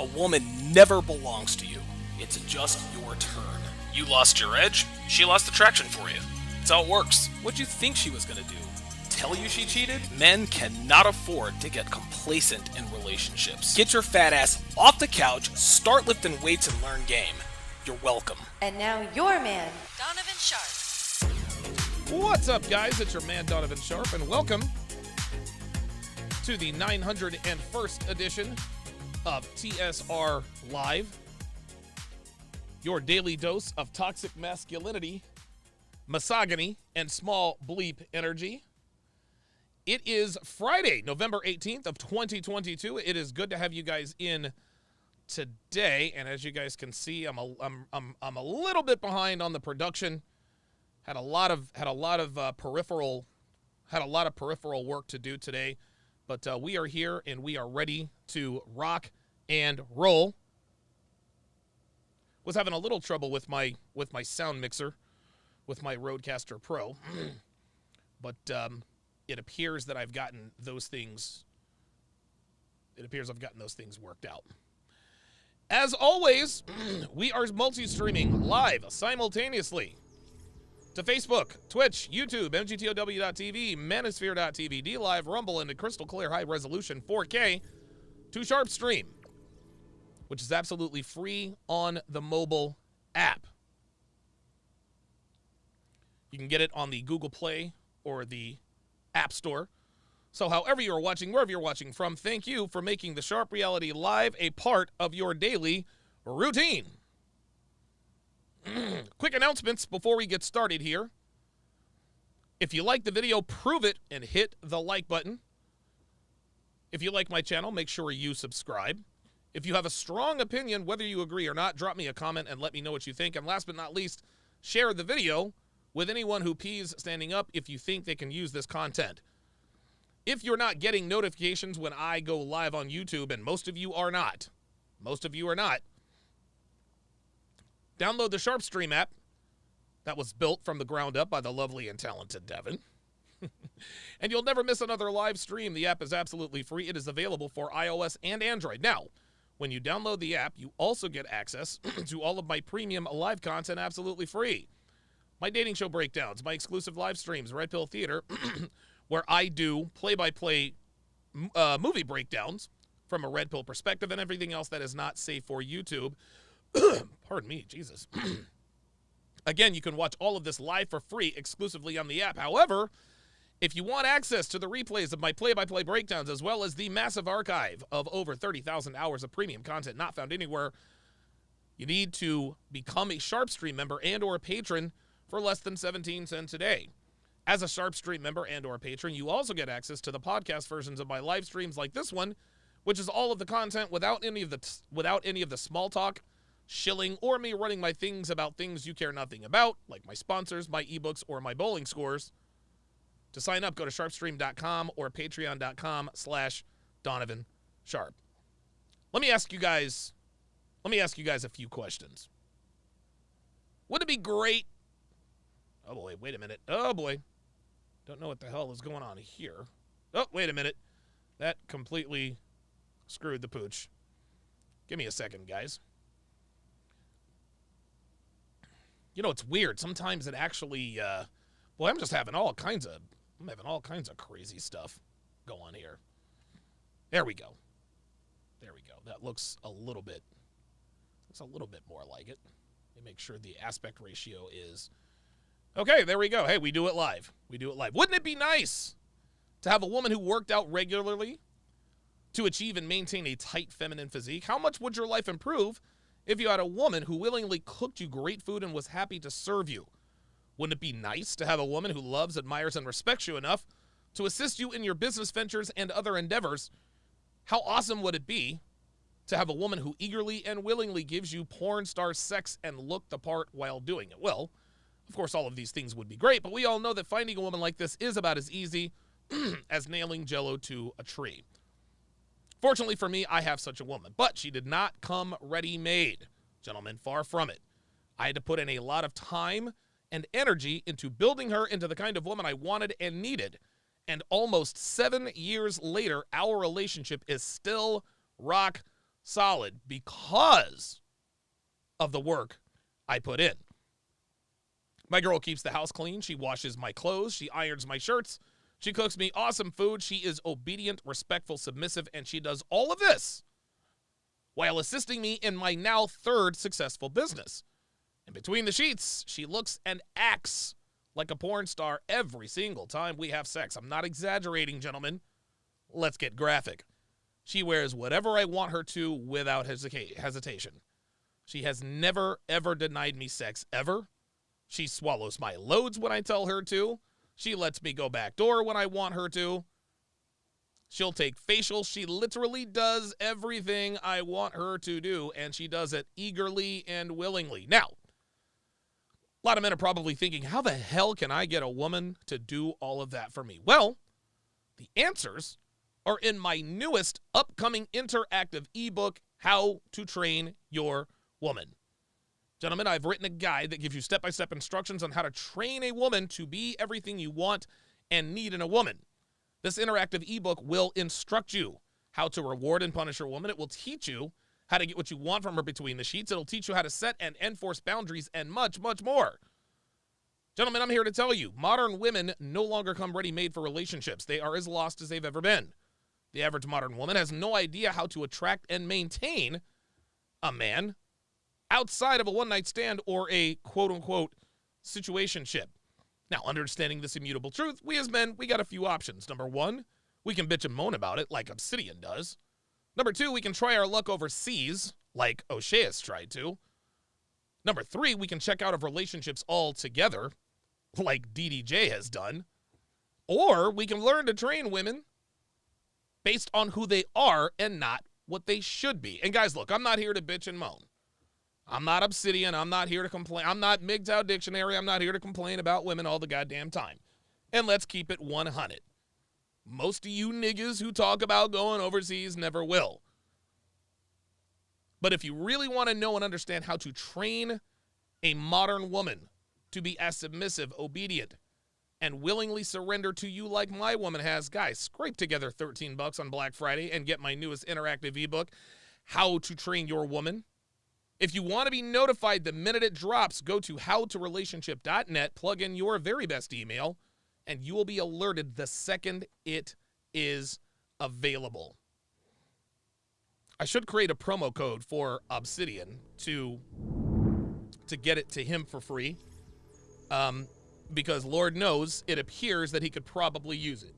A woman never belongs to you. It's just your turn. You lost your edge, she lost attraction for you. That's how it works. What'd you think she was gonna do? Tell you she cheated? Men cannot afford to get complacent in relationships. Get your fat ass off the couch, start lifting weights, and learn game. You're welcome. And now your man, Donovan Sharpe. What's up, guys? It's your man, Donovan Sharpe, and welcome to the 901st edition of TSR Live, your daily dose of toxic masculinity, misogyny, and small bleep energy. It is Friday, November 18th of 2022. It is good to have you guys in today, and as you guys can see, I'm a little bit behind on the production. Had a lot of peripheral work to do today, but we are here and we are ready to rock and roll. Was having a little trouble with my sound mixer, with my Rodecaster Pro, but it appears that I've gotten those things. It appears I've gotten those things worked out. As always, we are multi-streaming live simultaneously to Facebook, Twitch, YouTube, MGTOW.TV, Manosphere.tv, DLive, Rumble, and a crystal clear high-resolution 4K to Sharp Stream, which is absolutely free on the mobile app. You can get it on the Google Play or the App Store. So however you're watching, wherever you're watching from, thank you for making the Sharp Reality Live a part of your daily routine. Quick announcements before we get started here. If you like the video, prove it and hit the like button. If you like my channel, make sure you subscribe. If you have a strong opinion, whether you agree or not, drop me a comment and let me know what you think. And last but not least, share the video with anyone who pees standing up if you think they can use this content. If you're not getting notifications when I go live on YouTube, and most of you are not, download the Sharp Stream app that was built from the ground up by the lovely and talented Devin. And you'll never miss another live stream. The app is absolutely free. It is available for iOS and Android. Now, when you download the app, you also get access to all of my premium live content absolutely free. My dating show breakdowns, my exclusive live streams, Red Pill Theater, where I do play-by-play movie breakdowns from a Red Pill perspective, and everything else that is not safe for YouTube. Pardon me, Jesus. Again, you can watch all of this live for free exclusively on the app. However, if you want access to the replays of my play-by-play breakdowns, as well as the massive archive of over 30,000 hours of premium content not found anywhere, you need to become a Sharp Stream member and or a patron for less than 17 cents a day. As a Sharp Stream member and or patron, you also get access to the podcast versions of my live streams like this one, which is all of the content without any of the small talk, shilling, or me running my things about things you care nothing about, like my sponsors, my ebooks, or my bowling scores. To sign up, go to sharpstream.com or patreon.com/Donovan Sharpe. Let me ask you guys a few questions. Would it be great? Oh boy, wait a minute. Oh boy. Don't know what the hell is going on here. Oh, wait a minute. That completely screwed the pooch. Give me a second, guys. You know, it's weird. Sometimes it actually, boy, I'm having all kinds of crazy stuff going here. There we go. That looks a little bit more like it. Let me make sure the aspect ratio is okay. There we go. Hey, we do it live. Wouldn't it be nice to have a woman who worked out regularly to achieve and maintain a tight feminine physique? How much would your life improve if you had a woman who willingly cooked you great food and was happy to serve you? Wouldn't it be nice to have a woman who loves, admires, and respects you enough to assist you in your business ventures and other endeavors? How awesome would it be to have a woman who eagerly and willingly gives you porn star sex and look the part while doing it? Well, of course, all of these things would be great, but we all know that finding a woman like this is about as easy as nailing Jell-O to a tree. Fortunately for me, I have such a woman, but she did not come ready-made. Gentlemen, far from it. I had to put in a lot of time and energy into building her into the kind of woman I wanted and needed. And almost 7 years later, our relationship is still rock solid because of the work I put in. My girl keeps the house clean. She washes my clothes. She irons my shirts. She cooks me awesome food. She is obedient, respectful, submissive, and she does all of this while assisting me in my now third successful business. And between the sheets, she looks and acts like a porn star every single time we have sex. I'm not exaggerating, gentlemen. Let's get graphic. She wears whatever I want her to without hesitation. She has never, ever denied me sex, ever. She swallows my loads when I tell her to. She lets me go backdoor when I want her to. She'll take facials. She literally does everything I want her to do, and she does it eagerly and willingly. Now, a lot of men are probably thinking, how the hell can I get a woman to do all of that for me? Well, the answers are in my newest upcoming interactive ebook, How to Train Your Woman. Gentlemen, I've written a guide that gives you step-by-step instructions on how to train a woman to be everything you want and need in a woman. This interactive ebook will instruct you how to reward and punish your woman. It will teach you how to get what you want from her between the sheets. It'll teach you how to set and enforce boundaries and much, much more. Gentlemen, I'm here to tell you, modern women no longer come ready-made for relationships. They are as lost as they've ever been. The average modern woman has no idea how to attract and maintain a man outside of a one-night stand or a quote-unquote situationship. Now, understanding this immutable truth, we as men, we got a few options. Number one, we can bitch and moan about it like Obsidian does. Number two, we can try our luck overseas like O'Shea has tried to. Number three, we can check out of relationships altogether like DDJ has done. Or we can learn to train women based on who they are and not what they should be. And guys, look, I'm not here to bitch and moan. I'm not Obsidian. I'm not here to complain. I'm not MGTOW Dictionary. I'm not here to complain about women all the goddamn time. And let's keep it 100. Most of you niggas who talk about going overseas never will. But if you really want to know and understand how to train a modern woman to be as submissive, obedient, and willingly surrender to you like my woman has, guys, scrape together $13 on Black Friday and get my newest interactive ebook, How to Train Your Woman. If you want to be notified the minute it drops, go to howtorelationship.net, plug in your very best email, and you will be alerted the second it is available. I should create a promo code for Obsidian to get it to him for free, because Lord knows it appears that he could probably use it.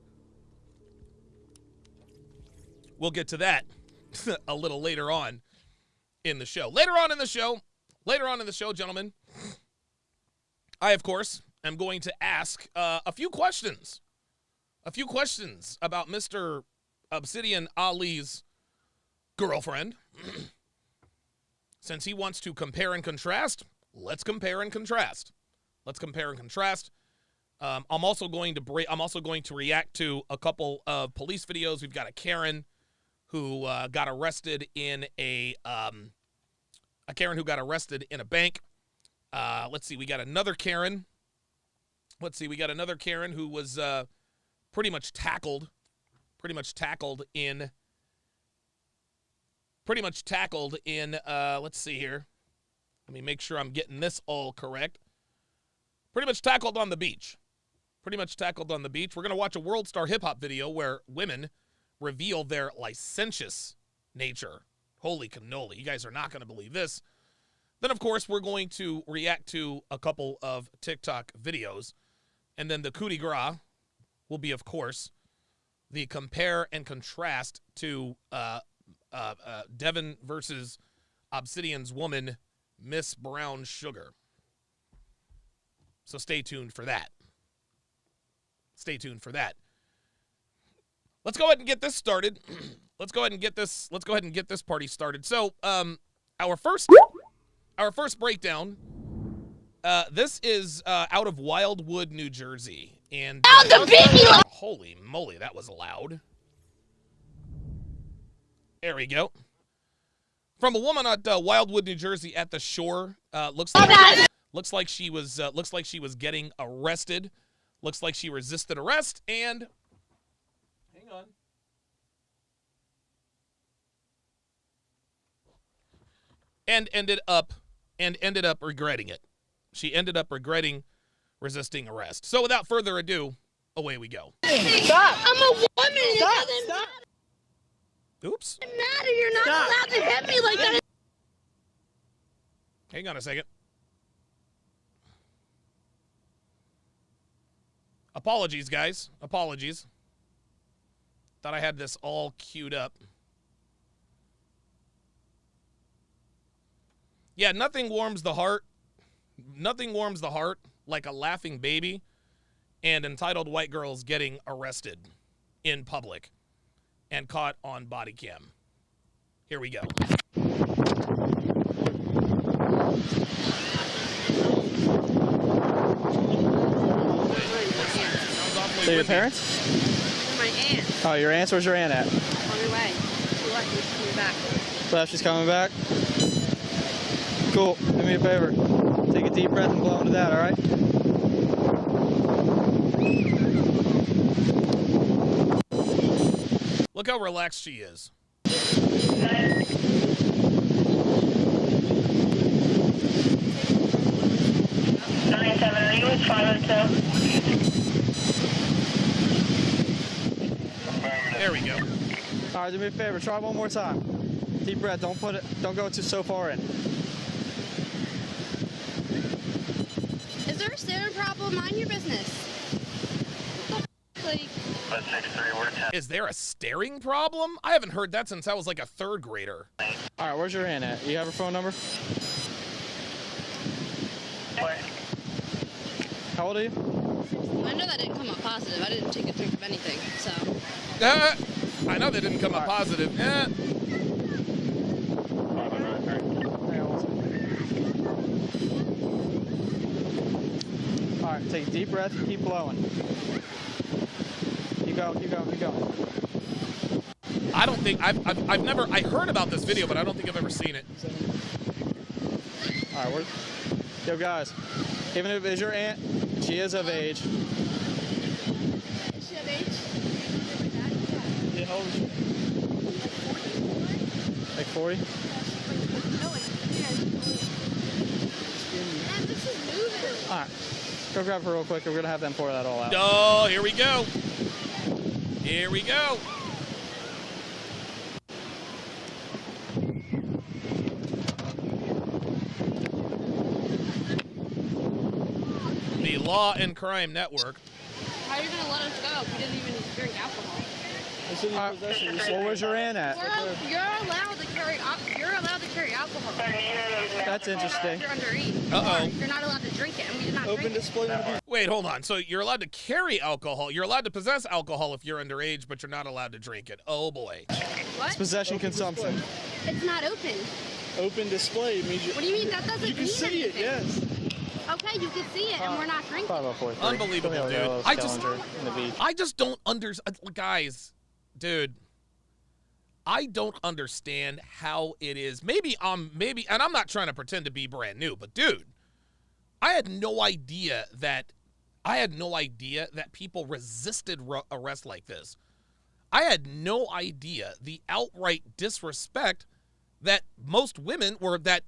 We'll get to that a little later on in the show. Later on in the show, gentlemen, I, of course, am going to ask a few questions about Mr. Obsidian Ali's girlfriend. Since he wants to compare and contrast, let's compare and contrast. I'm also going to react to a couple of police videos. We've got a Karen who got arrested in a bank. Let's see, we got another Karen. Who was pretty much tackled in let's see here. Let me make sure I'm getting this all correct. Pretty much tackled on the beach. We're going to watch a World Star Hip Hop video where women reveal their licentious nature. Holy cannoli. You guys are not going to believe this. Then, of course, we're going to react to a couple of TikTok videos. And then the coup de grace will be, of course, the compare and contrast to Devin versus Obsidian's woman, Miss Brown Sugar. So stay tuned for that. Let's go ahead and get this started. Let's go ahead and get this party started. So, our first breakdown. This is out of Wildwood, New Jersey, and holy moly, that was loud. There we go. From a woman at Wildwood, New Jersey, at the shore. Looks like she was getting arrested. Looks like she resisted arrest and. Hang on. and ended up regretting it. She ended up regretting resisting arrest. So without further ado, away we go. Stop! I'm a woman. Stop! It Stop! Oops. doesn't matter. You're not Stop. allowed to hit me like that. Hang on a second. Apologies, guys. Apologies. Thought I had this all queued up. Yeah, nothing warms the heart. Nothing warms the heart like a laughing baby and entitled white girls getting arrested in public and caught on body cam. Here we go. They're your parents? My aunt. Oh, your aunt's? Where's your aunt at? On her way. She left. She's coming back. Left, she's coming back? Cool. Do me a favor. Take a deep breath and blow into that, all right? Look how relaxed she is. There we go. All right, do me a favor. Try one more time. Deep breath. Don't go so far in. Is there a staring problem? Mind your business. Like, Is there a staring problem? I haven't heard that since I was like a third grader. All right, where's your aunt at? You have her phone number? How old are you? I know that didn't come up positive. I didn't take a drink of anything, so. I know they didn't come up positive. Hang on one second. All right, take a deep breath and keep blowing. Keep going. I don't think I've never I heard about this video, but I don't think I've ever seen it. All right, yo guys, even if it's your aunt, she is of age. Is she of age? Yeah, how old is she? Like 40? Man, this is moving. All right, go grab her real quick. We're gonna have them pour that all out. Oh, here we go. Here we go. The Law and Crime Network. How are you gonna let us go if we didn't even drink alcohol? Well, where's your aunt at? You're allowed to carry. You're allowed to carry alcohol. That's interesting. You're underage. Uh-oh. You're not allowed to drink it, and we did not drink it. Wait, hold on. So you're allowed to carry alcohol. You're allowed to possess alcohol if you're underage, but you're not allowed to drink it. Oh boy. What? Possession consumption. It's not open. Open display means What do you mean? That doesn't you can mean see it, anything. yes. Okay, you can see it, and we're not drinking. 5043. Unbelievable, Go dude. yellow I just- Challenger in the beach. I just don't guys, dude. I don't understand how it is. Maybe, and I'm not trying to pretend to be brand new, but dude, I had no idea that people resisted arrest like this. I had no idea the outright disrespect that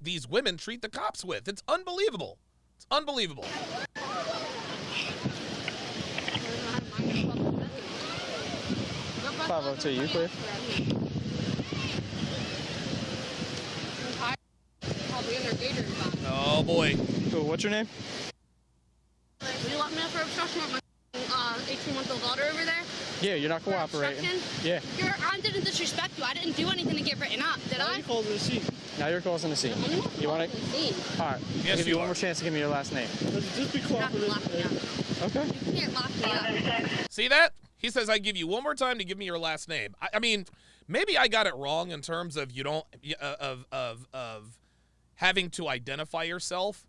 these women treat the cops with. It's unbelievable. It's unbelievable. 502, you clear? Probably in their gator box. Oh boy. Cool, what's your name? Will you lock me up for obstruction with my 18-month-old daughter over there? Yeah, you're not cooperating. Yeah. I didn't disrespect you. I didn't do anything to get written up, did I? He calls it a scene. Now you're causing a scene. You want to? All right. Yes, I'll give you you one are. more chance to give me your last name. Just be You're not gonna lock me up. Okay. You can't lock me up. See that? He says, I give you one more time to give me your last name. I mean, maybe I got it wrong in terms of of having to identify yourself,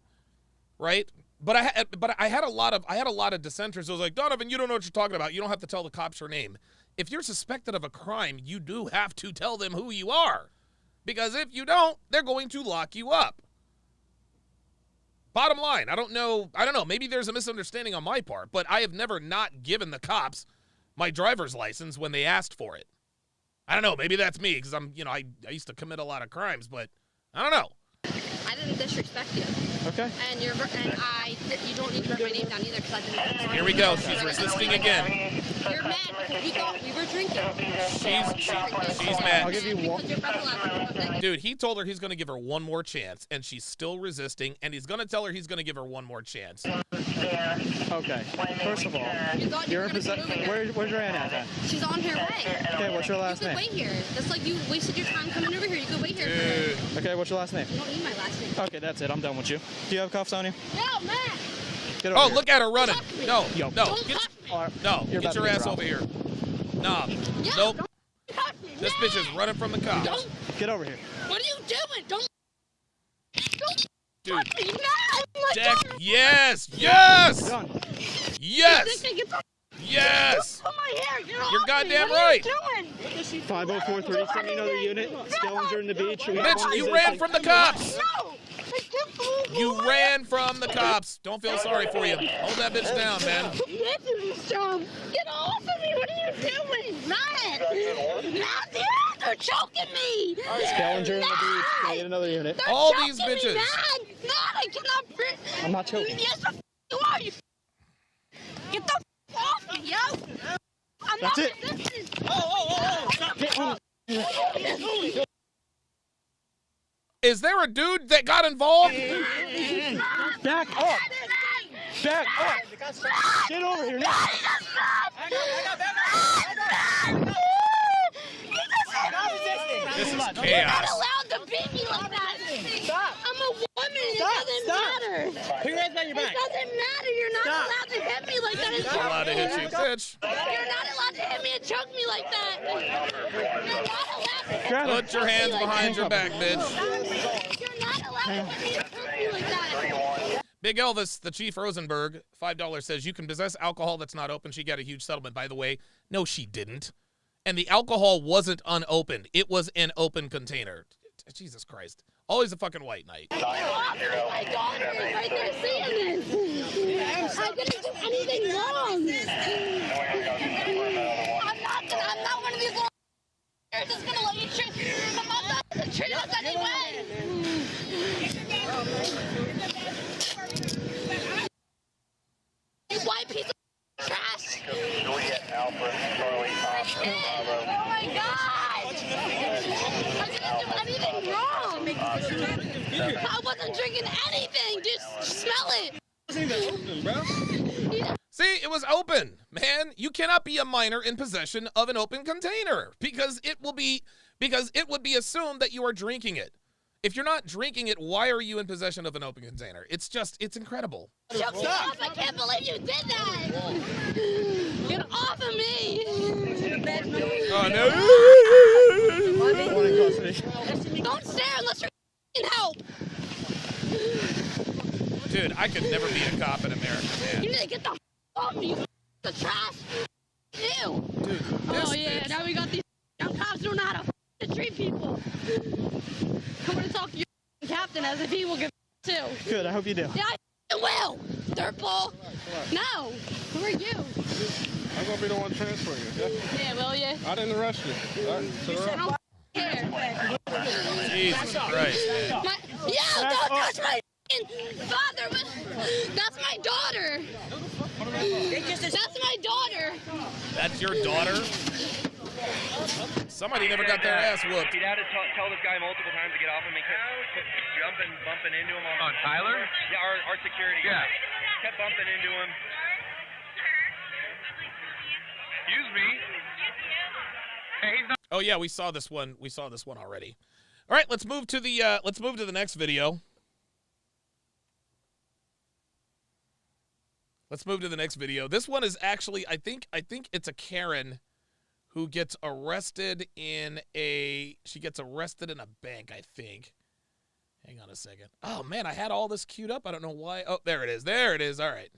right? But I had a lot of dissenters who was like, Donovan, you don't know what you're talking about. You don't have to tell the cops your name. If you're suspected of a crime, you do have to tell them who you are. Because if you don't, they're going to lock you up. Bottom line, I don't know, maybe there's a misunderstanding on my part, but I have never not given the cops my driver's license when they asked for it. I don't know, maybe that's me, because I used to commit a lot of crimes, but I don't know. didn't disrespect you. Okay. And you don't need to write my name down either because I didn't. Here we go. She's resisting again. You're mad because you thought we were drinking. She's mad. I'll give you one. Because you're breathalyzer. Dude, he told her he's going to give her one more chance, and she's still resisting, and he's going to tell her he's going to give her one more chance. Okay. First of all, you're in possession. Where's your aunt at then? She's on her way. Okay, what's your last You could name? wait here. That's like you wasted your time coming over here. You could wait here for her. Okay, what's your last name? You don't need my last name. Okay, that's it. I'm done with you. Do you have cuffs on you? No, man. Get over Oh, here. look at her running. No, Yo. no, Don't get, touch me. All right. no, You're get about your to ass drop. over here. Nah, Yeah, nope. don't touch me. This No. bitch is running from the cops. Don't. Get over here. What are you doing? Don't Dude, touch me. No. My Deck, daughter. yes, yes, Done. yes, Get the yes. Pull my hair. Get off You're me. goddamn What are right. you doing? 5043, send me another unit. Scavenger in the beach. We got Bitch, one you resisting. ran from the cops. No. I can't believe You ran from the cops. Don't feel sorry for you. Hold that bitch down, man. Get off of me! What are you doing? Matt, they're choking me! Scavenger in the beach. Can I get another unit? They're All choking these me, bitches. Matt, I cannot breathe. I'm not choking. Yes, the you are. You get the off me, yo! I'm That's not it. resisting. Is there a dude that got involved? Back up. Back up. Get over here now. This is You're not chaos. allowed to beat me like that. Stop. I'm a woman. It Stop. doesn't Stop. matter. Put your hands behind your It back. doesn't matter. You're not Stop. allowed to hit me like that. And I'm allowed to hit you, bitch. You're not allowed to hit me and choke me like that. You're not allowed to hit Grab me. it. Put your hands behind your back, bitch. You're not allowed to hit me and choke me like that. Big Elvis, the Chief Rosenberg, $5 says you can possess alcohol that's not open. She got a huge settlement, by the way. No, she didn't. And the alcohol wasn't unopened. It was an open container. Jesus Christ. Always a fucking white knight. My daughter is right there seeing this. I didn't do anything wrong. I'm not one of these little you're just gonna let you treat my mom doesn't treat us anyway. You white piece of trash. Oh my God! I didn't do anything wrong. I wasn't drinking anything. Just smell it. See, it was open, man. You cannot be a minor in possession of an open container because it would be assumed that you are drinking it. If you're not drinking it, why are you in possession of an open container? It's incredible. Choke me off. I can't believe you did that. Get off of me. Oh, no. One in custody. Don't stare unless you're f***ing help. Dude, I could never be a cop in America, man. You need to get the f*** off me. You the trash. Ew. Dude, Oh this yeah, bitch. now we got these young cops who don't know how to f***ing treat people. I'm gonna talk to your captain as if he will give too. Good, I hope you do. Yeah, I will. Dirtball. No. Who are you? I'm gonna be the one to transfer you. Yeah, will you? I didn't arrest you. All right, so I don't care. Jesus Christ, man. Yeah, don't touch my f***ing father. That's my daughter. That's my daughter. That's your daughter? Somebody never got their ass whooped. He'd had to tell this guy multiple times to get off him. He kept bumping into him. Oh, Tyler? Yeah, our security guy. Kept bumping into him. Excuse me. Hey, he's not. Oh yeah, we saw this one. We saw this one already. All right, let's move to the next video. Let's move to the next video. This one is actually, I think it's a Karen who gets arrested in a bank, I think. Hang on a second. Oh man, I had all this queued up. I don't know why. Oh, there it is. There it is. All right.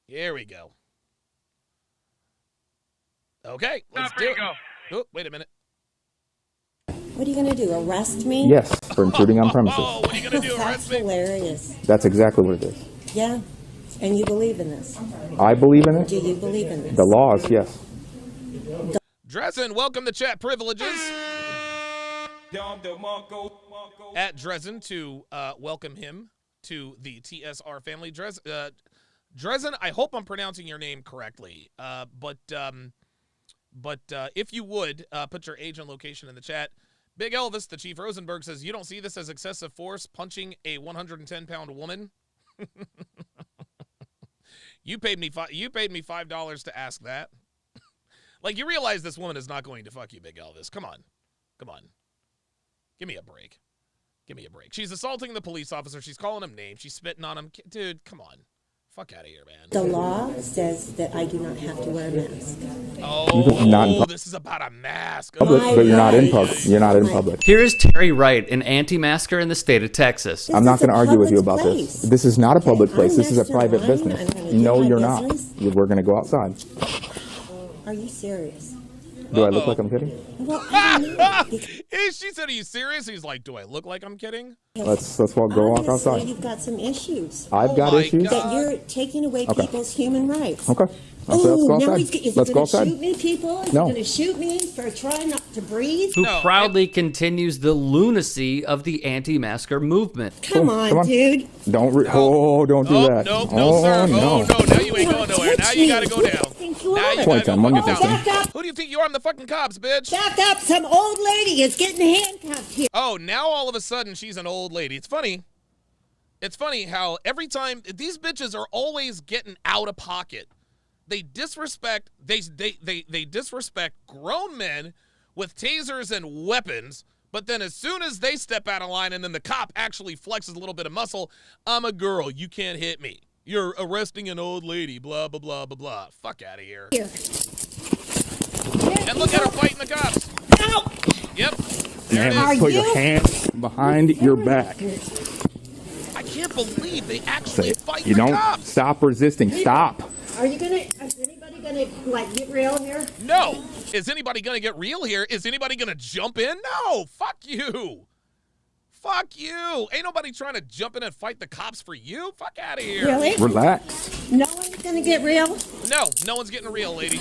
Here we go. Okay, let's do it. Go. Oh, wait a minute. What are you going to do, arrest me? Yes, for intruding on premises. Oh, what are you going to do, That's arrest me? hilarious. That's exactly what it is. Yeah, and you believe in this. I believe in Do it. you believe in this? The laws, yes. Dresden, welcome to chat privileges. At Dresden to welcome him to the TSR family. Dresden, I hope I'm pronouncing your name correctly. But if you would, put your age and location in the chat. Big Elvis, the Chief Rosenberg, says, you don't see this as excessive force, punching a 110-pound woman? You paid me $5 to ask that. Like, you realize this woman is not going to fuck you, Big Elvis. Come on. Come on. Give me a break. Give me a break. She's assaulting the police officer. She's calling him names. She's spitting on him. Dude, come on. Fuck out of here, man. The law says that I do not have to wear a mask. Oh, this is about a mask. Public, but you're not in public. You're not in public. Here is Terry Wright, an anti-masker in the state of Texas. I'm not going to argue with you about this. This is not a public place. This is a private business. No, you're not. We're going to go outside. Are you serious? Do I look like I'm kidding? Well, I don't know. She said, are you serious? He's like, do I look like I'm kidding? Let's walk outside. You've got some issues. I've got issues. That you're taking away people's human rights. Okay. Let's go outside. Is he going to shoot me, people? Is he going to shoot me for trying not to breathe? Who proudly continues the lunacy of the anti-masker movement. Come on, dude. Don't do that. No, sir. No. Now you ain't going nowhere. Now you gotta go down. Now you gotta go fucking down. Back up. Who do you think you are? I'm the fucking cops, bitch. Back up. Some old lady is getting handcuffed here. Oh, now all of a sudden she's an old lady. It's funny. It's funny how every time these bitches are always getting out of pocket. They disrespect they disrespect grown men with tasers and weapons, but then as soon as they step out of line and then the cop actually flexes a little bit of muscle, I'm a girl, you can't hit me. You're arresting an old lady, blah, blah, blah, blah, blah. Fuck out of here. And look at her fighting the cops. No. Yep. There it is. Put your hands behind your back. I can't believe they actually fight You the don't cops. stop resisting. Stop. Is anybody gonna get real here? No. Is anybody gonna get real here? Is anybody gonna jump in? No. Fuck you. Fuck you. Ain't nobody trying to jump in and fight the cops for you. Fuck out of here. Really? Relax. No one's gonna get real? No one's getting real, lady.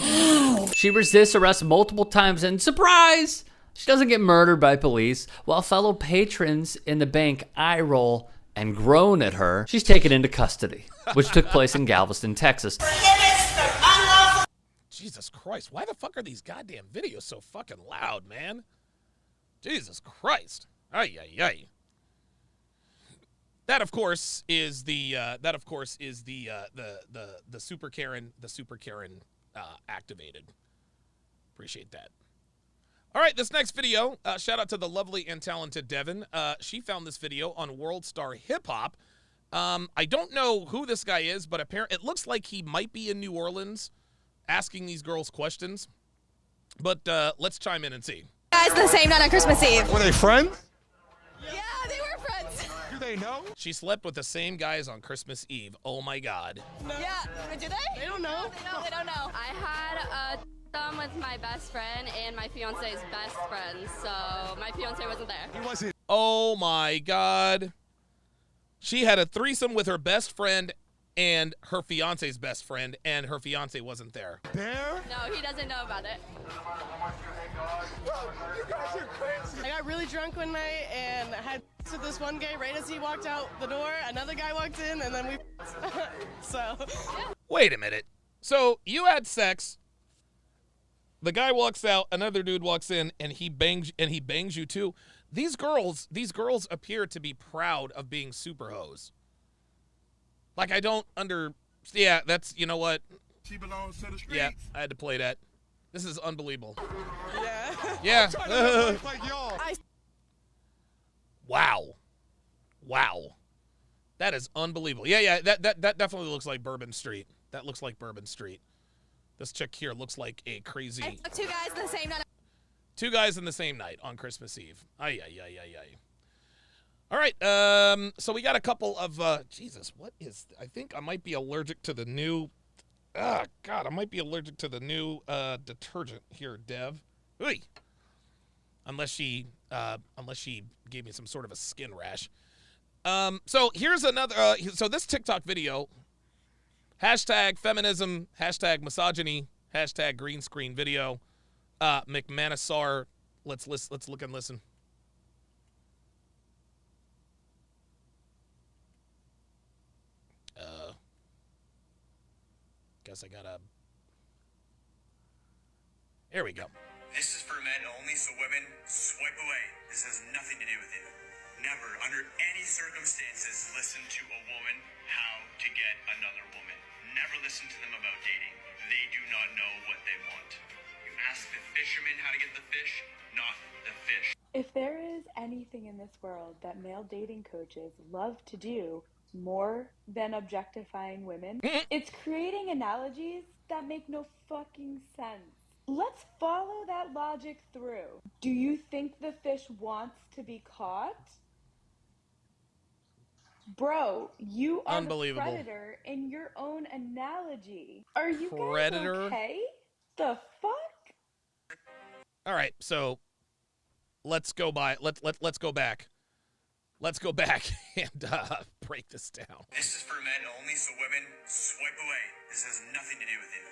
She resists arrest multiple times and surprise! She doesn't get murdered by police, while fellow patrons in the bank eye roll and groan at her. She's taken into custody, which took place in Galveston, Texas. Jesus Christ, why the fuck are these goddamn videos so fucking loud, man? Jesus Christ. Ay, ay, ay. That of course is the Super Karen, activated. Appreciate that. All right, this next video, shout out to the lovely and talented Devin. She found this video on World Star Hip Hop. I don't know who this guy is, but apparently it looks like he might be in New Orleans asking these girls questions. But let's chime in and see. Guys, the same night on Christmas Eve. Were they friends? Yeah, they were friends. Do they know? She slept with the same guys on Christmas Eve. Oh my God. No. Yeah, do they? They don't know. They don't know. I had a thumb with my best friend and my fiance's best friend, so my fiance wasn't there. He wasn't. Oh my God. She had a threesome with her best friend and her fiance's best friend, and her fiance wasn't there. There? No, he doesn't know about it. You guys are crazy. I got really drunk one night and had sex with this one guy right as he walked out the door. Another guy walked in and then we so. Wait a minute. So you had sex. The guy walks out, another dude walks in, and he bangs you too. These girls appear to be proud of being super hoes. Like, I don't yeah, that's, you know what? She belongs to the streets. Yeah, I had to play that. This is unbelievable. Yeah. Yeah. Like y'all. Wow. That is unbelievable. Yeah, that definitely looks like Bourbon Street. That looks like Bourbon Street. This chick here looks like a crazy... I took two guys the same night. Two guys in the same night on Christmas Eve. Ay. All right, so we got a couple of, Jesus, what is, I think I might be allergic to the new, God, I might be allergic to the new detergent here, Dev. Oy. Unless she gave me some sort of a skin rash. So here's another, so this TikTok video, hashtag feminism, hashtag misogyny, hashtag green screen video. McManusar. Let's look and listen. Guess I gotta. Here we go. This is for men only, so women, swipe away. This has nothing to do with you. Never, under any circumstances, listen to a woman how to get another woman. Never listen to them about dating. They do not know what they want. You ask the fisherman how to get the fish, not the fish. If there is anything in this world that male dating coaches love to do more than objectifying women, it's creating analogies that make no fucking sense. Let's follow that logic through. Do you think the fish wants to be caught? Bro, you are the predator in your own analogy. Are you guys okay? The fuck? All right, so let's go back. Let's go back and break this down. This is for men only, so women, swipe away. This has nothing to do with you.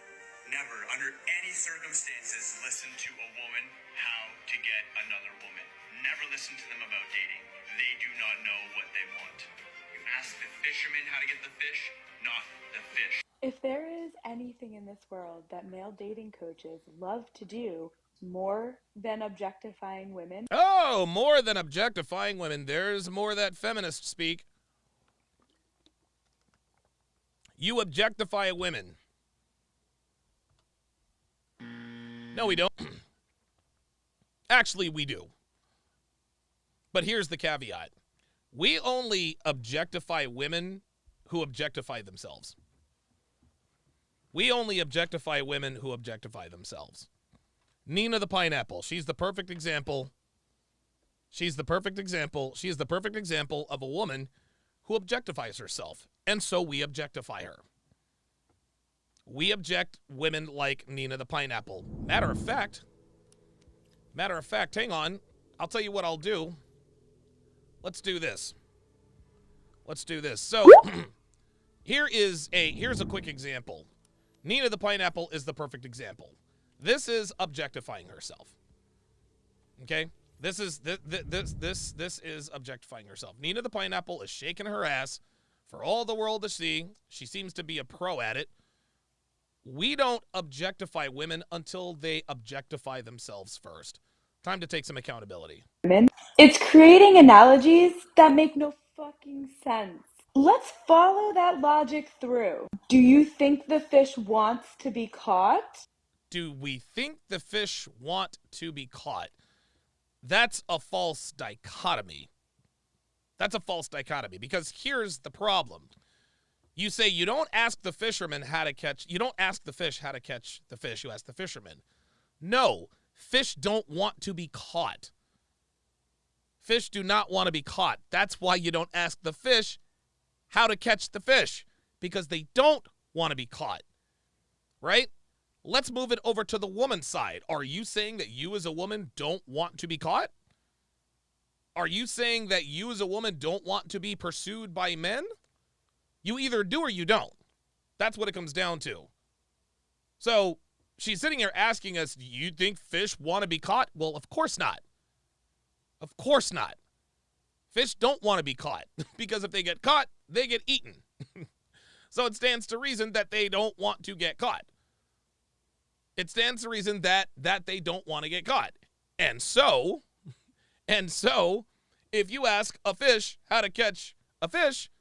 Never, under any circumstances, listen to a woman how to get another woman. Never listen to them about dating. They do not know what they want. You ask the fisherman how to get the fish, not the fish. If there is anything in this world that male dating coaches love to do more than objectifying women. Oh, more than objectifying women. There's more that feminists speak. You objectify women. No, we don't. Actually, we do. But here's the caveat. We only objectify women who objectify themselves. We only objectify women who objectify themselves. Nina the Pineapple. She's the perfect example. She's the perfect example. She is the perfect example of a woman who objectifies herself. And so we objectify her. We object women like Nina the Pineapple. Matter of fact, hang on. I'll tell you what I'll do. Let's do this. So, here's a quick example. Nina the Pineapple is the perfect example. This is objectifying herself. Okay? This is objectifying herself. Nina the Pineapple is shaking her ass for all the world to see. She seems to be a pro at it. We don't objectify women until they objectify themselves first. Time to take some accountability. It's creating analogies that make no fucking sense. Let's follow that logic through. Do you think the fish wants to be caught? Do we think the fish want to be caught? That's a false dichotomy. Because here's the problem. You say you don't ask the fisherman how to catch, you don't ask the fish how to catch the fish, you ask the fisherman. No, fish don't want to be caught. Fish do not want to be caught. That's why you don't ask the fish how to catch the fish, because they don't want to be caught, right? Let's move it over to the woman's side. Are you saying that you as a woman don't want to be caught? Are you saying that you as a woman don't want to be pursued by men? You either do or you don't. That's what it comes down to. So she's sitting here asking us, do you think fish want to be caught? Well, of course not. Of course not. Fish don't want to be caught because if they get caught, they get eaten. So it stands to reason that they don't want to get caught. It stands to reason that they don't want to get caught. And so, if you ask a fish how to catch a fish,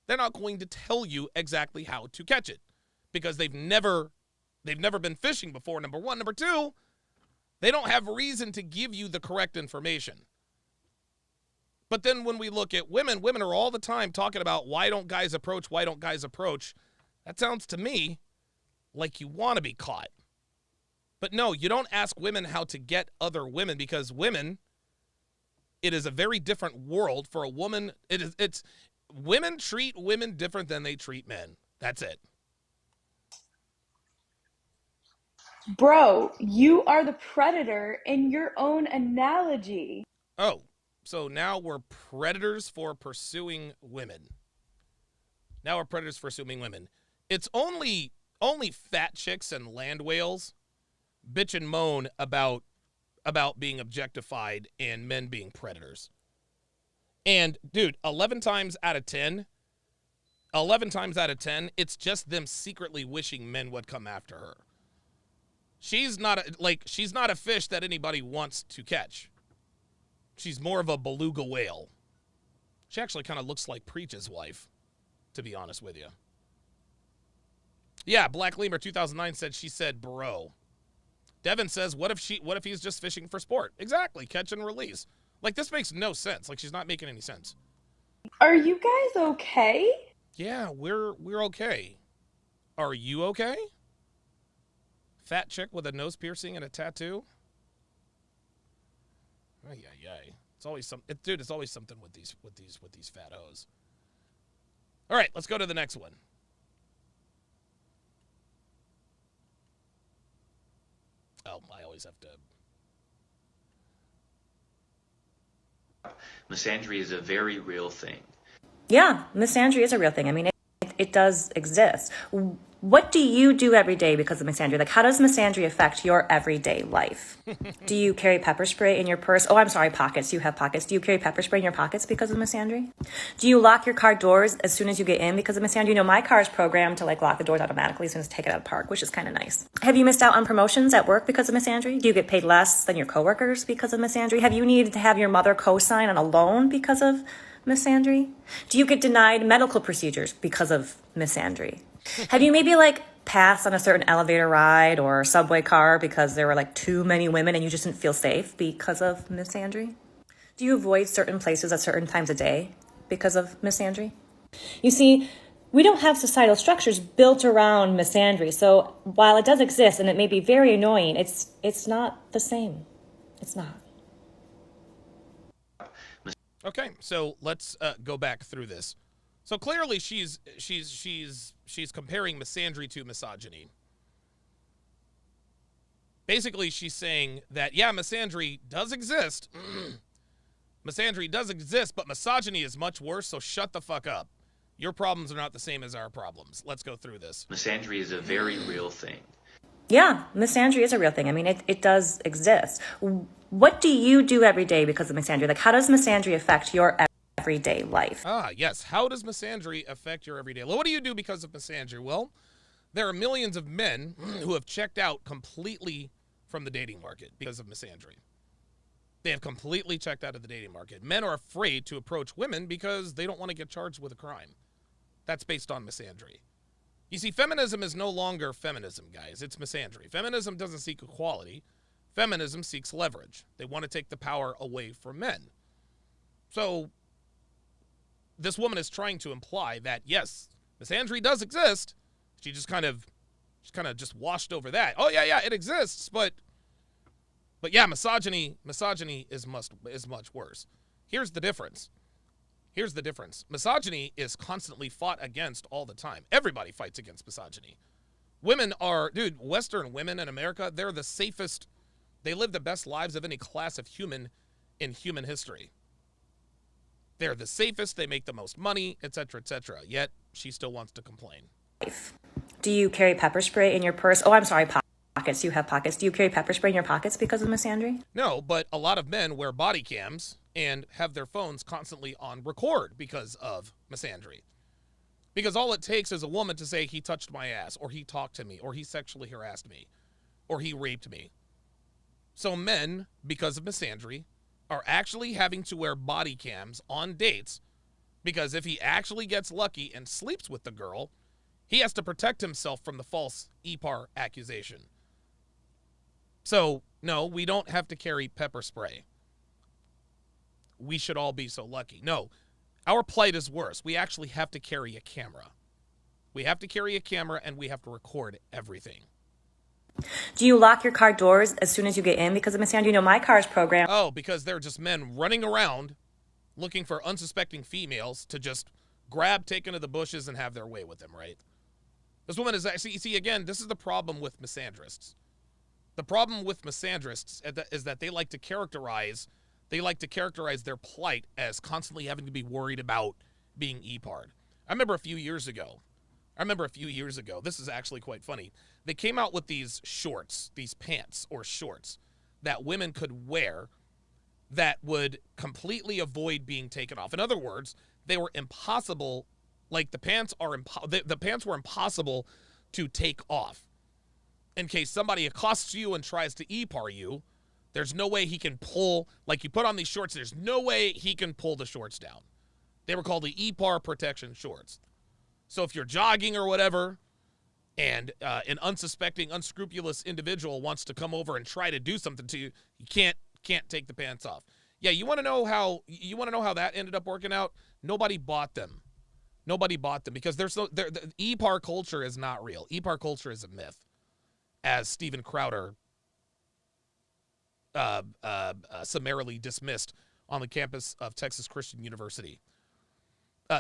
they're not going to tell you exactly how to catch it because they've never been fishing before, number one. Number two, they don't have reason to give you the correct information. But then when we look at women are all the time talking about why don't guys approach? That sounds to me like you want to be caught. But no, you don't ask women how to get other women because women, it is a very different world for a woman. It's women treat women different than they treat men. That's it. Bro, you are the predator in your own analogy. Oh, so now we're predators for pursuing women. It's only fat chicks and land whales bitch and moan about being objectified and men being predators. And, dude, 11 times out of 10, it's just them secretly wishing men would come after her. She's not a fish that anybody wants to catch. She's more of a beluga whale. She actually kind of looks like Preach's wife, to be honest with you. Yeah, Black Lemur 2009 said she said bro. Devin says, what if he's just fishing for sport? Exactly, catch and release. Like, this makes no sense. Like, she's not making any sense. Are you guys okay? Yeah, we're okay. Are you okay? Fat chick with a nose piercing and a tattoo? Ay, ay, ay. It's always dude, it's always something with these fat hoes. All right, let's go to the next one. Oh, I always have to. Misandry is a very real thing. Yeah, misandry is a real thing. I mean, it does exist. What do you do every day because of misandry? Like, how does misandry affect your everyday life? Do you carry pepper spray in your purse? Oh, I'm sorry, pockets. You have pockets. Do you carry pepper spray in your pockets because of misandry? Do you lock your car doors as soon as you get in because of misandry? You know, my car is programmed to, like, lock the doors automatically as soon as I take it out of park, which is kind of nice. Have you missed out on promotions at work because of misandry? Do you get paid less than your coworkers because of misandry? Have you needed to have your mother co-sign on a loan because of misandry? Do you get denied medical procedures because of misandry? Have you maybe like passed on a certain elevator ride or subway car because there were like too many women and you just didn't feel safe because of misandry? Do you avoid certain places at certain times of day because of misandry? You see, we don't have societal structures built around misandry, so while it does exist and it may be very annoying, it's not the same. It's not. Okay, so let's go back through this. So clearly she's comparing misandry to misogyny. Basically, she's saying that, yeah, misandry does exist. Misandry does exist, but misogyny is much worse, so shut the fuck up. Your problems are not the same as our problems. Let's go through this. Misandry is a very real thing. Yeah, misandry is a real thing. I mean, it does exist. What do you do every day because of misandry? Like, how does misandry affect your everyday life? Ah, yes. How does misandry affect your everyday life? What do you do because of misandry? Well, there are millions of men who have checked out completely from the dating market because of misandry. They have completely checked out of the dating market. Men are afraid to approach women because they don't want to get charged with a crime. That's based on misandry. You see, feminism is no longer feminism, guys. It's misandry. Feminism doesn't seek equality. Feminism seeks leverage. They want to take the power away from men. So this woman is trying to imply that, yes, misandry does exist. She just kind of just washed over that. Oh, yeah, it exists, but yeah, misogyny is much worse. Here's the difference. Misogyny is constantly fought against all the time. Everybody fights against misogyny. Women are, dude, Western women in America, they're the safest. They live the best lives of any class of human in human history. They're the safest, they make the most money, etc., etc. Yet, she still wants to complain. Do you carry pepper spray in your purse? Oh, I'm sorry, pockets. You have pockets. Do you carry pepper spray in your pockets because of misandry? No, but a lot of men wear body cams and have their phones constantly on record because of misandry. Because all it takes is a woman to say, he touched my ass, or he talked to me, or he sexually harassed me, or he raped me. So men, because of misandry, are actually having to wear body cams on dates because if he actually gets lucky and sleeps with the girl, he has to protect himself from the false EPAR accusation. So, no, we don't have to carry pepper spray. We should all be so lucky. No, our plight is worse. We actually have to carry a camera. We have to carry a camera and we have to record everything. Do you lock your car doors as soon as you get in because of misandry? You know, my car is programmed. Oh, because they're just men running around looking for unsuspecting females to just grab, take into the bushes, and have their way with them, right? This woman is actually, see, again, this is the problem with misandrists. The problem with misandrists is that they like to characterize their plight as constantly having to be worried about being EPAR'd. I remember a few years ago, I remember a few years ago, this is actually quite funny. They came out with these shorts, these pants or shorts that women could wear that would completely avoid being taken off. In other words, they were impossible, like the pants were impossible to take off. In case somebody accosts you and tries to e-par you, there's no way he can pull, like you put on these shorts, there's no way he can pull the shorts down. They were called the e-par protection shorts. So if you're jogging or whatever, and an unsuspecting, unscrupulous individual wants to come over and try to do something to you, you can't take the pants off. Yeah, you want to know how that ended up working out? Nobody bought them. Nobody bought them because the e-par culture is not real. E-par culture is a myth, as Steven Crowder summarily dismissed on the campus of Texas Christian University.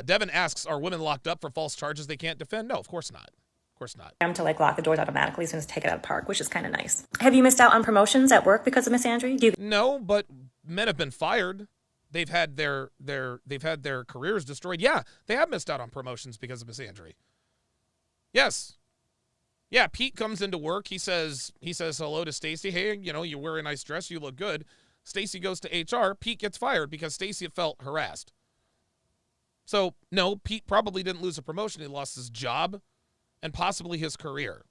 Devin asks, are women locked up for false charges they can't defend? No, of course not. Of course not. To like lock the doors automatically as soon as take it out of park, which is kind of nice. Have you missed out on promotions at work because of misandry? No, but men have been fired. They've had their careers destroyed. Yeah, they have missed out on promotions because of misandry. Yes. Yeah, Pete comes into work. He says hello to Stacy. Hey, you wear a nice dress. You look good. Stacy goes to HR. Pete gets fired because Stacy felt harassed. So, no, Pete probably didn't lose a promotion. He lost his job and possibly his career.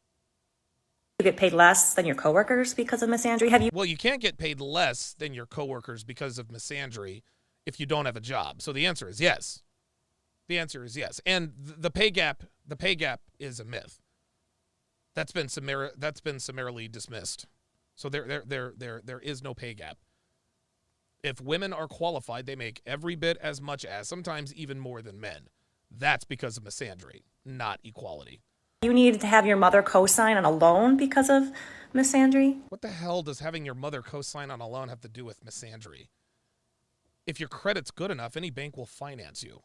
You get paid less than your coworkers because of misandry? Well, you can't get paid less than your coworkers because of misandry if you don't have a job. So the answer is yes. The answer is yes. And the pay gap is a myth. That's been summarily dismissed. So there is no pay gap. If women are qualified, they make every bit as much as, sometimes even more than men. That's because of misandry, not equality. You need to have your mother co-sign on a loan because of misandry? What the hell does having your mother co-sign on a loan have to do with misandry? If your credit's good enough, any bank will finance you.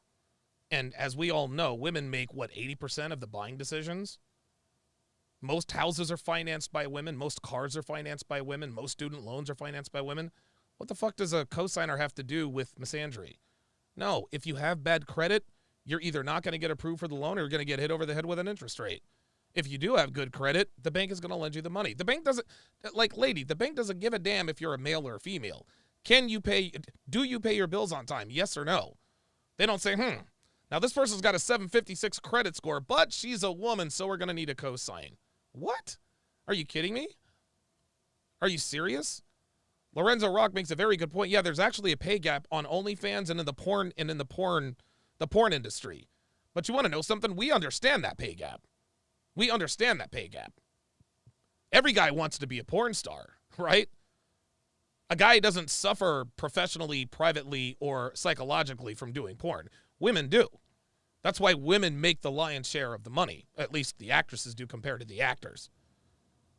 And as we all know, women make, 80% of the buying decisions? Most houses are financed by women. Most cars are financed by women. Most student loans are financed by women. What the fuck does a cosigner have to do with misandry? No, if you have bad credit, you're either not going to get approved for the loan or you're going to get hit over the head with an interest rate. If you do have good credit, the bank is going to lend you the money. The bank doesn't, the bank doesn't give a damn if you're a male or a female. Do you pay your bills on time? Yes or no? They don't say, now this person's got a 756 credit score, but she's a woman, so we're going to need a cosign. What? Are you kidding me? Are you serious? Lorenzo Rock makes a very good point. Yeah, there's actually a pay gap on OnlyFans and in the porn industry. But you want to know something? We understand that pay gap. We understand that pay gap. Every guy wants to be a porn star, right? A guy doesn't suffer professionally, privately, or psychologically from doing porn. Women do. That's why women make the lion's share of the money. At least the actresses do compared to the actors.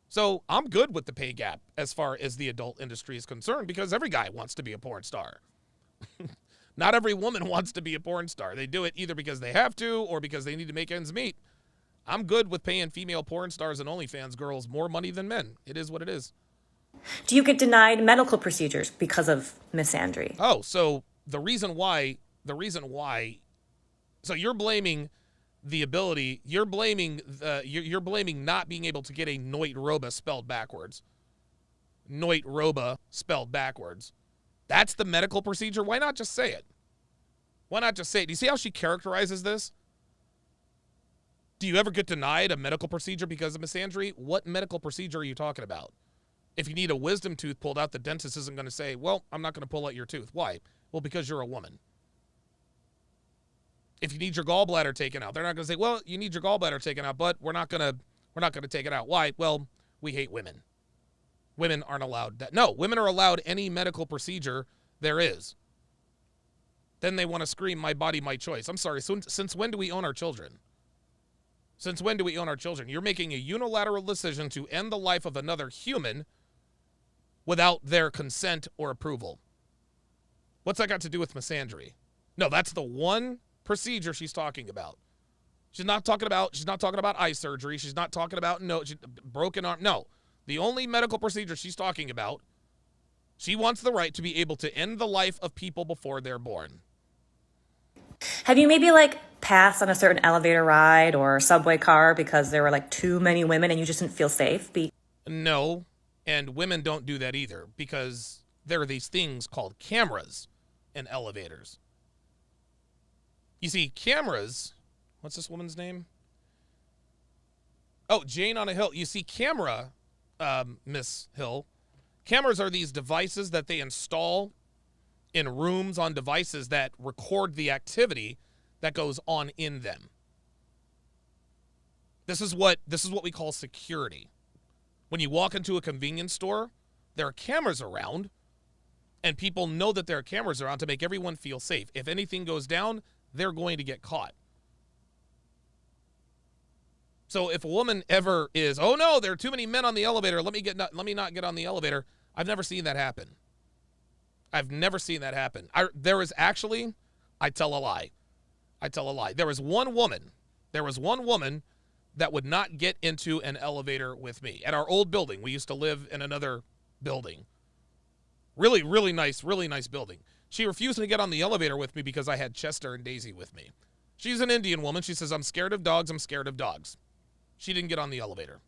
So I'm good with the pay gap as far as the adult industry is concerned because every guy wants to be a porn star. Not every woman wants to be a porn star. They do it either because they have to or because they need to make ends meet. I'm good with paying female porn stars and OnlyFans girls more money than men. It is what it is. Do you get denied medical procedures because of misandry? Oh, so the reason why, so you're blaming the ability, you're blaming not being able to get a Noit-Roba spelled backwards. Noit-Roba spelled backwards. That's the medical procedure? Why not just say it? Why not just say it? Do you see how she characterizes this? Do you ever get denied a medical procedure because of misandry? What medical procedure are you talking about? If you need a wisdom tooth pulled out, the dentist isn't going to say, well, I'm not going to pull out your tooth. Why? Well, because you're a woman. If you need your gallbladder taken out, they're not going to say, well, you need your gallbladder taken out, but we're not going to take it out. Why? Well, we hate women. Women aren't allowed that. No, women are allowed any medical procedure there is. Then they want to scream, my body, my choice. I'm sorry, since when do we own our children? Since when do we own our children? You're making a unilateral decision to end the life of another human without their consent or approval. What's that got to do with misandry? No, that's the one procedure she's talking about. She's not talking about eye surgery. She's not talking about broken arm. No. The only medical procedure she's talking about, she wants the right to be able to end the life of people before they're born. Have you maybe like passed on a certain elevator ride or subway car because there were like too many women and you just didn't feel safe? No, and women don't do that either because there are these things called cameras in elevators. You see, cameras, what's this woman's name? Oh, Jane on a Hill. You see, Miss Hill, cameras are these devices that they install in rooms on devices that record the activity that goes on in them. This is what we call security. When you walk into a convenience store, there are cameras around, and people know that there are cameras around to make everyone feel safe. If anything goes down, they're going to get caught. So if a woman ever is, oh no, there are too many men on the elevator, let me not get on the elevator, I've never seen that happen. I've never seen that happen. There was actually, I tell a lie. There was one woman that would not get into an elevator with me. At our old building, we used to live in another building. Really, really nice building. She refused to get on the elevator with me because I had Chester and Daisy with me. She's an Indian woman. She says, I'm scared of dogs. She didn't get on the elevator.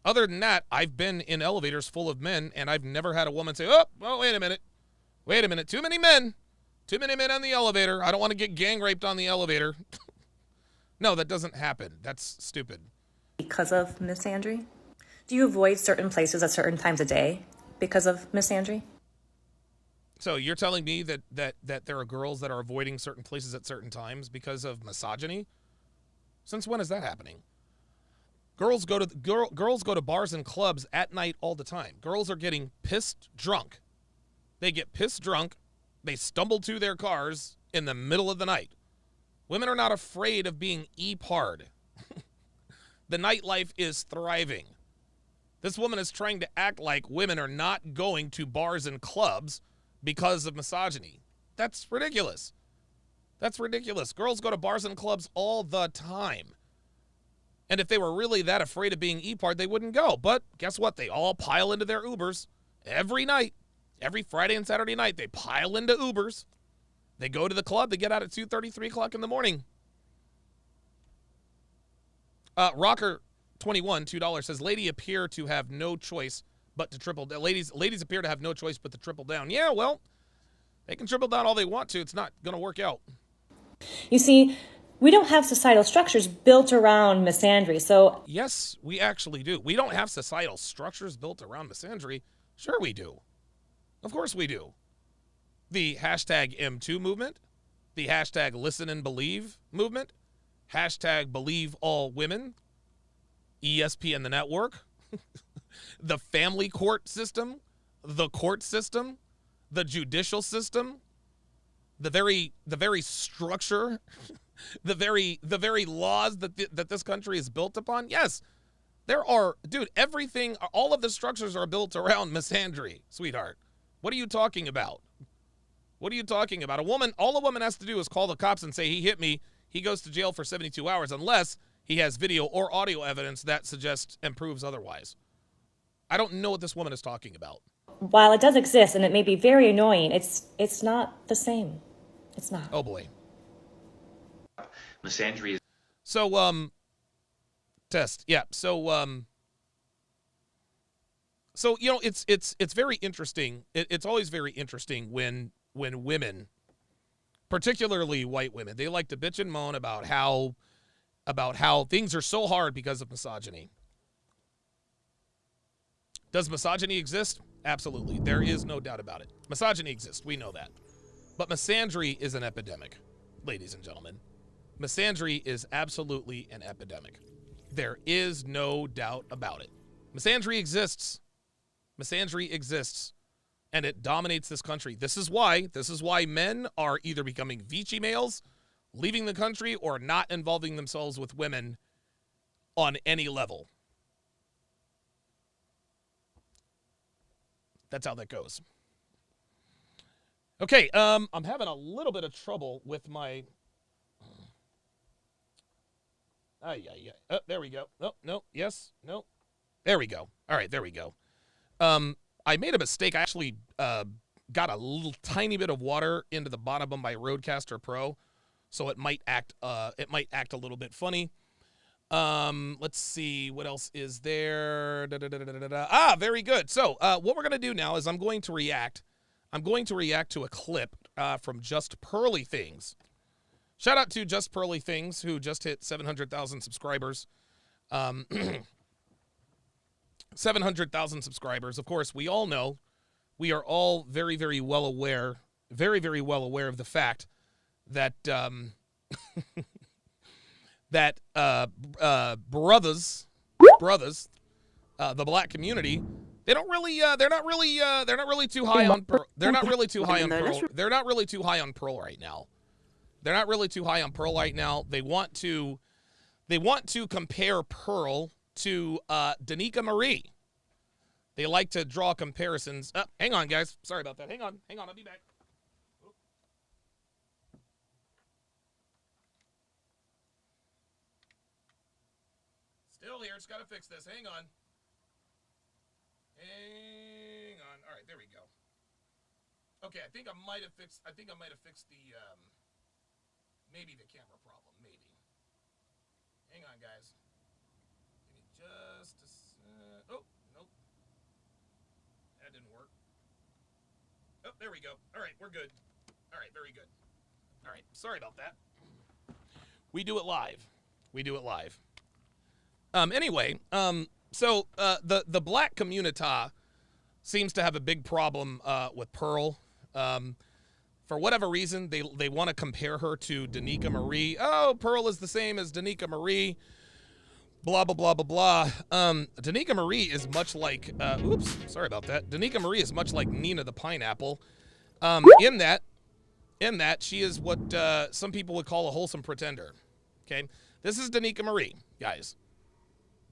Other than that, I've been in elevators full of men, and I've never had a woman say, oh, wait a minute. Too many men on the elevator. I don't want to get gang raped on the elevator. No, that doesn't happen. That's stupid. Because of misandry? Do you avoid certain places at certain times of day because of misandry? So you're telling me that there are girls that are avoiding certain places at certain times because of misogyny? Since when is that happening? Girls go to bars and clubs at night all the time. Girls are getting pissed drunk. They get pissed drunk. They stumble to their cars in the middle of the night. Women are not afraid of being e-parred. The nightlife is thriving. This woman is trying to act like women are not going to bars and clubs because of misogyny. That's ridiculous. Girls go to bars and clubs all the time. And if they were really that afraid of being e-parred, they wouldn't go. But guess what? They all pile into their Ubers every night. Every Friday and Saturday night, they pile into Ubers. They go to the club. They get out at 2:30, 3 o'clock in the morning. Rocker 21, $2 says, ladies appear to have no choice but to triple down. Ladies appear to have no choice but to triple down. Yeah, well, they can triple down all they want to. It's not going to work out. You see, we don't have societal structures built around misandry, so... Yes, we actually do. We don't have societal structures built around misandry. Sure we do. Of course we do. The hashtag M2 movement, the hashtag Listen and Believe movement, hashtag Believe All Women, ESPN the network, the family court system, the court system, the judicial system, the very structure, the very laws that this country is built upon. Yes, there are, dude, everything, all of the structures are built around misandry, sweetheart. What are you talking about? What are you talking about? All a woman has to do is call the cops and say, he hit me. He goes to jail for 72 hours unless he has video or audio evidence that suggests and proves otherwise. I don't know what this woman is talking about. While it does exist and it may be very annoying, it's not the same. It's not. Oh boy. Misandry is... So, test. Yeah. So, you know, it's very interesting. It's always very interesting when women, particularly white women, they like to bitch and moan about how things are so hard because of misogyny. Does misogyny exist? Absolutely. There is no doubt about it. Misogyny exists. We know that. But misandry is an epidemic, ladies and gentlemen. Misandry is absolutely an epidemic. There is no doubt about it. Misandry exists. Misandry exists. And it dominates this country. This is why men are either becoming Vichy males, leaving the country, or not involving themselves with women on any level. That's how that goes. Okay, I'm having a little bit of trouble with my... Oh, there we go. No, yes, no. There we go. All right, there we go. I made a mistake. I actually got a little tiny bit of water into the bottom of my Rodecaster Pro. so it might act a little bit funny. Let's see, what else is there? Very good. So what we're gonna do now is I'm going to react to a clip from Just Pearly Things. Shout out to Just Pearly Things, who just hit 700,000 subscribers. 700,000 subscribers. Of course, we all know, we are all very, very well aware of the fact that brothers, the black community, they're not really too high on Pearl. They're not really too high on Pearl. They're not really too high on Pearl right now. They're not really too high on Pearl right now. They want to compare Pearl to Danica Marie. They like to draw comparisons. Hang on, guys. Sorry about that. Hang on. I'll be back. Still here. Just gotta fix this. Hang on. All right, there we go. Okay, I think I might have fixed the maybe the camera problem. Maybe. Hang on, guys. Give me just a oh, nope. That didn't work. Oh, there we go. All right, we're good. All right, very good. All right, sorry about that. We do it live. Anyway, so the black community seems to have a big problem with Pearl. For whatever reason, they want to compare her to Danica Marie. Oh, Pearl is the same as Danica Marie. Blah, blah, blah, blah, blah. Danica Marie is much like, oops, sorry about that. Danica Marie is much like Nina the Pineapple. In that she is what some people would call a wholesome pretender. Okay? This is Danica Marie, guys.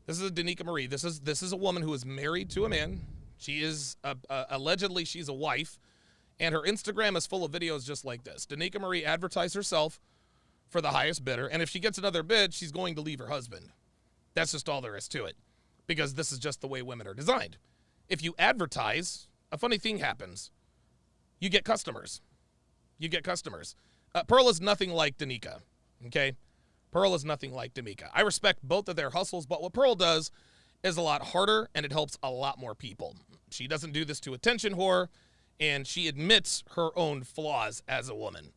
This is Danica Marie. This is a woman who is married to a man. She is, allegedly, she's a wife. And her Instagram is full of videos just like this. Danica Marie advertised herself for the highest bidder, and if she gets another bid, she's going to leave her husband. That's just all there is to it, because this is just the way women are designed. If you advertise, a funny thing happens. You get customers. Pearl is nothing like Danica, okay? Pearl is nothing like Danica. I respect both of their hustles, but what Pearl does is a lot harder, and it helps a lot more people. She doesn't do this to attention whore, and she admits her own flaws as a woman.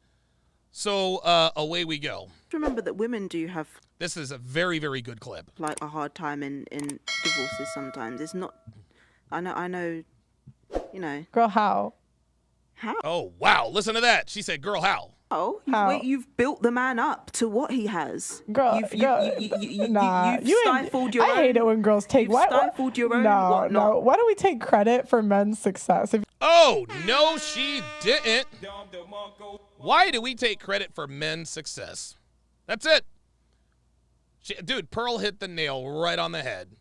So away we go. Remember that women do have... This is a very, very good clip. Like a hard time in divorces sometimes. It's not... I know, you know... Girl, how? How? Oh, wow. Listen to that. She said, girl, how? Oh, you've built the man up to what he has. Girl, you've stifled your own... I hate it when girls take... You've stifled your own whatnot. No. Why do we take credit for men's success? Oh, no, she didn't. Why do we take credit for men's success? That's it. Dude, Pearl hit the nail right on the head.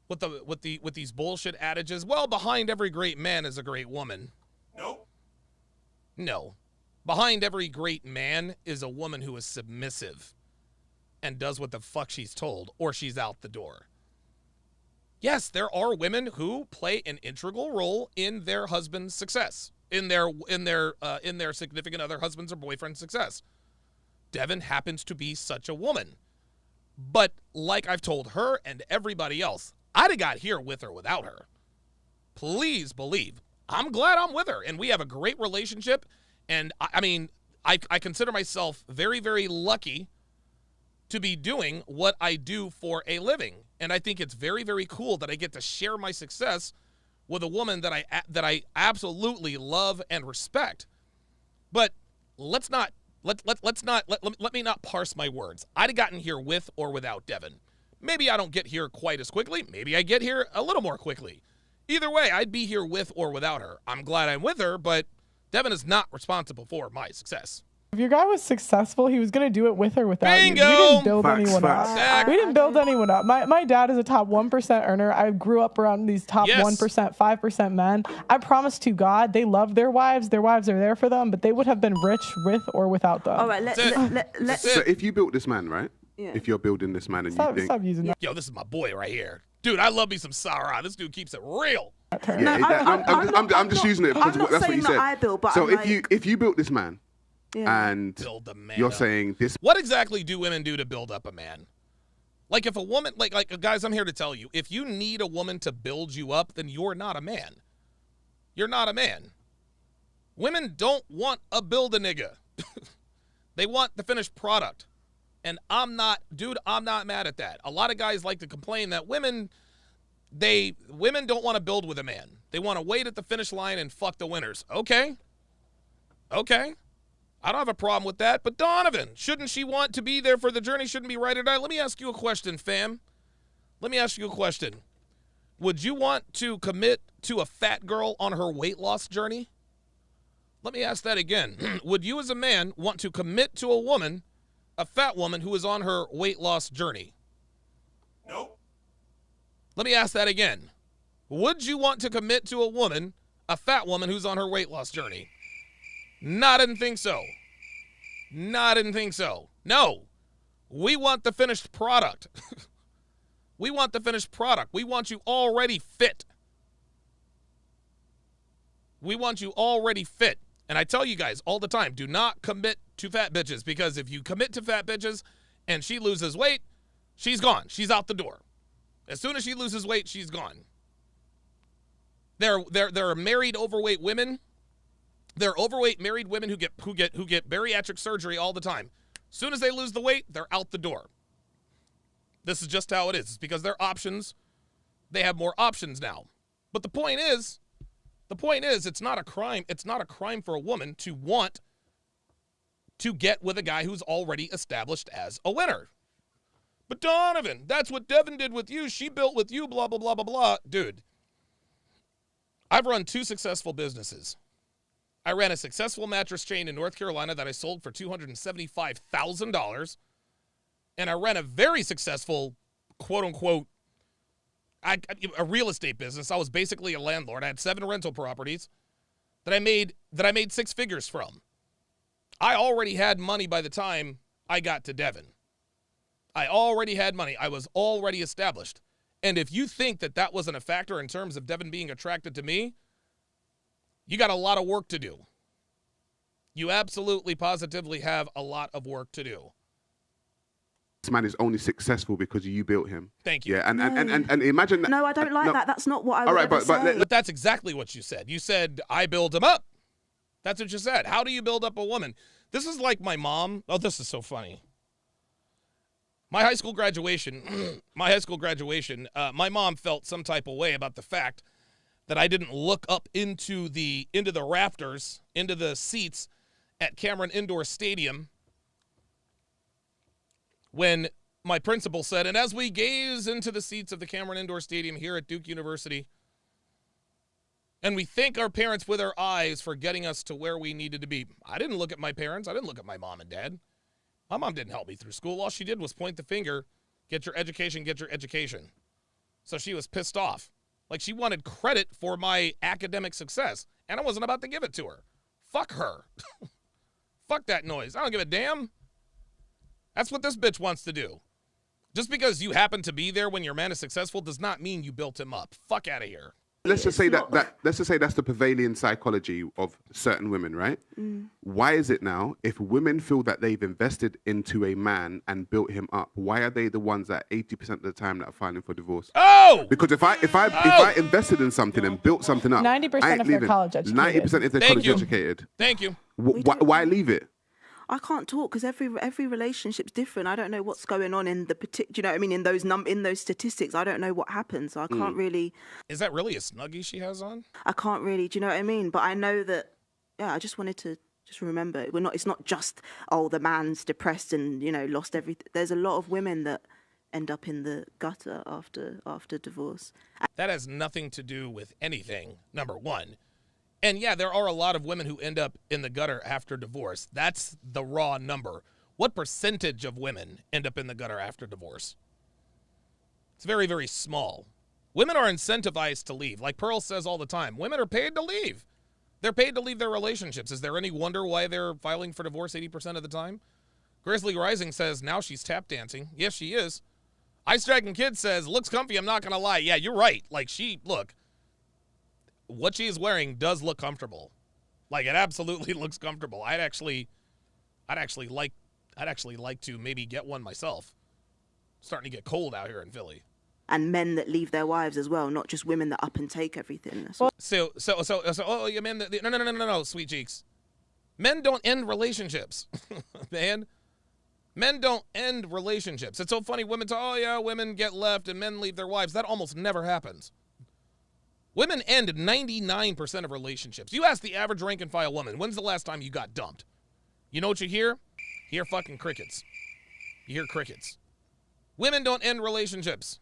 With these bullshit adages. Well, behind every great man is a great woman. No. Behind every great man is a woman who is submissive and does what the fuck she's told, or she's out the door. Yes, there are women who play an integral role in their husband's success, in their significant other husband's or boyfriend's success. Devin happens to be such a woman. But like I've told her and everybody else, I'd have got here with or without her. Please believe, I'm glad I'm with her, and we have a great relationship. And I mean, I consider myself very, very lucky to be doing what I do for a living. And I think it's very, very cool that I get to share my success with a woman that I absolutely love and respect. But let me not parse my words. I'd have gotten here with or without Devin. Maybe I don't get here quite as quickly. Maybe I get here a little more quickly. Either way, I'd be here with or without her. I'm glad I'm with her, but Devin is not responsible for my success. If your guy was successful, he was going to do it with or without Bingo! you. We didn't build anyone up. We didn't build anyone up. My dad is a top 1% earner. I grew up around these top 1%, 5% men. I promise to God, they love their wives. Their wives are there for them, but they would have been rich with or without them. All right, let's... So if you built this man, right? Yeah. If you're building this man and you think... Stop using that. Yo, this is my boy right here. Dude, I love me some Sarah. This dude keeps it real. Yeah, I'm just using it because that's what you said. I built, but so if you built this man, And build a man you're up. saying this. What exactly do women do to build up a man? Like if a woman, like guys, I'm here to tell you, if you need a woman to build you up, then you're not a man. You're not a man. Women don't want a build-a-nigga. They want the finished product. And I'm not mad at that. A lot of guys like to complain that women don't want to build with a man. They want to wait at the finish line and fuck the winners. Okay. I don't have a problem with that. But Donovan, shouldn't she want to be there for the journey? Shouldn't be right or die? Let me ask you a question, fam. Let me ask you a question. Would you want to commit to a fat girl on her weight loss journey? Let me ask that again. Would you as a man want to commit to a woman, a fat woman who is on her weight loss journey? Nope. Let me ask that again. Would you want to commit to a woman, a fat woman who's on her weight loss journey? No, I didn't think so. No. We want the finished product. We want the finished product. We want you already fit. And I tell you guys all the time, do not commit to fat bitches, because if you commit to fat bitches and she loses weight, she's gone. She's out the door. As soon as she loses weight, she's gone. There are married overweight women. There are overweight married women who get bariatric surgery all the time. As soon as they lose the weight, they're out the door. This is just how it is. It's because their options, they have more options now. But the point is, it's not a crime. It's not a crime for a woman to want to get with a guy who's already established as a winner. But Donovan, that's what Devin did with you. She built with you, blah, blah, blah, blah, blah. Dude, I've run 2 successful businesses. I ran a successful mattress chain in North Carolina that I sold for $275,000. And I ran a very successful, quote unquote, a real estate business. I was basically a landlord. I had 7 rental properties that I made 6 figures from. I already had money by the time I got to Devin. I already had money. I was already established. And if you think that wasn't a factor in terms of Devin being attracted to me, you got a lot of work to do. You absolutely, positively have a lot of work to do. This man is only successful because you built him. Thank you. Yeah, and imagine that. No, I don't like that. That's not what I would all right, ever say. But that's exactly what you said. You said, I build him up. That's what you said. How do you build up a woman? This is like my mom. Oh, this is so funny. My high school graduation, my mom felt some type of way about the fact that I didn't look up into the rafters, into the seats at Cameron Indoor Stadium when my principal said, and as we gaze into the seats of the Cameron Indoor Stadium here at Duke University, and we thank our parents with our eyes for getting us to where we needed to be. I didn't look at my parents. I didn't look at my mom and dad. My mom didn't help me through school. All she did was point the finger, get your education, get your education. So she was pissed off. Like, she wanted credit for my academic success, and I wasn't about to give it to her. Fuck her. Fuck that noise. I don't give a damn. That's what this bitch wants to do. Just because you happen to be there when your man is successful does not mean you built him up. Fuck out of here. Let's just say let's just say that's the prevailing psychology of certain women, right? Why is it now, if women feel that they've invested into a man and built him up, why are they the ones that 80% of the time that are filing for divorce? Oh! Because if I invested in something and built something up, 90% if they're college educated. 90% if they're college educated. Thank you. Why leave it? I can't talk because every relationship's different. I don't know what's going on in the particular. You know what I mean? In those statistics, I don't know what happens. So I can't really. Is that really a Snuggie she has on? I can't really. Do you know what I mean? But I know that. Yeah, I just wanted to remember. It's not just the man's depressed and lost everything. There's a lot of women that end up in the gutter after divorce. That has nothing to do with anything. Number one. And yeah, there are a lot of women who end up in the gutter after divorce. That's the raw number. What percentage of women end up in the gutter after divorce? It's very, very small. Women are incentivized to leave. Like Pearl says all the time, women are paid to leave. They're paid to leave their relationships. Is there any wonder why they're filing for divorce 80% of the time? Grizzly Rising says, now she's tap dancing. Yes, she is. Ice Dragon Kid says, looks comfy, I'm not going to lie. Yeah, you're right. Like, look. What she is wearing does look comfortable. Like, it absolutely looks comfortable. I'd actually I'd actually like to maybe get one myself. Starting to get cold out here in Philly. And men that leave their wives as well, not just women that up and take everything. So, oh, you men, no, sweet cheeks. Men don't end relationships, man. Men don't end relationships. It's so funny. Women talk, oh yeah, women get left and men leave their wives. That almost never happens. Women end 99% of relationships. You ask the average rank and file woman, when's the last time you got dumped? You know what you hear? You hear fucking crickets. You hear crickets. Women don't end relationships.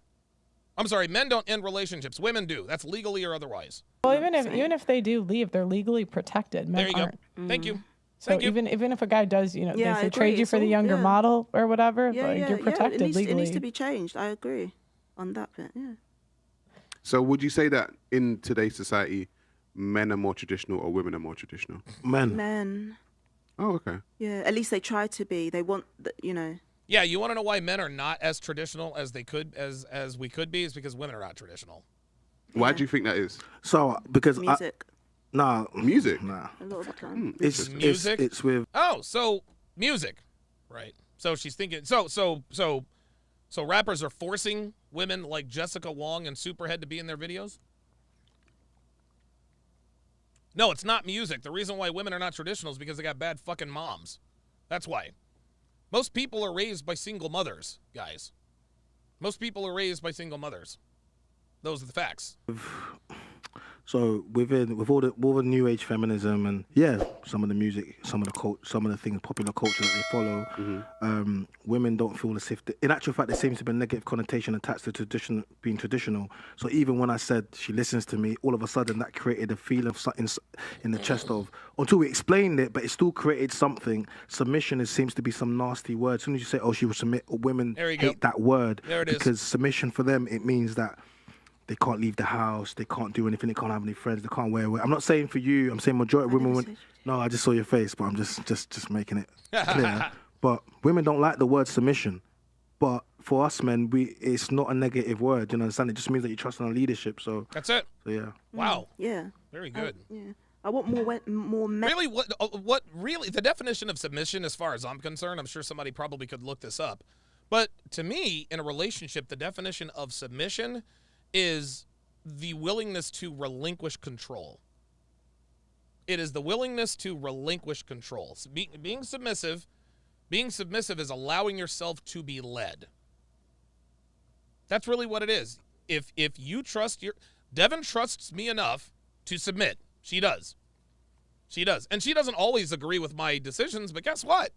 I'm sorry, men don't end relationships. Women do. That's legally or otherwise. Well, even if they do leave, they're legally protected. Men there you aren't. go. Thank you. So even if a guy does, Yeah, they trade you for the younger model or whatever, you're protected legally. It needs to be changed. I agree on that bit. Yeah. So would you say that in today's society, men are more traditional or women are more traditional? Men. Oh, okay. Yeah, at least they try to be. They want, Yeah, you want to know why men are not as traditional as they could as we could be? Is because women are not traditional. Why do you think that is? So because music. Music. Nah. A lot of the time. It's music. It's with. Oh, so music, right? So she's thinking. So rappers are forcing women like Jessica Wong and Superhead to be in their videos. No, it's not music. The reason why women are not traditional is because they got bad fucking moms. That's why. Most people are raised by single mothers, guys. Most people are raised by single mothers. Those are the facts. So with all the new age feminism and some of the music, some of the things, popular culture that they follow, women don't feel as if in actual fact there seems to be a negative connotation attached to being traditional. So even when I said she listens to me, all of a sudden that created a feeling of something in the chest of, until we explained it, but it still created something. Submission seems to be some nasty word. As soon as you say, oh, she will submit, women hate that word. There it is. Because submission for them, it means that they can't leave the house, they can't do anything, they can't have any friends, they can't wear. I'm not saying for you, I'm saying majority of women. No, I just saw your face, but I'm just making it clear. But women don't like the word submission. But for us men, it's not a negative word. You know, understand? It just means that you trust in our leadership. So that's it. So yeah. Wow. Yeah. Very good. Yeah. I want more men. Really, what really the definition of submission, as far as I'm concerned, I'm sure somebody probably could look this up. But to me, in a relationship, the definition of submission is the willingness to relinquish control. It is the willingness to relinquish control. So being submissive is allowing yourself to be led. That's really what it is. If you trust Devin trusts me enough to submit. She does. And she doesn't always agree with my decisions, but guess what?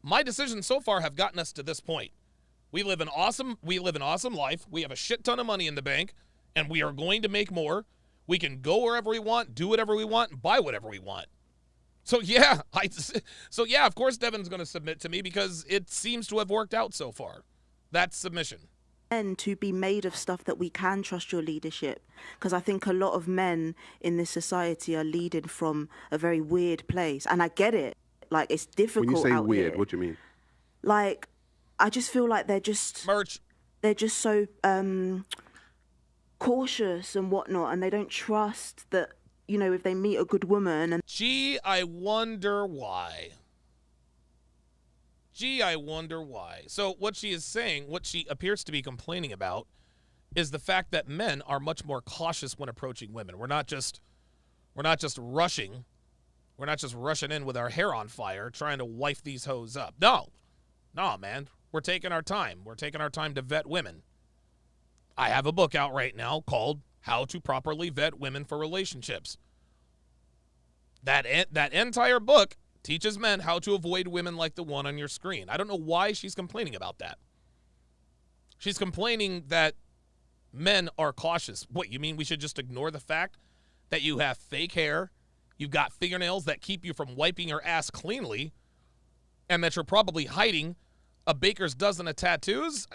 My decisions so far have gotten us to this point. We live an awesome life. We have a shit ton of money in the bank, and we are going to make more. We can go wherever we want, do whatever we want, and buy whatever we want. So yeah, of course Devin's going to submit to me because it seems to have worked out so far. That's submission. And to be made of stuff that we can trust your leadership, because I think a lot of men in this society are leading from a very weird place, and I get it. Like, it's difficult. When you say out weird, here. what do you mean? Like, I just feel like they're just They're just so cautious and whatnot, and they don't trust that, you know, if they meet a good woman. And Gee, I wonder why. So what she is saying, what she appears to be complaining about, is the fact that men are much more cautious when approaching women. We're not just rushing. We're not just rushing in with our hair on fire trying to wife these hoes up. No, man. We're taking our time. We're taking our time to vet women. I have a book out right now called How to Properly Vet Women for Relationships. That entire book teaches men how to avoid women like the one on your screen. I don't know why she's complaining about that. She's complaining that men are cautious. What, you mean we should just ignore the fact that you have fake hair, you've got fingernails that keep you from wiping your ass cleanly, and that you're probably hiding a baker's dozen of tattoos?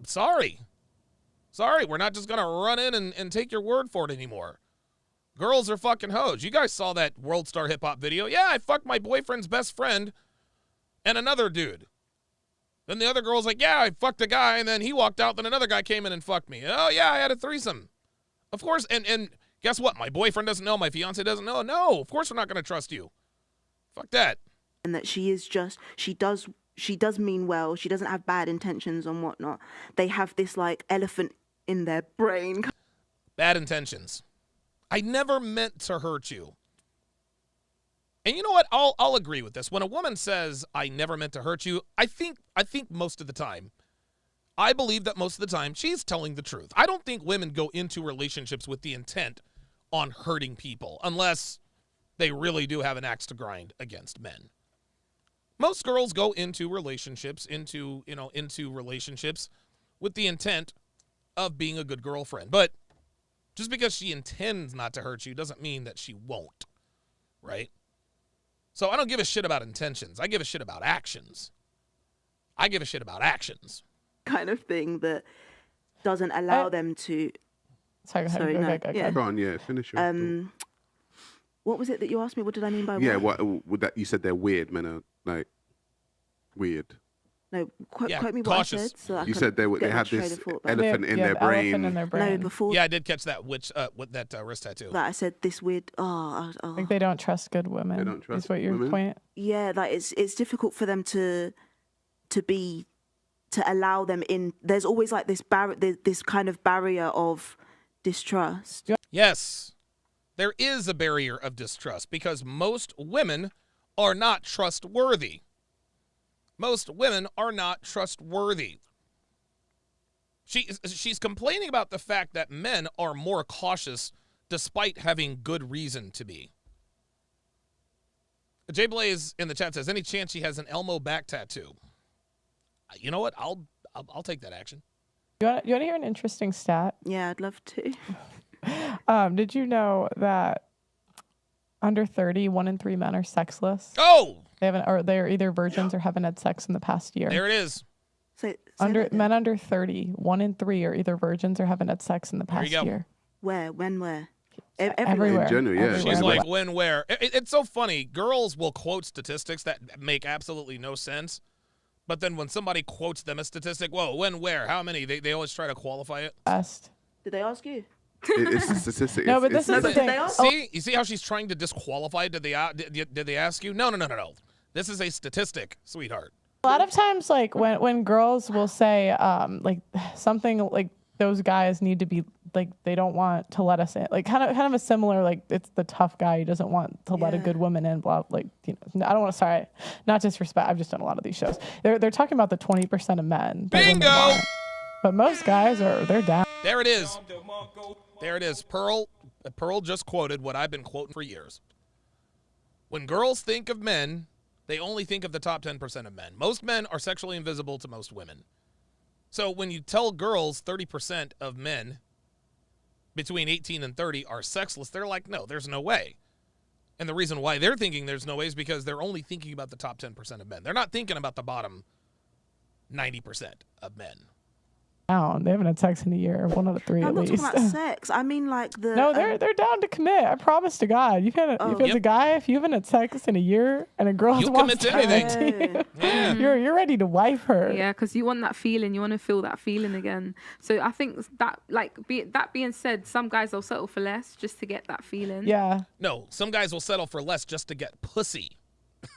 Sorry, we're not just going to run in and take your word for it anymore. Girls are fucking hoes. You guys saw that World Star Hip Hop video. Yeah, I fucked my boyfriend's best friend and another dude. Then the other girl's like, yeah, I fucked a guy, and then he walked out, then another guy came in and fucked me. Oh, yeah, I had a threesome. Of course, and guess what? My boyfriend doesn't know, my fiance doesn't know. No, of course we're not going to trust you. Fuck that. and that she does mean well. She doesn't have bad intentions and whatnot. They have this like elephant in their brain. Bad intentions. I never meant to hurt you. And you know what? I'll agree with this. When a woman says, I never meant to hurt you, I think most of the time, I believe that most of the time she's telling the truth. I don't think women go into relationships with the intent on hurting people unless they really do have an axe to grind against men. Most girls go into relationships with the intent of being a good girlfriend. But just because she intends not to hurt you doesn't mean that she won't, right? So I don't give a shit about intentions. I give a shit about actions. Kind of thing that doesn't allow them to. Sorry, no. Yeah. Go on, yeah, finish your What was it that you asked me? What did I mean by what would that? You said they're weird. Men are like weird. No, quote me what cautious. I said. So You said they had this elephant in their brain. Elephant in their brain. No, before. Yeah, I did catch that. With that wrist tattoo. That I said this weird. I think they don't trust good women. They don't trust is what your women? point? Yeah, like it's difficult for them to allow them in. There's always like this this kind of barrier of distrust. Yes, there is a barrier of distrust because most women are not trustworthy. Most women are not trustworthy. She's complaining about the fact that men are more cautious despite having good reason to be. Jay Blaze in the chat says, any chance she has an Elmo back tattoo? You know what? I'll take that action. You want to hear an interesting stat? Yeah, I'd love to. Did you know that under 30, 1 in 3 men are sexless? Oh! They're either virgins or haven't had sex in the past year. There it is. Men under 30, 1 in 3 are either virgins or haven't had sex in the past year. Where? When? Where? Everywhere. In general, yeah. Everywhere. She's like, when, where? It's so funny. Girls will quote statistics that make absolutely no sense. But then when somebody quotes them a statistic, whoa, when, where, how many? They always try to qualify it. Did they ask you? It's a statistic. No, but this is the thing. See, you see how she's trying to disqualify? Did they ask you? No. This is a statistic, sweetheart. A lot of times, like when girls will say like something like those guys need to be like they don't want to let us in, like kind of a similar like it's the tough guy who doesn't want to let a good woman in. Blah, like I don't want to. Sorry, not disrespect. I've just done a lot of these shows. They're talking about the 20% of men. Bingo. But most guys they're down. There it is. There it is. Pearl just quoted what I've been quoting for years. When girls think of men, they only think of the top 10% of men. Most men are sexually invisible to most women. So when you tell girls 30% of men between 18 and 30 are sexless, they're like, no, there's no way. And the reason why they're thinking there's no way is because they're only thinking about the top 10% of men. They're not thinking about the bottom 90% of men. They haven't had sex in a year. 1 out of 3 at least. I'm not talking about sex. I mean like the. No, they're down to commit. I promise to God. You can't. As a guy, if you haven't had sex in a year and a girl wants to commit to you, you're ready to wife her. Yeah, because you want that feeling. You want to feel that feeling again. So I think that that being said, some guys will settle for less just to get that feeling. Yeah. No, some guys will settle for less just to get pussy.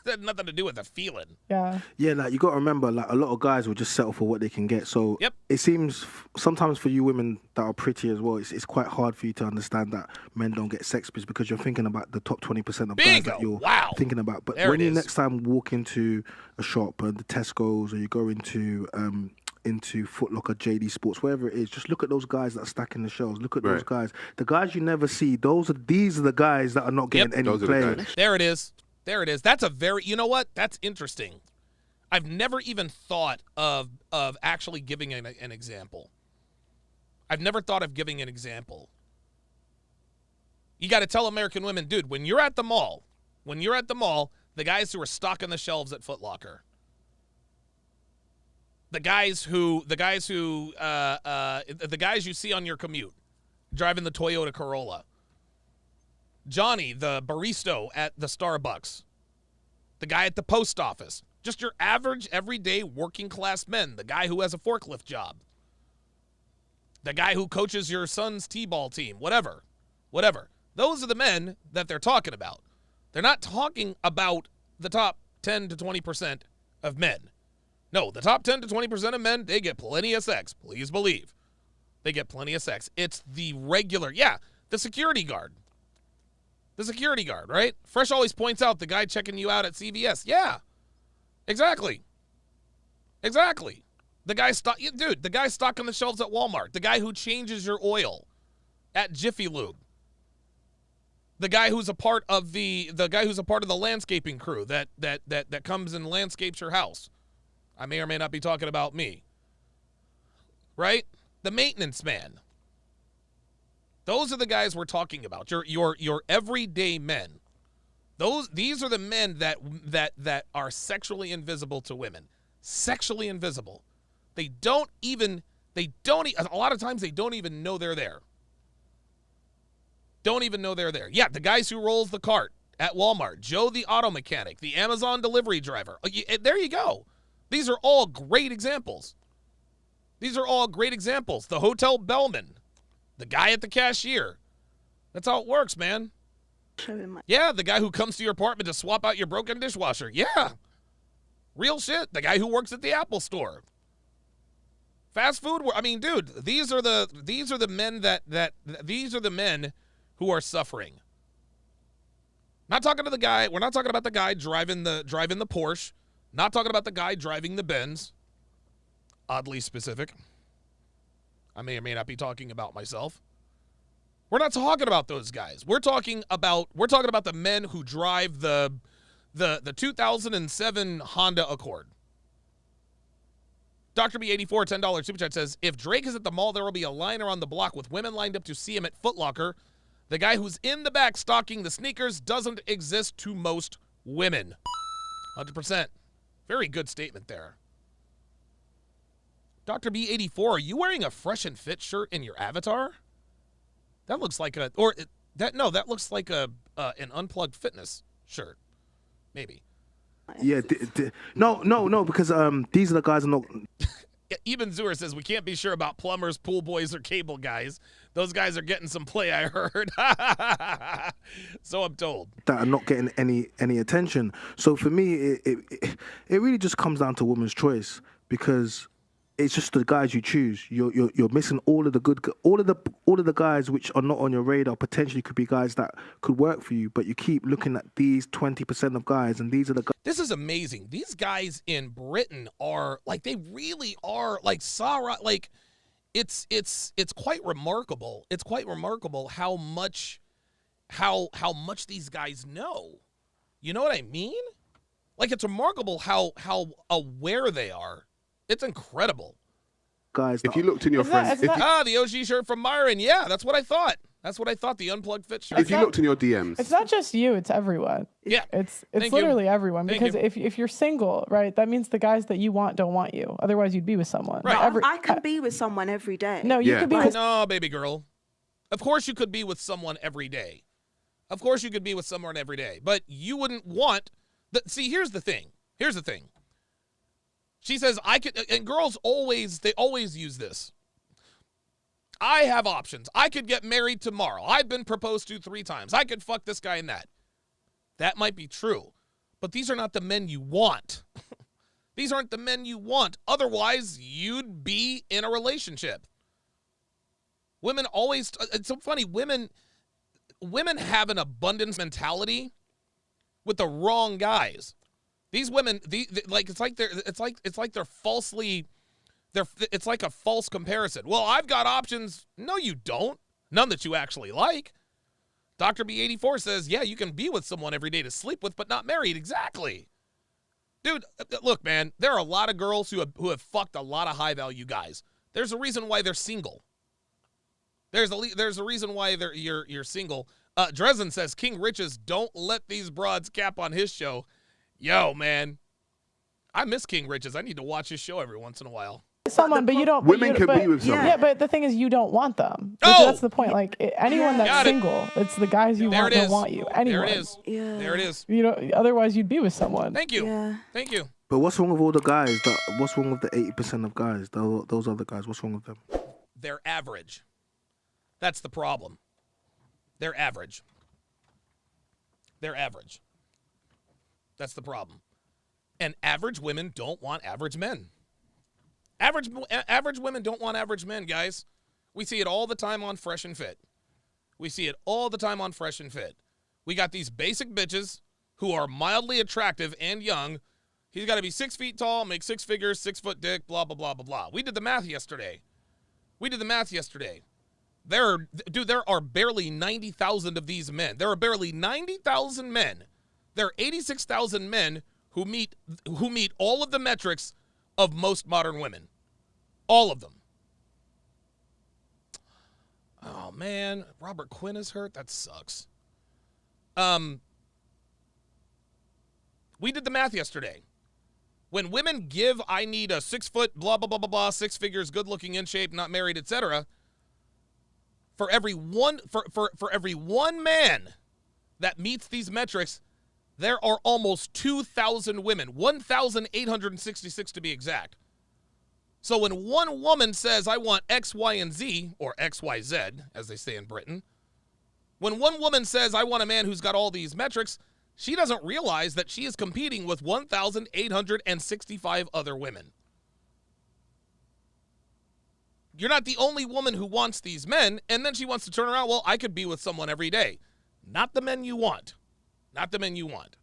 That had nothing to do with the feeling. Yeah. Yeah, like you got to remember, like a lot of guys will just settle for what they can get. So it seems sometimes for you women that are pretty as well, it's quite hard for you to understand that men don't get sex because you're thinking about the top 20% of guys that you're thinking about. But when you next time walk into a shop, the Tesco's, or you go into Foot Locker, JD Sports, wherever it is, just look at those guys that are stacking the shelves. Look at those guys. The guys you never see, these are the guys that are not getting any play. There it is. There it is. That's a very, you know what? That's interesting. I've never even thought of actually giving an example. I've never thought of giving an example. You got to tell American women, dude, when you're at the mall, the guys who are stocking the shelves at Foot Locker, the guys you see on your commute, driving the Toyota Corolla, Johnny, the barista at the Starbucks, the guy at the post office, just your average, everyday working class men, the guy who has a forklift job, the guy who coaches your son's t-ball team, whatever. Those are the men that they're talking about. They're not talking about the top 10 to 20% of men. No, the top 10 to 20% of men, they get plenty of sex. Please believe. They get plenty of sex. It's the regular, the security guard. The security guard, right? Fresh always points out the guy checking you out at CVS. Yeah, exactly. Exactly. The guy the guy stocking the shelves at Walmart. The guy who changes your oil at Jiffy Lube. The guy who's a part of the landscaping crew that comes and landscapes your house. I may or may not be talking about me. Right? The maintenance man. Those are the guys we're talking about. Your everyday men. These are the men that are sexually invisible to women. Sexually invisible. A lot of times they don't even know they're there. Don't even know they're there. Yeah, the guys who rolls the cart at Walmart, Joe the auto mechanic, the Amazon delivery driver. There you go. These are all great examples. The hotel bellman, the guy at the cashier. That's how it works, man. Yeah, the guy who comes to your apartment to swap out your broken dishwasher. Yeah. Real shit. The guy who works at the Apple store. Fast food. I mean, dude, these are the men these are the men who are suffering. Not talking to the guy. We're not talking about the guy driving the Porsche. Not talking about the guy driving the Benz. Oddly specific. I may or may not be talking about myself. We're not talking about those guys. We're talking about the men who drive the 2007 Honda Accord. Dr. B84, $10 super chat says, if Drake is at the mall, there will be a line around the block with women lined up to see him at Foot Locker. The guy who's in the back stocking the sneakers doesn't exist to most women. 100%. Very good statement there. Dr. B84, are you wearing a Fresh and Fit shirt in your avatar? That looks like that looks like an Unplugged Fitness shirt. Maybe. Yeah, no, because these are the guys. Eben Zuer says we can't be sure about plumbers, pool boys, or cable guys. Those guys are getting some play, I heard. So I'm told. That are not getting any attention. So for me, it really just comes down to woman's choice, because it's just the guys you choose. You're missing all of the guys which are not on your radar. Potentially could be guys that could work for you, but you keep looking at these 20% of guys, and these are the guys. This is amazing. These guys in Britain are like, they really are like Sarah. Like, it's quite remarkable. It's quite remarkable how much these guys know. You know what I mean? Like, it's remarkable how aware they are. It's incredible. Guys, if you looked in your friends... the OG shirt from Myron. Yeah, that's what I thought. The Unplugged Fit shirt. If you looked in your DMs... It's not just you, it's everyone. Yeah. It's literally everyone. Because if you're single, right, that means the guys that you want don't want you. Otherwise, you'd be with someone. Right. I can be with someone every day. No, you could be with... No, baby girl. Of course you could be with someone every day. But you wouldn't want... See, here's the thing. She says, and girls always use this. I have options. I could get married tomorrow. I've been proposed to 3 times. I could fuck this guy and that. That might be true. But these are not the men you want. These aren't the men you want. Otherwise, you'd be in a relationship. Women always, it's so funny, women have an abundance mentality with the wrong guys. These women, it's like a false comparison. Well, I've got options. No, you don't. None that you actually like. Dr. B84 says, yeah, you can be with someone every day to sleep with, but not married. Exactly. Dude, look, man, there are a lot of girls who have fucked a lot of high-value guys. There's a reason why they're single. There's a reason why you're single. Dresden says, King Riches, don't let these broads cap on his show. Yo, man, I miss King Riches. I need to watch his show every once in a while. Someone, but you don't. Women can be with someone. Yeah, but the thing is, you don't want them. That's the point. Like anyone that's single, it's the guys you want don't want you. Anyone. There it is. Yeah. There it is. You know, otherwise you'd be with someone. Thank you. Yeah. Thank you. But what's wrong with all the guys? What's wrong with the 80% of guys? Those other guys. What's wrong with them? They're average. That's the problem. They're average. That's the problem. And average women don't want average men. Average women don't want average men, guys. We see it all the time on Fresh and Fit. We see it all the time on Fresh and Fit. We got these basic bitches who are mildly attractive and young. He's got to be 6 feet tall, make 6 figures, 6 foot dick, blah, blah, blah, blah, blah. We did the math yesterday. There are barely 90,000 of these men. There are barely 90,000 men. There are 86,000 men who meet all of the metrics of most modern women. All of them. Oh, man. Robert Quinn is hurt? That sucks. We did the math yesterday. When women give, I need a 6 foot, blah, blah, blah, blah, blah, 6 figures, good looking, in shape, not married, etc. For every one man that meets these metrics, there are almost 2,000 women, 1,866 to be exact. So when one woman says, I want X, Y, and Z, or X, Y, Z, as they say in Britain, when one woman says, I want a man who's got all these metrics, she doesn't realize that she is competing with 1,865 other women. You're not the only woman who wants these men, and then she wants to turn around, well, I could be with someone every day. Not the men you want. Not the men you want.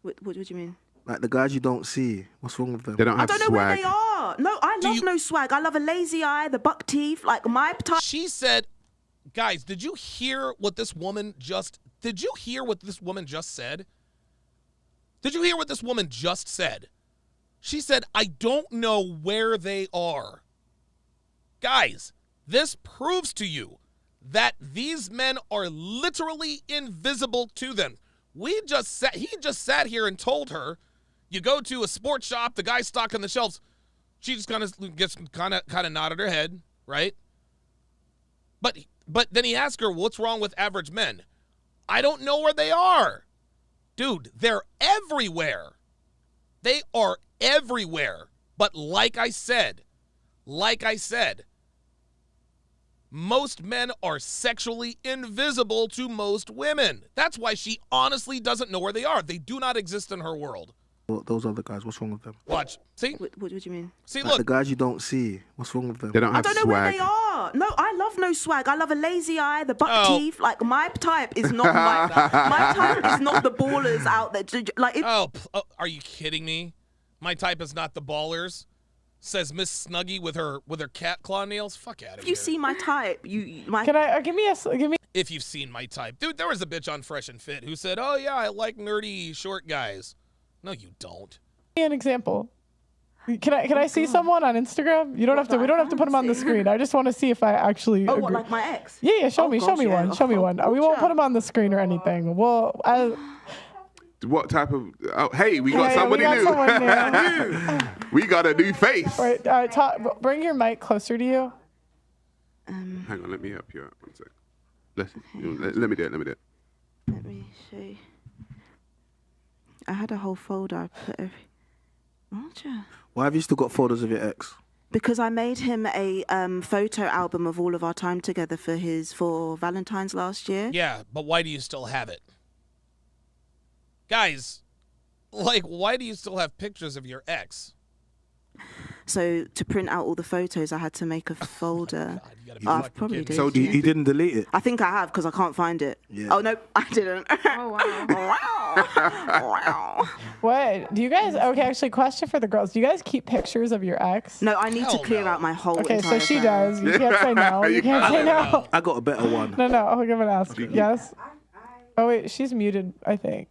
What do you mean? Like the guys you don't see. What's wrong with them? They don't have I don't know where they are. No, I love no swag. I love a lazy eye, the buck teeth, like my type. She said, guys, did you hear what this woman just said? Did you hear what this woman just said? She said, I don't know where they are. Guys, this proves to you that these men are literally invisible to them. He just sat here and told her, you go to a sports shop, the guy's stocking the shelves. She just kind of nodded her head, right? But then he asked her, what's wrong with average men? I don't know where they are. Dude, they're everywhere. They are everywhere. But like I said, most men are sexually invisible to most women. That's why she honestly doesn't know where they are. They do not exist in her world. Well, those other guys, what's wrong with them? Watch. See? What do you mean? See, like look. the guys you don't see. What's wrong with them? They don't have I don't know swag. where they are. No, I love no swag. I love a lazy eye, the buck teeth. Like my type is not my type is not the ballers out there. Like are you kidding me? My type is not the ballers. Says Miss Snuggie with her cat claw nails. Fuck out of here. If you see my type, give me. If you've seen my type, dude, there was a bitch on Fresh and Fit who said, "Oh yeah, I like nerdy short guys." No, you don't. An example. Can I see someone on Instagram? You don't have to. We don't have to put them on the screen. I just want to see if I actually. Oh, what, like my ex? Yeah. Show me one. Show me one. We won't put them on the screen or anything. Well, what type of? Oh, hey, we got somebody new. We got a new face. Right, bring your mic closer to you. Hang on, let me help you out 1 sec. Let me do it. Let me show you. I had a whole folder. I put every. Why have you still got photos of your ex? Because I made him a photo album of all of our time together for Valentine's last year. Yeah, but why do you still have it? Guys, like, why do you still have pictures of your ex? So to print out all the photos, I had to make a folder. God, probably did. So you didn't delete it? I think I have because I can't find it. Yeah. Oh no, I didn't. Oh wow. What? Do you guys? Okay, actually, question for the girls. Do you guys keep pictures of your ex? No, I need to clear out my whole. Okay, entire so she phone. does. You can't say no. You can't say no. I got a better one. No, I'm gonna ask. Yes. Oh wait, she's muted. I think.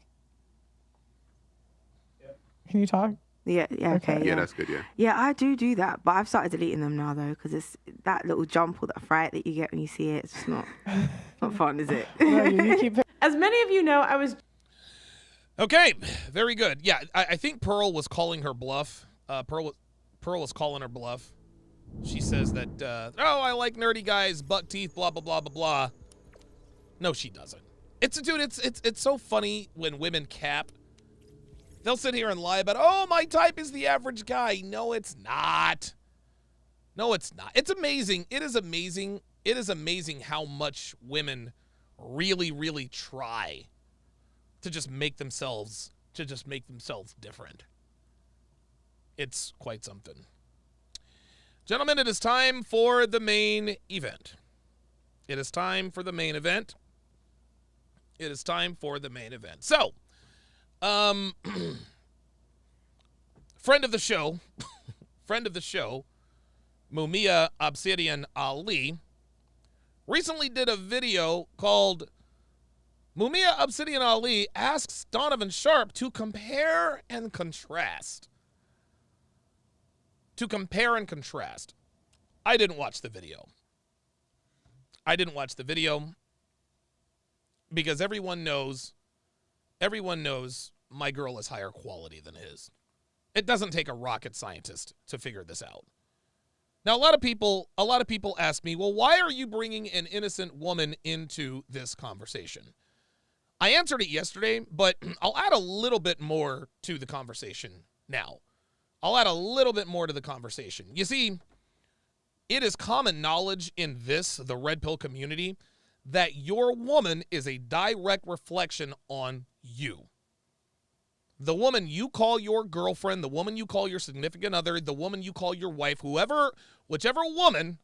Can you talk? Yeah, okay. Yeah, that's good, yeah. Yeah, I do that, but I've started deleting them now, though, because it's that little jump or that fright that you get when you see it. It's just not fun, is it? No, you keep. As many of you know, I was... Okay, very good. Yeah, I think Pearl was calling her bluff. Pearl was calling her bluff. She says that, I like nerdy guys, buck teeth, blah, blah, blah, blah, blah. No, she doesn't. It's so funny when women cap. They'll sit here and lie about, oh, my type is the average guy. No, it's not. No, it's not. It's amazing. It is amazing. It is amazing how much women really, really try to just make themselves different. It's quite something. Gentlemen, it is time for the main event. It is time for the main event. It is time for the main event. So, friend of the show, Mumia Obsidian Ali, recently did a video called Mumia Obsidian Ali Asks Donovan Sharpe to compare and contrast. To compare and contrast. I didn't watch the video. Because everyone knows my girl is higher quality than his. It doesn't take a rocket scientist to figure this out. Now, a lot of people ask me, well, why are you bringing an innocent woman into this conversation? I answered it yesterday, but I'll add a little bit more to the conversation now. You see, it is common knowledge in the red pill community, that your woman is a direct reflection on you. The woman you call your girlfriend, the woman you call your significant other, the woman you call your wife, whichever woman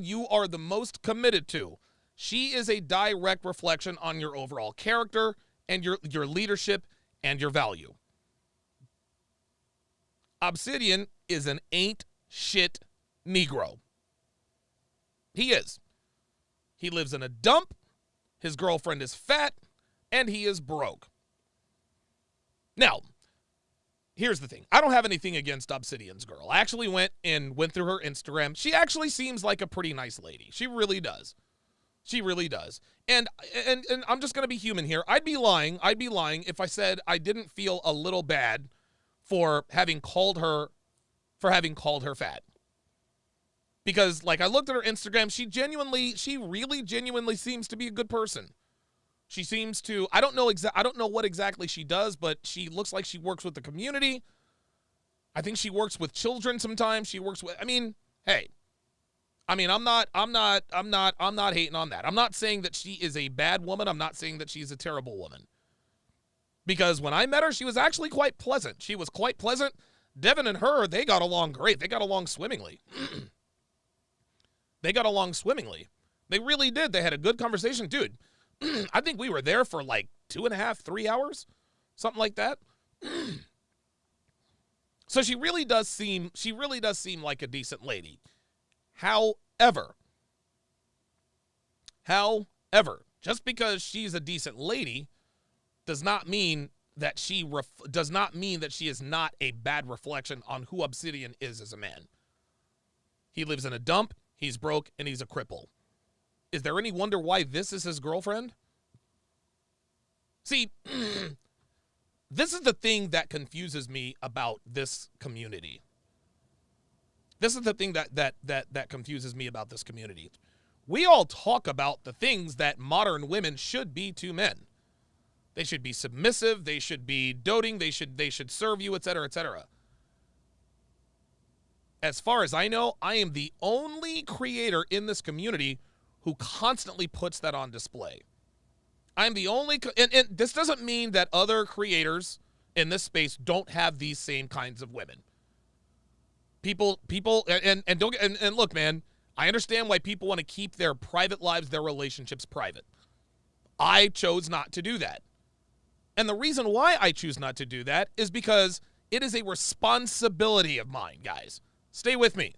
you are the most committed to, she is a direct reflection on your overall character and your leadership and your value. Obsidian is an ain't shit Negro. He is. He lives in a dump, his girlfriend is fat, and he is broke. Now, here's the thing. I don't have anything against Obsidian's girl. I actually went through her Instagram. She actually seems like a pretty nice lady. She really does. And I'm just going to be human here. I'd be lying if I said I didn't feel a little bad for having called her fat. Because, like, I looked at her Instagram, she really genuinely seems to be a good person. She seems to, I don't know what exactly she does, but she looks like she works with the community. I think she works with children sometimes. I'm not hating on that. I'm not saying that she is a bad woman. I'm not saying that she's a terrible woman. Because when I met her, she was actually quite pleasant. She was quite pleasant. Devin and her, they got along great. They got along swimmingly. They really did. They had a good conversation. Dude, I think we were there for like 2.5, 3 hours, something like that. So she really does seem like a decent lady. However, just because she's a decent lady does not mean that she is not a bad reflection on who Obsidian is as a man. He lives in a dump, he's broke, and he's a cripple. Is there any wonder why this is his girlfriend? See, this is the thing that confuses me about this community. Confuses me about this community. We all talk about the things that modern women should be to men. They should be submissive, they should be doting, they should serve you, etc., etc. As far as I know, I am the only creator in this community who constantly puts that on display. I'm the only, and this doesn't mean that other creators in this space don't have these same kinds of women. People, and look, man, I understand why people want to keep their private lives, their relationships private. I chose not to do that. And the reason why I choose not to do that is because it is a responsibility of mine, guys. Stay with me.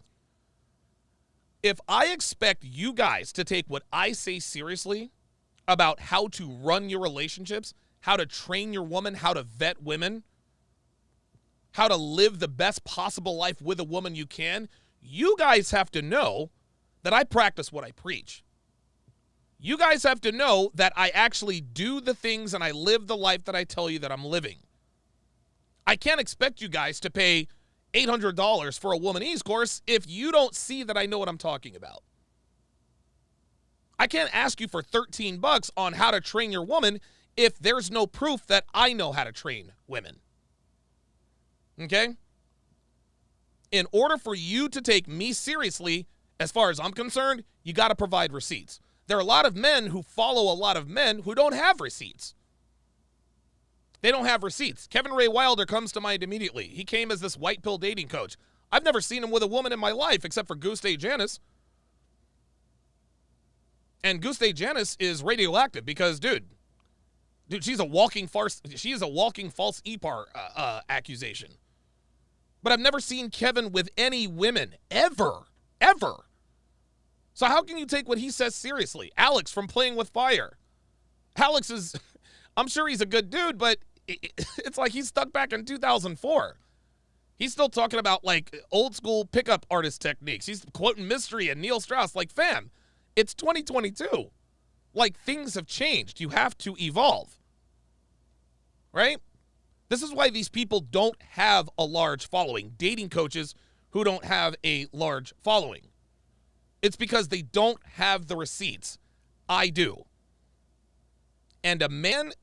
If I expect you guys to take what I say seriously about how to run your relationships, how to train your woman, how to vet women, how to live the best possible life with a woman you can, you guys have to know that I practice what I preach. You guys have to know that I actually do the things and I live the life that I tell you that I'm living. I can't expect you guys to pay $800 for a womanese course if you don't see that I know what I'm talking about. I can't ask you for $13 on how to train your woman if there's no proof that I know how to train women. Okay? In order for you to take me seriously, as far as I'm concerned, you got to provide receipts. There are a lot of men who follow a lot of men who don't have receipts. They don't have receipts. Kevin Ray Wilder comes to mind immediately. He came as this white pill dating coach. I've never seen him with a woman in my life except for Guste Janis. And Guste Janis is radioactive because, dude, she's a walking farce. She is a walking false EPAR accusation. But I've never seen Kevin with any women, ever. So how can you take what he says seriously? Alex from Playing with Fire. Alex is, I'm sure he's a good dude, but it's like he's stuck back in 2004. He's still talking about, like, old school pickup artist techniques. He's quoting Mystery and Neil Strauss. Like, fam, it's 2022. Like, things have changed. You have to evolve. Right? This is why these people don't have a large following. Dating coaches who don't have a large following. It's because they don't have the receipts. I do. And a man,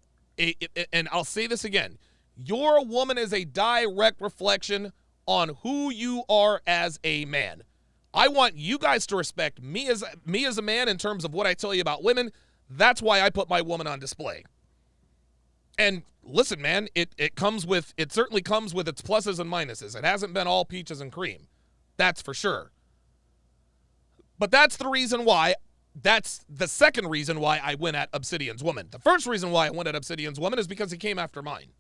and I'll say this again, your woman is a direct reflection on who you are as a man. I want you guys to respect me as a man in terms of what I tell you about women. That's why I put my woman on display. And listen, man, it certainly comes with its pluses and minuses. It hasn't been all peaches and cream. That's for sure. But that's the second reason why I went at Obsidian's woman. The first reason why I went at Obsidian's woman is because he came after mine.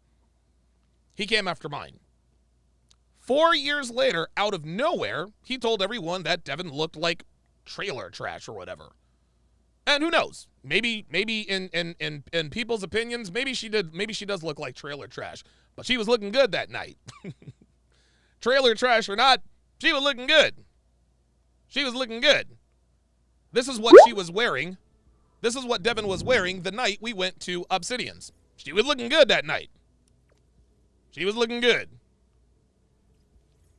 4 years later, out of nowhere, he told everyone that Devin looked like trailer trash or whatever. And who knows? Maybe in people's opinions, maybe she does look like trailer trash. But she was looking good that night. Trailer trash or not, she was looking good. She was looking good. This is what she was wearing. This is what Devin was wearing the night we went to Obsidian's. She was looking good that night. She was looking good.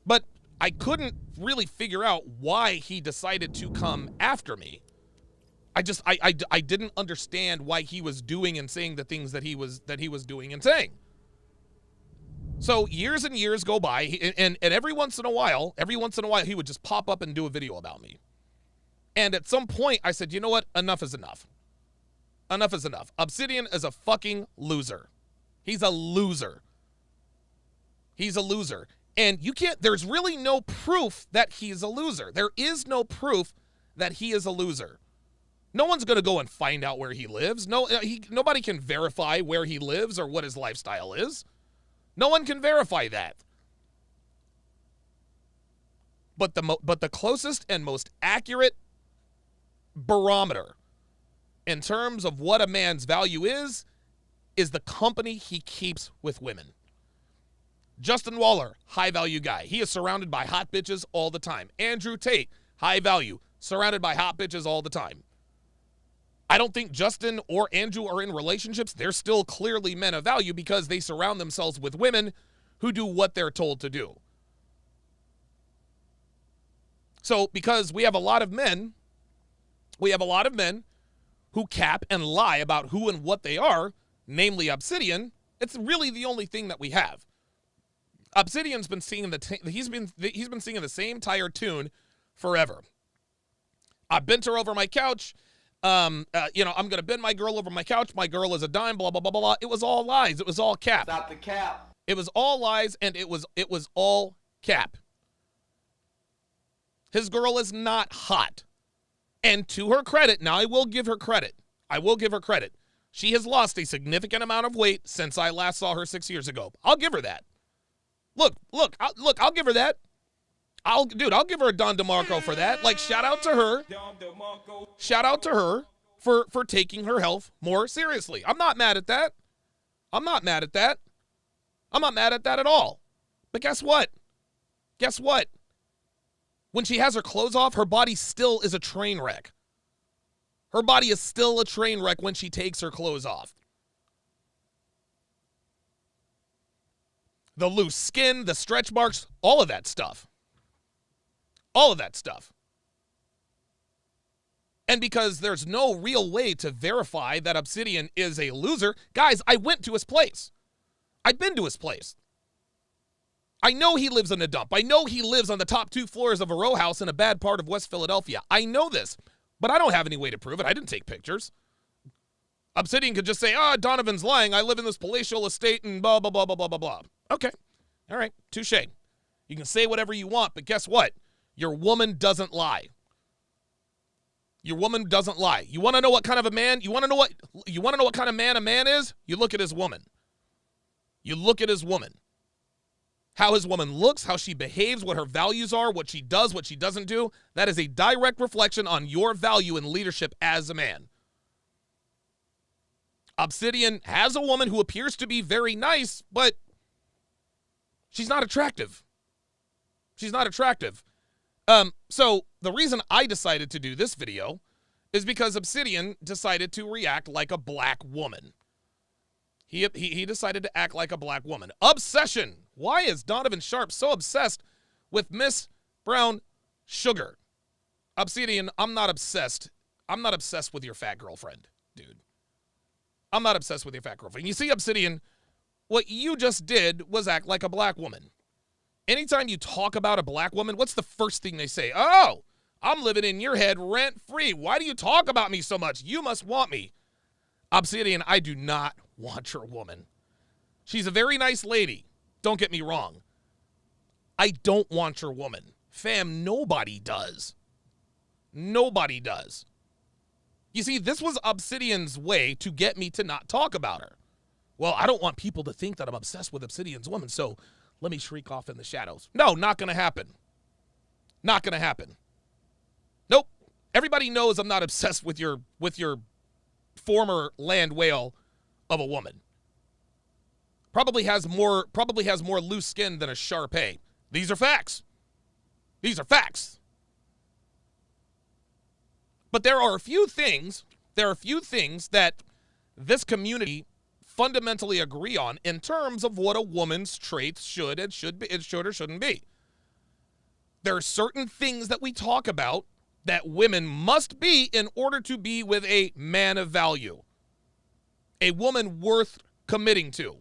But I couldn't really figure out why he decided to come after me. I didn't understand why he was doing and saying the things that he was doing and saying. So years and years go by, and every once in a while, he would just pop up and do a video about me. And at some point, I said, you know what? Enough is enough. Enough is enough. Obsidian is a fucking loser. He's a loser. He's a loser. And there's really no proof that he's a loser. There is no proof that he is a loser. No one's going to go and find out where he lives. Nobody can verify where he lives or what his lifestyle is. No one can verify that. But the closest and most accurate barometer in terms of what a man's value is the company he keeps with women. Justin Waller, high value guy. He is surrounded by hot bitches all the time. Andrew Tate, high value, surrounded by hot bitches all the time. I don't think Justin or Andrew are in relationships. They're still clearly men of value because they surround themselves with women who do what they're told to do. So because we have a lot of men who cap and lie about who and what they are, namely Obsidian, it's really the only thing that we have. Obsidian's been singing he's been singing the same tired tune forever. I bent her over my couch. I'm going to bend my girl over my couch. My girl is a dime, blah, blah, blah, blah, blah. It was all lies. It was all cap. Stop the cap. It was all lies, and it was all cap. His girl is not hot. And to her credit, now I will give her credit. She has lost a significant amount of weight since I last saw her 6 years ago. I'll give her that. Look, I'll give her that. I'll give her a Don DeMarco for that. Like, shout out to her. Shout out to her for taking her health more seriously. I'm not mad at that. I'm not mad at that at all. But guess what? When she has her clothes off, her body still is a train wreck. Her body is still a train wreck when she takes her clothes off. The loose skin, the stretch marks, all of that stuff. All of that stuff. And because there's no real way to verify that Obsidian is a loser, guys, I went to his place. I've been to his place. I know he lives in a dump. I know he lives on the top 2 floors of a row house in a bad part of West Philadelphia. I know this, but I don't have any way to prove it. I didn't take pictures. Obsidian could just say, Donovan's lying. I live in this palatial estate and blah, blah, blah, blah, blah, blah, blah. Okay. All right. Touche. You can say whatever you want, but guess what? Your woman doesn't lie. Your woman doesn't lie. You want to know what kind of a man? You want to know what kind of man a man is? You look at his woman. You look at his woman. How his woman looks, how she behaves, what her values are, what she does, what she doesn't do. That is a direct reflection on your value in leadership as a man. Obsidian has a woman who appears to be very nice, but she's not attractive. She's not attractive. So the reason I decided to do this video is because Obsidian decided to react like a black woman. He decided to act like a black woman. Obsession. Why is Donovan Sharpe so obsessed with Miss Brown Sugar? Obsidian, I'm not obsessed. I'm not obsessed with your fat girlfriend, dude. I'm not obsessed with your fat girlfriend. You see, Obsidian, what you just did was act like a black woman. Anytime you talk about a black woman, what's the first thing they say? Oh, I'm living in your head rent-free. Why do you talk about me so much? You must want me. Obsidian, I do not want your woman. She's a very nice lady. Don't get me wrong. I don't want your woman. Fam, nobody does. Nobody does. You see, this was Obsidian's way to get me to not talk about her. Well, I don't want people to think that I'm obsessed with Obsidian's woman, so let me shriek off in the shadows. No, not going to happen. Not going to happen. Nope. Everybody knows I'm not obsessed with your former land whale of a woman. Probably has more loose skin than a Sharpe. These are facts. These are facts. But there are a few things that this community fundamentally agree on in terms of what a woman's traits should or shouldn't be. There are certain things that we talk about that women must be in order to be with a man of value, a woman worth committing to.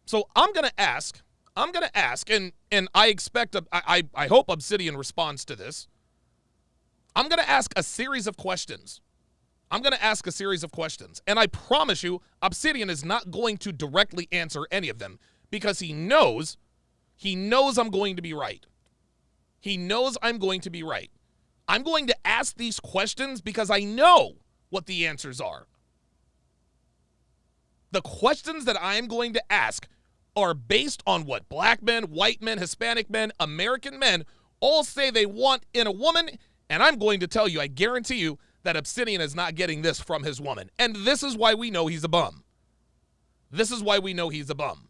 So I'm going to ask, and I expect, I hope Obsidian responds to this. I'm going to ask a series of questions. And I promise you, Obsidian is not going to directly answer any of them because he knows I'm going to be right. He knows I'm going to be right. I'm going to ask these questions because I know what the answers are. The questions that I am going to ask are based on what black men, white men, Hispanic men, American men all say they want in a woman, and I'm going to tell you, I guarantee you, that Obsidian is not getting this from his woman. And this is why we know he's a bum. This is why we know he's a bum.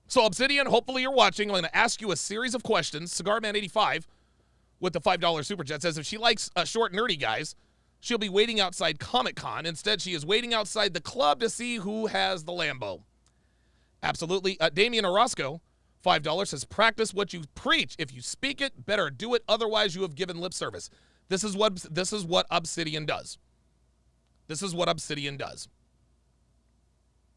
So Obsidian, hopefully you're watching. I'm going to ask you a series of questions. Cigarman85 with the $5 super chat says if she likes short, nerdy guys, she'll be waiting outside Comic-Con. Instead, she is waiting outside the club to see who has the Lambo. Absolutely. Damian Orozco, $5 says, practice what you preach. If you speak it, better do it. Otherwise, you have given lip service. This is what Obsidian does. This is what Obsidian does.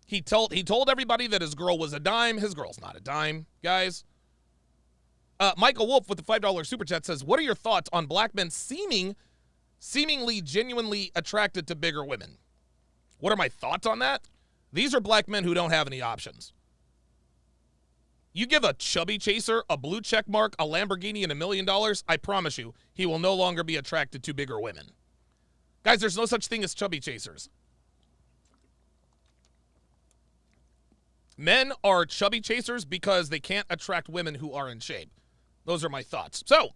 He told everybody that his girl was a dime. His girl's not a dime, guys. Michael Wolf with the $5 super chat says, what are your thoughts on black men seemingly genuinely attracted to bigger women? What are my thoughts on that? These are black men who don't have any options. You give a chubby chaser a blue check mark, a Lamborghini, and $1 million, I promise you, he will no longer be attracted to bigger women. Guys, there's no such thing as chubby chasers. Men are chubby chasers because they can't attract women who are in shape. Those are my thoughts. So,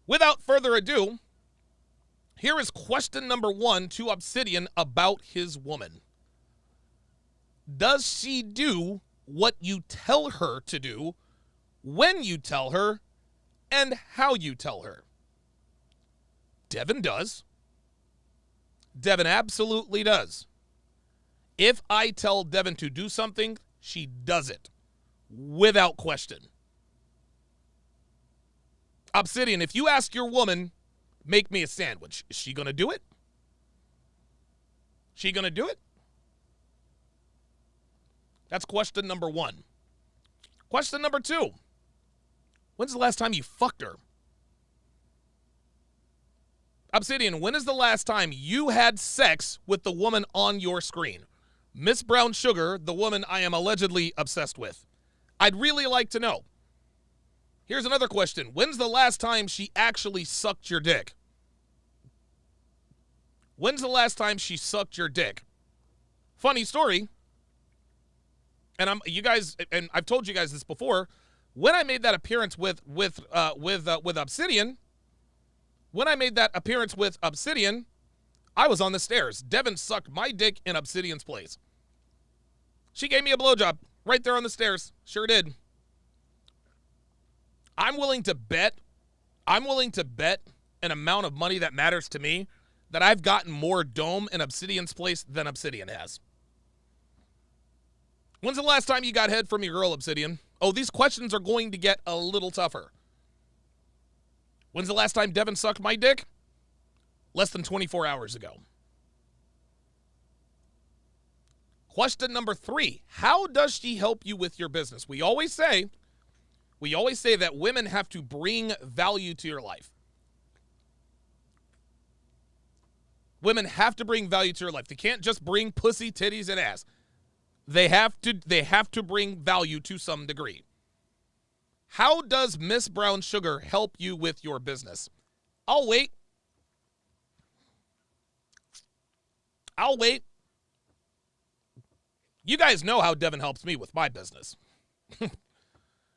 without further ado, here is question number 1 to Obsidian about his woman. Does she do what you tell her to do, when you tell her, and how you tell her? Devin does. Devin absolutely does. If I tell Devin to do something, she does it, without question. Obsidian, if you ask your woman, make me a sandwich, is she going to do it? She going to do it? That's question number 1. Question number 2. When's the last time you fucked her? Obsidian, when is the last time you had sex with the woman on your screen? Miss Brown Sugar, the woman I am allegedly obsessed with. I'd really like to know. Here's another question. When's the last time she actually sucked your dick? When's the last time she sucked your dick? Funny story. And I've told you guys this before. When I made that appearance with Obsidian, I was on the stairs. Devin sucked my dick in Obsidian's place. She gave me a blowjob right there on the stairs. Sure did. I'm willing to bet an amount of money that matters to me that I've gotten more dome in Obsidian's place than Obsidian has. When's the last time you got head from your girl, Obsidian? Oh, these questions are going to get a little tougher. When's the last time Devin sucked my dick? Less than 24 hours ago. Question number 3. How does she help you with your business? We always say that women have to bring value to your life. Women have to bring value to your life. They can't just bring pussy, titties, and ass. They have to bring value to some degree. How does Miss Brown Sugar help you with your business? I'll wait. You guys know how Devin helps me with my business.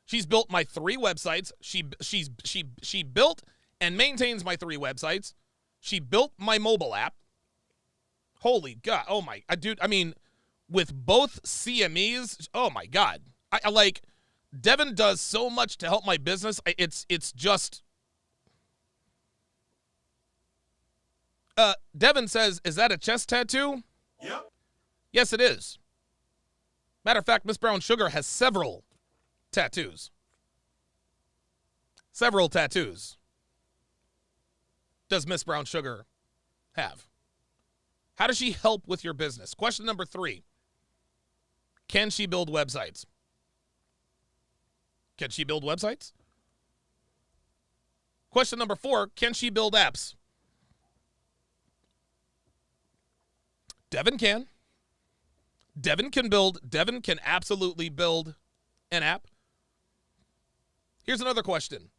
She's built my 3 websites. She built and maintains my 3 websites. She built my mobile app. Holy God. Oh my, dude, I mean, with both CMEs, oh my God. I like, Devin does so much to help my business. It's just. Devin says, is that a chest tattoo? Yep. Yes, it is. Matter of fact, Miss Brown Sugar has several tattoos. Several tattoos does Miss Brown Sugar have? How does she help with your business? Question number 3. Can she build websites? Can she build websites? Question number 4. Can she build apps? Devin can. Devin can absolutely build an app. Here's another question.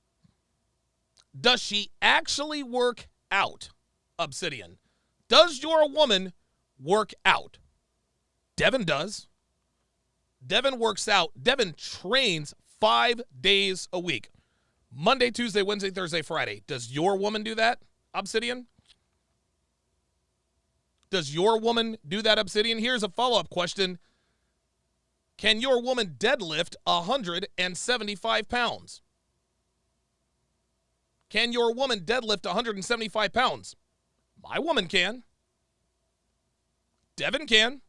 Does she actually work out, Obsidian? Does your woman work out? Devin does. Devin works out. Devin trains 5 days a week. Monday, Tuesday, Wednesday, Thursday, Friday. Does your woman do that, Obsidian? Does your woman do that, Obsidian? Here's a follow-up question. Can your woman deadlift 175 pounds? Can your woman deadlift 175 pounds? My woman can. Devin can.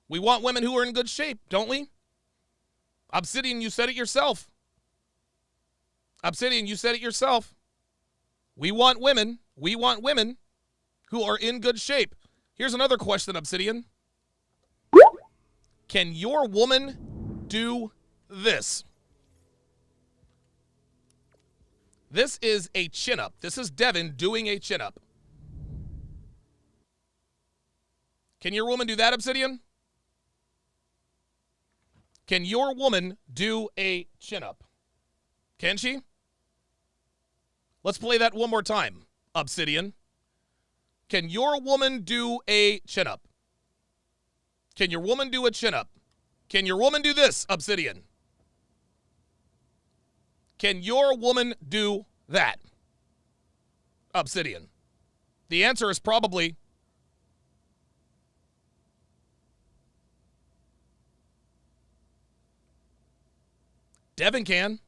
We want women who are in good shape, don't we? Obsidian, you said it yourself. Obsidian, you said it yourself. We want women who are in good shape. Here's another question, Obsidian. Can your woman do this? This is a chin-up. This is Devin doing a chin-up. Can your woman do that, Obsidian? Can your woman do a chin-up? Can she? Let's play that one more time, Obsidian. Can your woman do a chin-up? Can your woman do a chin-up? Can your woman do this, Obsidian? Can your woman do that, Obsidian? The answer is probably Devin can.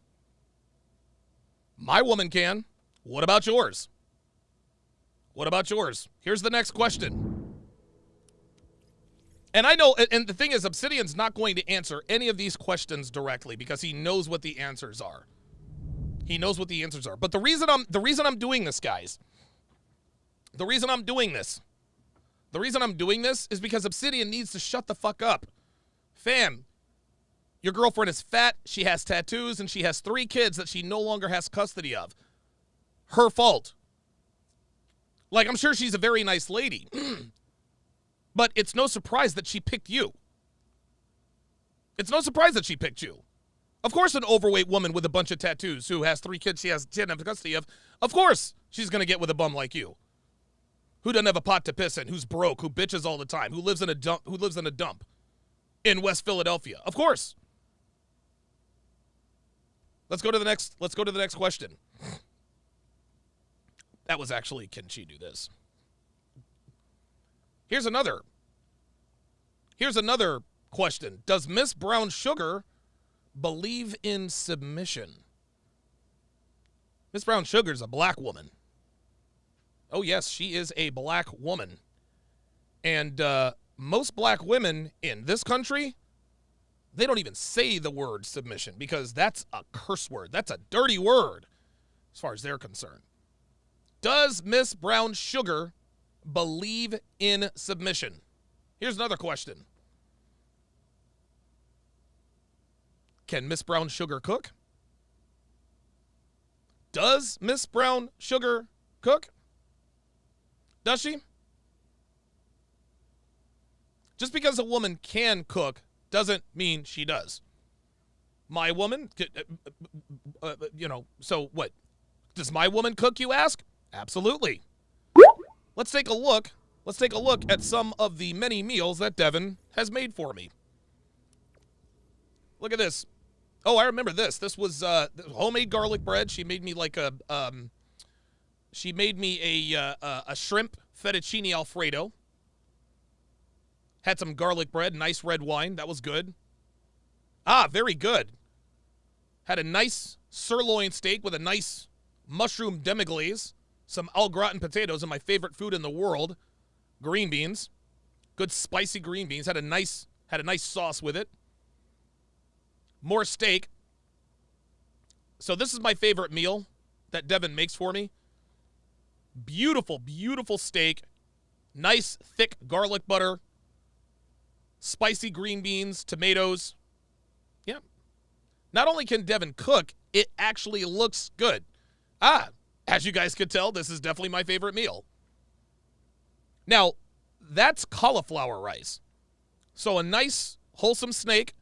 My woman can. What about yours? What about yours? Here's the next question. And I know, and the thing is, Obsidian's not going to answer any of these questions directly because he knows what the answers are. He knows what the answers are. But the reason I'm doing this, guys, the reason I'm doing this is because Obsidian needs to shut the fuck up. Fam, your girlfriend is fat, she has tattoos, and she has 3 kids that she no longer has custody of. Her fault. Like, I'm sure she's a very nice lady. But it's no surprise that she picked you. It's no surprise that she picked you. Of course, an overweight woman with a bunch of tattoos who has 3 kids she didn't have custody of course she's going to get with a bum like you. Who doesn't have a pot to piss in, who's broke, who bitches all the time, who lives in a dump in West Philadelphia. Of course. Let's go to the next question. That was actually, can she do this? Here's another question. Does Miss Brown Sugar believe in submission? Miss Brown Sugar's a black woman. Oh, yes, she is a black woman. And most black women in this country, they don't even say the word submission because that's a curse word. That's a dirty word as far as they're concerned. Does Miss Brown Sugar believe in submission? Here's another question. Can Miss Brown Sugar cook? Does Miss Brown Sugar cook? Does she? Just because a woman can cook doesn't mean she does. My woman, so what? Does my woman cook, you ask? Absolutely. Let's take a look. Let's take a look at some of the many meals that Devin has made for me. Look at this. Oh, I remember this. This was homemade garlic bread. She made me like a shrimp fettuccine Alfredo. Had some garlic bread, nice red wine. That was good. Very good. Had a nice sirloin steak with a nice mushroom demi-glaze, some au gratin potatoes, and my favorite food in the world, green beans. Good spicy green beans. Had a nice sauce with it. More steak. So this is my favorite meal that Devin makes for me. Beautiful, beautiful steak. Nice, thick garlic butter. Spicy green beans, tomatoes. Yeah. Not only can Devin cook, it actually looks good. As you guys could tell, this is definitely my favorite meal. Now, that's cauliflower rice. So a nice, wholesome steak,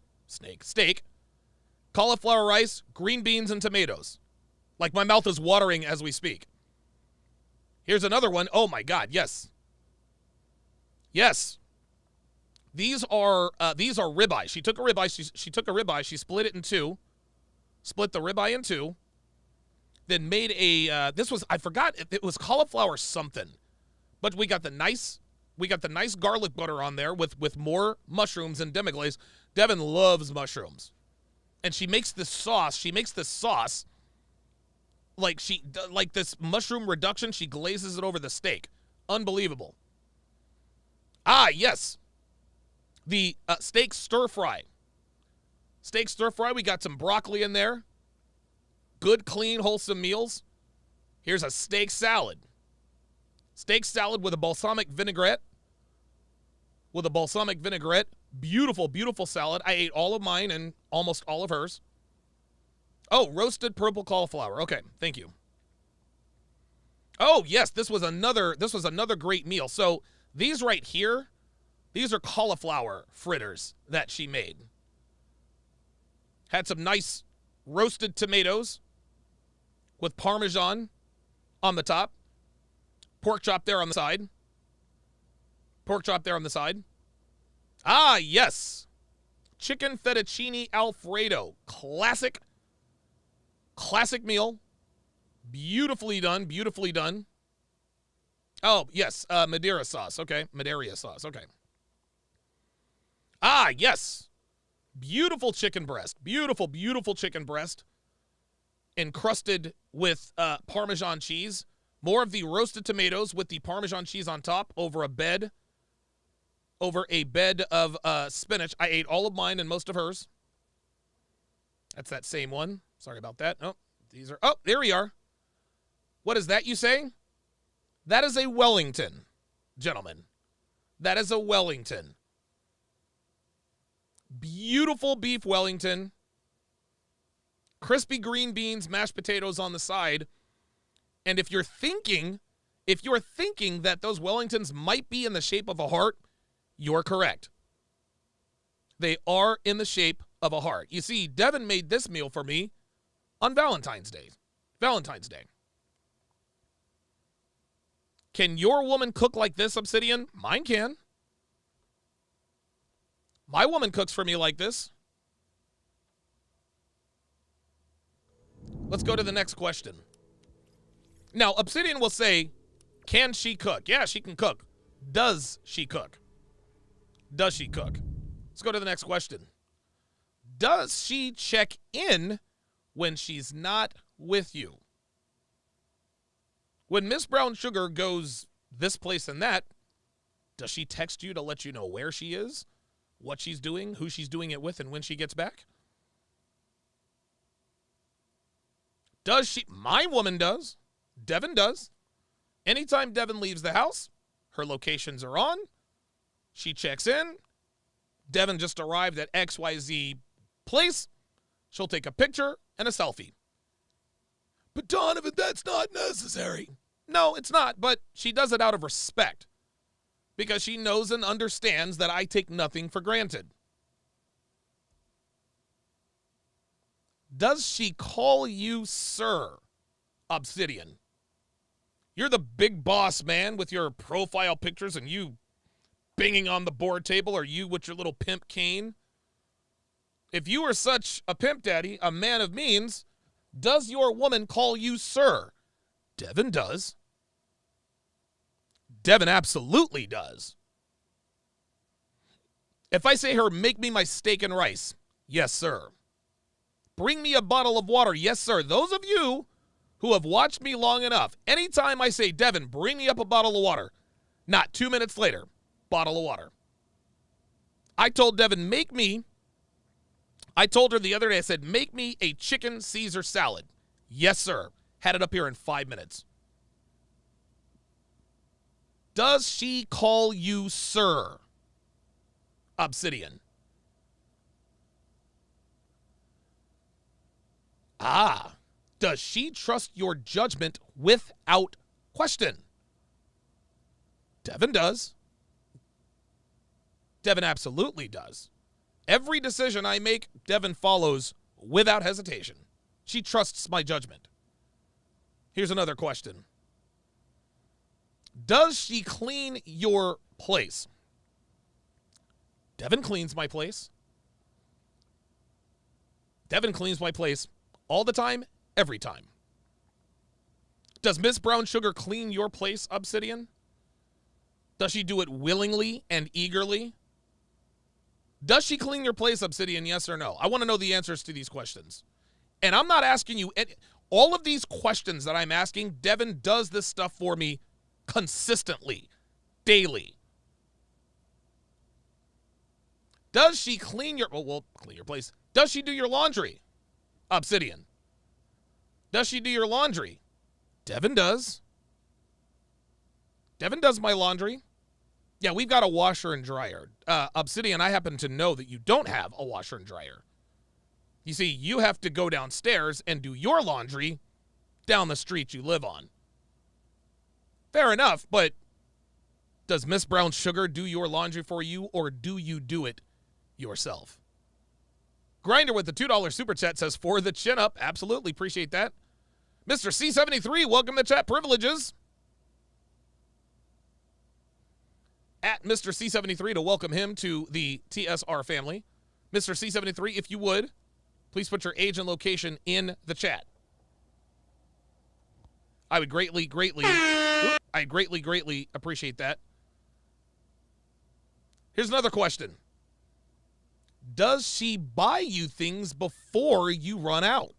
cauliflower rice, green beans, and tomatoes. Like my mouth is watering as we speak. Here's another one. Oh my God, yes. Yes. These are ribeye. She took a ribeye, she took a ribeye, she split it in two. Split the ribeye in two. Then made I forgot, it was cauliflower something. But we got the nice garlic butter on there with more mushrooms and demi-glaze. Devin loves mushrooms. And she makes this sauce. Like this mushroom reduction, she glazes it over the steak. Unbelievable. Yes. The steak stir fry. Steak stir fry, we got some broccoli in there. Good, clean, wholesome meals. Here's a steak salad. Steak salad with a balsamic vinaigrette. Beautiful, beautiful salad. I ate all of mine and almost all of hers. Oh, roasted purple cauliflower. Okay, thank you. Oh, yes, this was another great meal. So these right here, these are cauliflower fritters that she made. Had some nice roasted tomatoes with Parmesan on the top. Pork chop there on the side. Yes. Chicken fettuccine Alfredo. Classic meal. Beautifully done. Oh, yes, Madeira sauce. Okay, yes. Beautiful chicken breast. Beautiful chicken breast. Encrusted with Parmesan cheese. More of the roasted tomatoes with the Parmesan cheese on top over a bed of spinach. I ate all of mine and most of hers. That's that same one. Sorry about that. There we are. What is that you say? That is a Wellington, gentlemen. That is a Wellington. Beautiful beef Wellington. Crispy green beans, mashed potatoes on the side. And if you're thinking If you're thinking that those Wellingtons might be in the shape of a heart, you're correct. They are in the shape of a heart. You see, Devin made this meal for me on Valentine's Day. Valentine's Day. Can your woman cook like this, Obsidian? Mine can. My woman cooks for me like this. Let's go to the next question. Now, Obsidian will say, can she cook? Yeah, she can cook. Does she cook? Does she cook? Let's go to the next question. Does she check in when she's not with you? When Miss Brown Sugar goes this place and that, does she text you to let you know where she is, what she's doing, who she's doing it with, and when she gets back? Does she? My woman does. Devin does. Anytime Devin leaves the house, her locations are on. She checks in. Devin just arrived at XYZ place. She'll take a picture and a selfie. But Donovan, that's not necessary. No, it's not, but she does it out of respect because she knows and understands that I take nothing for granted. Does she call you sir, Obsidian? You're the big boss man with your profile pictures and you banging on the board table, or you with your little pimp cane. If you are such a pimp daddy, a man of means, does your woman call you sir? Devin does. Devin absolutely does. If I say her, make me my steak and rice, yes, sir. Bring me a bottle of water, yes, sir. Those of you who have watched me long enough, anytime I say, Devin, bring me up a bottle of water, not 2 minutes later, bottle of water. I told Devin, I told her the other day, I said, make me a chicken Caesar salad. Yes, sir. Had it up here in 5 minutes. Does she call you sir, Obsidian? Does she trust your judgment without question? Devin does. Devin absolutely does. Every decision I make, Devin follows without hesitation. She trusts my judgment. Here's another question. Does she clean your place? Devin cleans my place. Devin cleans my place all the time, every time. Does Miss Brown Sugar clean your place, Obsidian? Does she do it willingly and eagerly? Does she clean your place, Obsidian, yes or no? I want to know the answers to these questions. And I'm not asking you, all of these questions that I'm asking, Devin does this stuff for me consistently, daily. Does she clean your, clean your place. Does she do your laundry, Obsidian? Does she do your laundry? Devin does. Devin does my laundry. Yeah, we've got a washer and dryer. Obsidian, I happen to know that you don't have a washer and dryer. You see, you have to go downstairs and do your laundry down the street you live on. Fair enough, but does Miss Brown Sugar do your laundry for you, or do you do it yourself? Grinder with the $2 super chat says, for the chin up. Absolutely, appreciate that. Mr. C73, welcome to chat privileges. At Mr. C73 to welcome him to the TSR family. Mr. C73, if you would, please put your age and location in the chat. I would greatly appreciate that. Here's another question. Does she buy you things before you run out?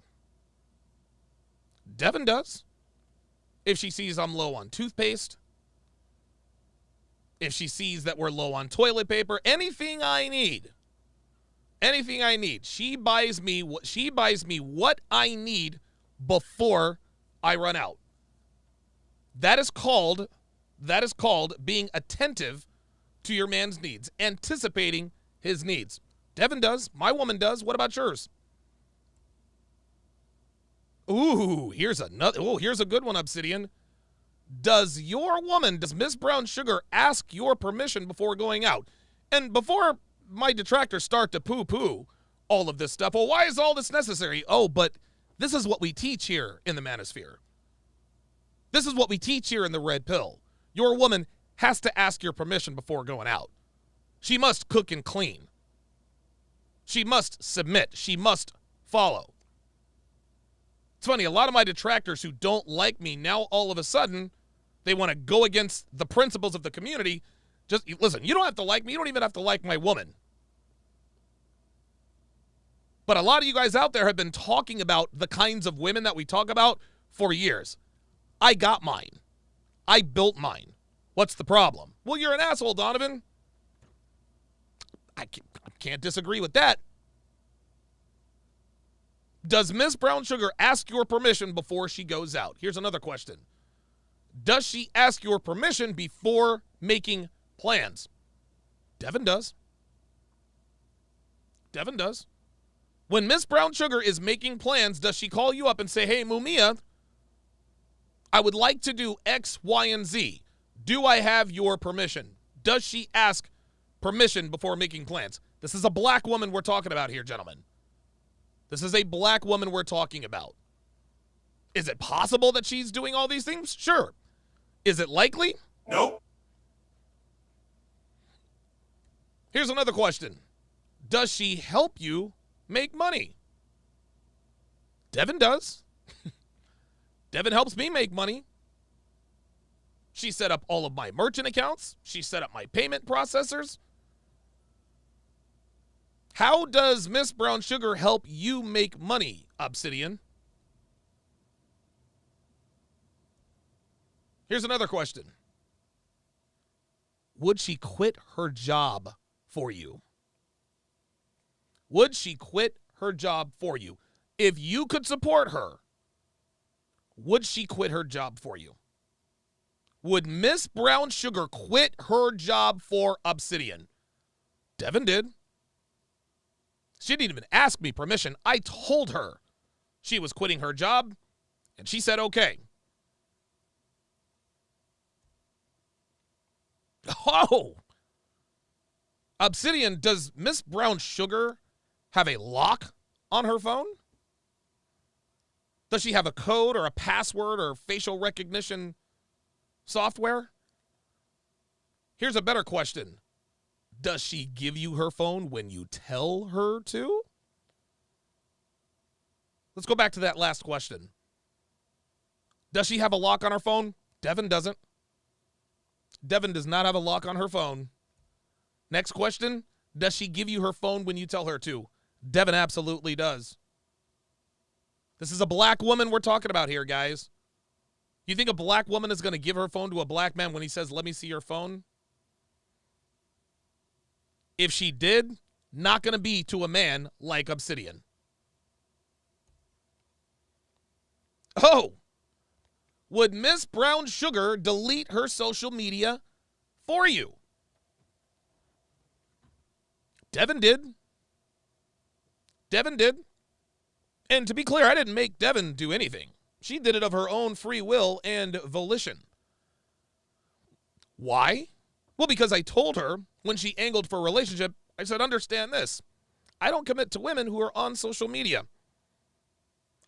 Devin does. If she sees I'm low on toothpaste, if she sees that we're low on toilet paper, anything I need, she buys me what I need before I run out. That is called being attentive to your man's needs, anticipating his needs. Devin does. My woman does. What about yours? Ooh, here's a good one, Obsidian. Does Miss Brown Sugar ask your permission before going out? And before my detractors start to poo-poo all of this stuff, well, why is all this necessary? Oh, but this is what we teach here in the manosphere. This is what we teach here in the Red Pill. Your woman has to ask your permission before going out. She must cook and clean. She must submit. She must follow. It's funny, a lot of my detractors who don't like me now all of a sudden, they want to go against the principles of the community. Just listen, you don't have to like me. You don't even have to like my woman. But a lot of you guys out there have been talking about the kinds of women that we talk about for years. I got mine. I built mine. What's the problem? Well, you're an asshole, Donovan. I can't disagree with that. Does Miss Brown Sugar ask your permission before she goes out? Here's another question. Does she ask your permission before making plans? Devin does. Devin does. When Miss Brown Sugar is making plans, does she call you up and say, hey, Mumia, I would like to do X, Y, and Z. Do I have your permission? Does she ask permission before making plans? This is a black woman we're talking about here, gentlemen. This is a black woman we're talking about. Is it possible that she's doing all these things? Sure. Is it likely? Nope. Here's another question. Does she help you make money? Devin does. Devin helps me make money. She set up all of my merchant accounts. She set up my payment processors. How does Miss Brown Sugar help you make money, Obsidian? Here's another question. Would she quit her job for you? Would she quit her job for you? If you could support her, would she quit her job for you? Would Miss Brown Sugar quit her job for Obsidian? Devin did. She didn't even ask me permission. I told her she was quitting her job, and she said okay. Oh! Obsidian, does Miss Brown Sugar have a lock on her phone? Does she have a code or a password or facial recognition software? Here's a better question. Does she give you her phone when you tell her to? Let's go back to that last question. Does she have a lock on her phone? Devin doesn't. Devin does not have a lock on her phone. Next question. Does she give you her phone when you tell her to? Devin absolutely does. This is a black woman we're talking about here, guys. You think a black woman is going to give her phone to a black man when he says, let me see your phone? If she did, not going to be to a man like Obsidian. Oh! Would Miss Brown Sugar delete her social media for you? Devin did. Devin did. And to be clear, I didn't make Devin do anything. She did it of her own free will and volition. Why? Well, because I told her when she angled for a relationship, I said, understand this. I don't commit to women who are on social media.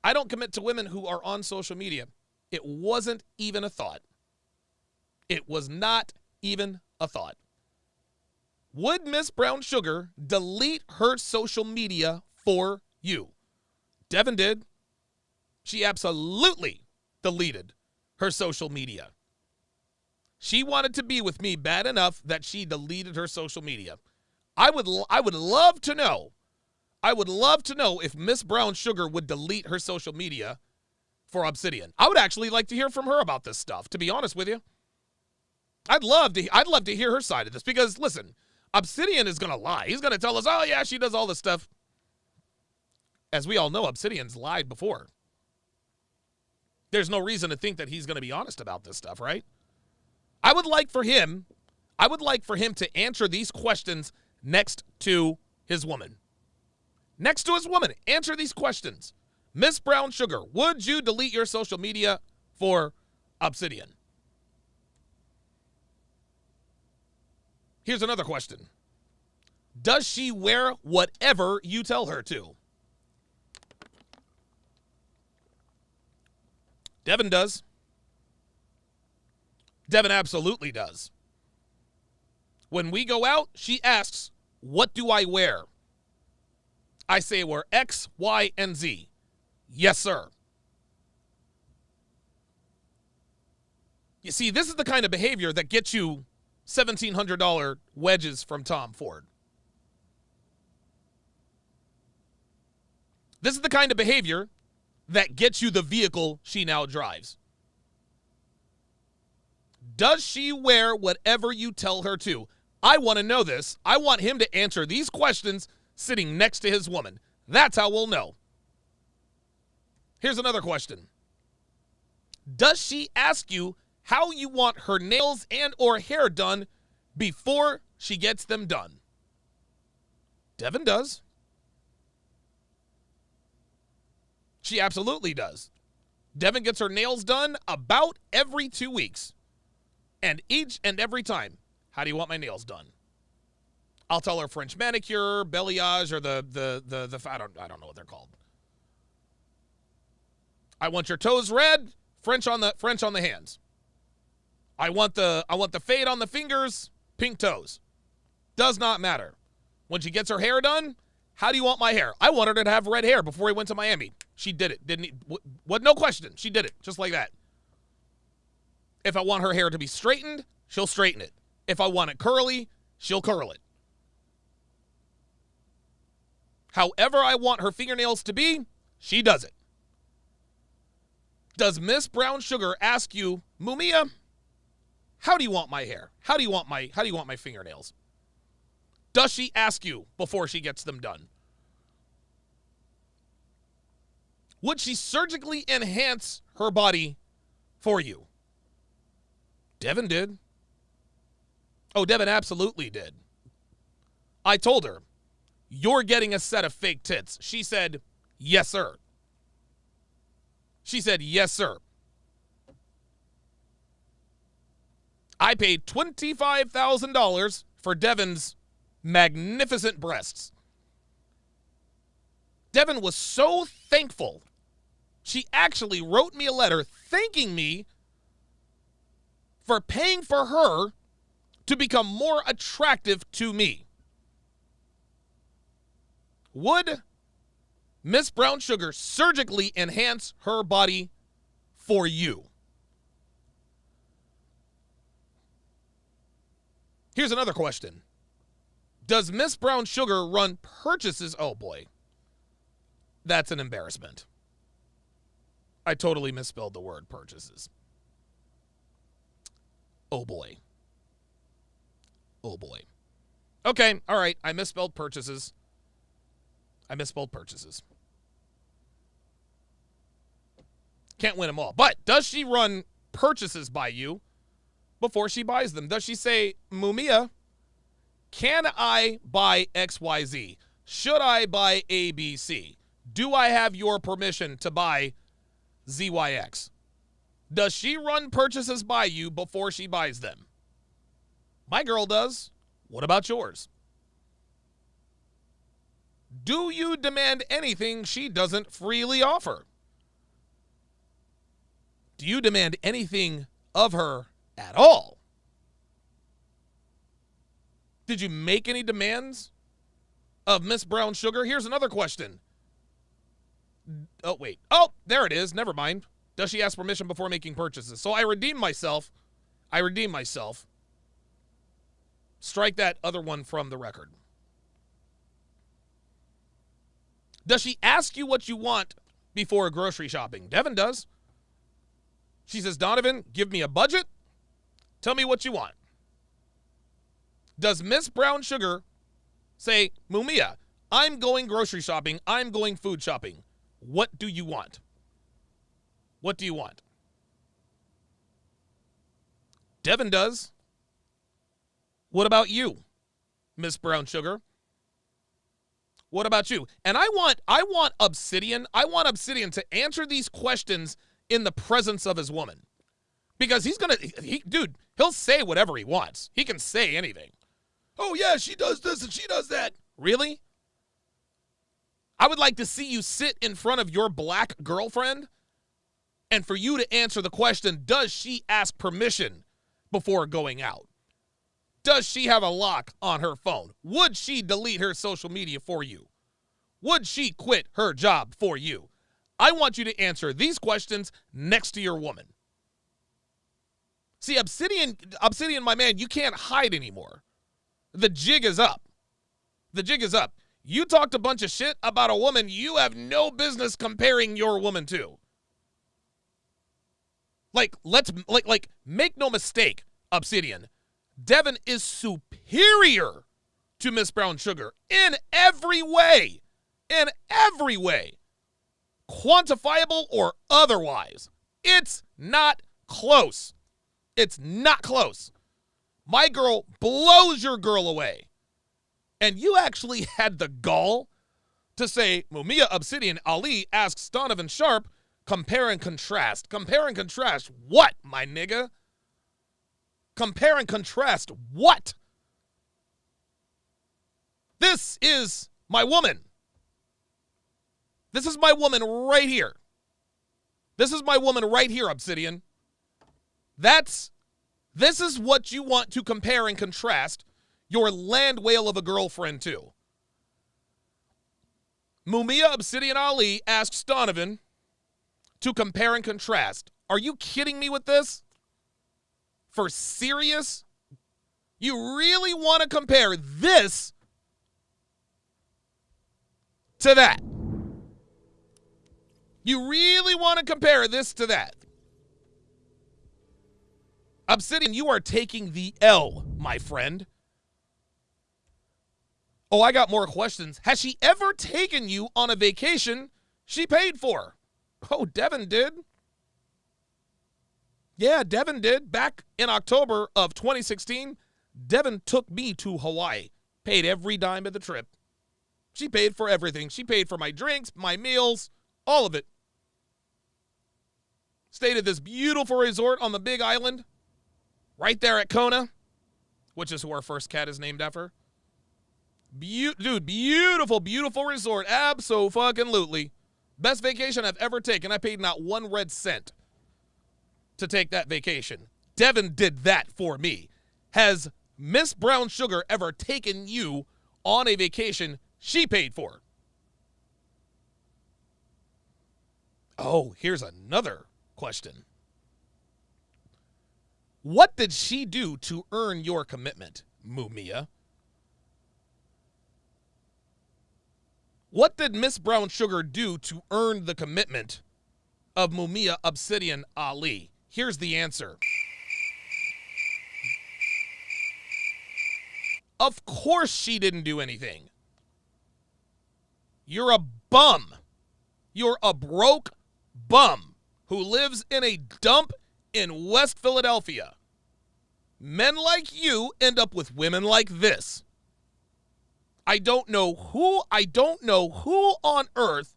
I don't commit to women who are on social media. It wasn't even a thought. It was not even a thought. Would Miss Brown Sugar delete her social media for you? Devin did. She absolutely deleted her social media. She wanted to be with me bad enough that she deleted her social media. I would love to know. I would love to know if Miss Brown Sugar would delete her social media for Obsidian. I would actually like to hear from her about this stuff, to be honest with you. I'd love to hear her side of this because, listen, Obsidian is going to lie. He's going to tell us, oh, yeah, she does all this stuff. As we all know, Obsidian's lied before. There's no reason to think that he's going to be honest about this stuff, right? I would like for him to answer these questions next to his woman. Next to his woman, answer these questions. Miss Brown Sugar, would you delete your social media for Obsidian? Here's another question. Does she wear whatever you tell her to? Devin does. Devin absolutely does. When we go out, she asks, what do I wear? I say wear X, Y, and Z. Yes, sir. You see, this is the kind of behavior that gets you $1,700 wedges from Tom Ford. This is the kind of behavior that gets you the vehicle she now drives. Does she wear whatever you tell her to? I want to know this. I want him to answer these questions sitting next to his woman. That's how we'll know. Here's another question. Does she ask you how you want her nails and or hair done before she gets them done? Devin does. She absolutely does. Devin gets her nails done about every 2 weeks. And each and every time, how do you want my nails done? I'll tell her French manicure, balayage, or the I don't know what they're called. I want your toes red, French on the hands. I want the fade on the fingers, pink toes. Does not matter. When she gets her hair done, how do you want my hair? I want her to have red hair before we went to Miami. She did it. Didn't he? What? No question. She did it. Just like that. If I want her hair to be straightened, she'll straighten it. If I want it curly, she'll curl it. However I want her fingernails to be, she does it. Does Miss Brown Sugar ask you, Mumia, how do you want my hair? How do you want my fingernails? Does she ask you before she gets them done? Would she surgically enhance her body for you? Devin did. Oh, Devin absolutely did. I told her, you're getting a set of fake tits. She said, yes, sir. She said, yes, sir. I paid $25,000 for Devin's magnificent breasts. Devin was so thankful. She actually wrote me a letter thanking me for paying for her to become more attractive to me. Would Miss Brown Sugar surgically enhance her body for you? Here's another question. Does Miss Brown Sugar run purchases? Oh boy. That's an embarrassment. I totally misspelled the word purchases. Oh boy. Oh boy. Okay, all right. I misspelled purchases. Can't win them all. But does she run purchases by you before she buys them? Does she say, Mumia, can I buy XYZ? Should I buy ABC? Do I have your permission to buy ZYX? Does she run purchases by you before she buys them? My girl does. What about yours? Do you demand anything she doesn't freely offer? Do you demand anything of her at all? Did you make any demands of Miss Brown Sugar? Here's another question. Oh, wait. Oh, there it is. Never mind. Does she ask permission before making purchases? So I redeemed myself. Strike that other one from the record. Does she ask you what you want before grocery shopping? Devin does. She says, Donovan, give me a budget. Tell me what you want. Does Miss Brown Sugar say, Mumia, I'm going grocery shopping. I'm going food shopping. What do you want? What do you want? Devin does. What about you, Miss Brown Sugar? What about you? And I want Obsidian. I want Obsidian to answer these questions in the presence of his woman. Because he'll say whatever he wants. He can say anything. Oh, yeah, she does this and she does that. Really? I would like to see you sit in front of your black girlfriend and for you to answer the question, does she ask permission before going out? Does she have a lock on her phone? Would she delete her social media for you? Would she quit her job for you? I want you to answer these questions next to your woman. See, Obsidian, my man, you can't hide anymore. The jig is up. The jig is up. You talked a bunch of shit about a woman you have no business comparing your woman to. Like, make no mistake, Obsidian. Devin is superior to Miss Brown Sugar in every way. In every way. Quantifiable or otherwise. It's not close. It's not close. My girl blows your girl away. And you actually had the gall to say, Mumia Obsidian Ali asks Donovan Sharpe, compare and contrast. Compare and contrast what, my nigga? Compare and contrast what? This is my woman. This is my woman right here. This is my woman right here, Obsidian. This is what you want to compare and contrast your land whale of a girlfriend to. Mumia Obsidian Ali asks Donovan to compare and contrast. Are you kidding me with this? For serious? You really want to compare this to that? You really want to compare this to that? Obsidian, you are taking the L, my friend. Oh, I got more questions. Has she ever taken you on a vacation she paid for? Oh, Devin did. Yeah, Devin did. Back in October of 2016, Devin took me to Hawaii. Paid every dime of the trip. She paid for everything. She paid for my drinks, my meals, all of it. Stayed at this beautiful resort on the Big Island, right there at Kona, which is who our first cat is named after. Dude, beautiful, beautiful resort. Abso-fucking-lutely. Best vacation I've ever taken. I paid not 1 red cent to take that vacation. Devin did that for me. Has Miss Brown Sugar ever taken you on a vacation she paid for? Oh, here's another question. What did she do to earn your commitment, Mumia? What did Miss Brown Sugar do to earn the commitment of Mumia Obsidian Ali? Here's the answer. Of course she didn't do anything. You're a bum. You're a broke bum who lives in a dump in West Philadelphia. Men like you end up with women like this. I don't know who on earth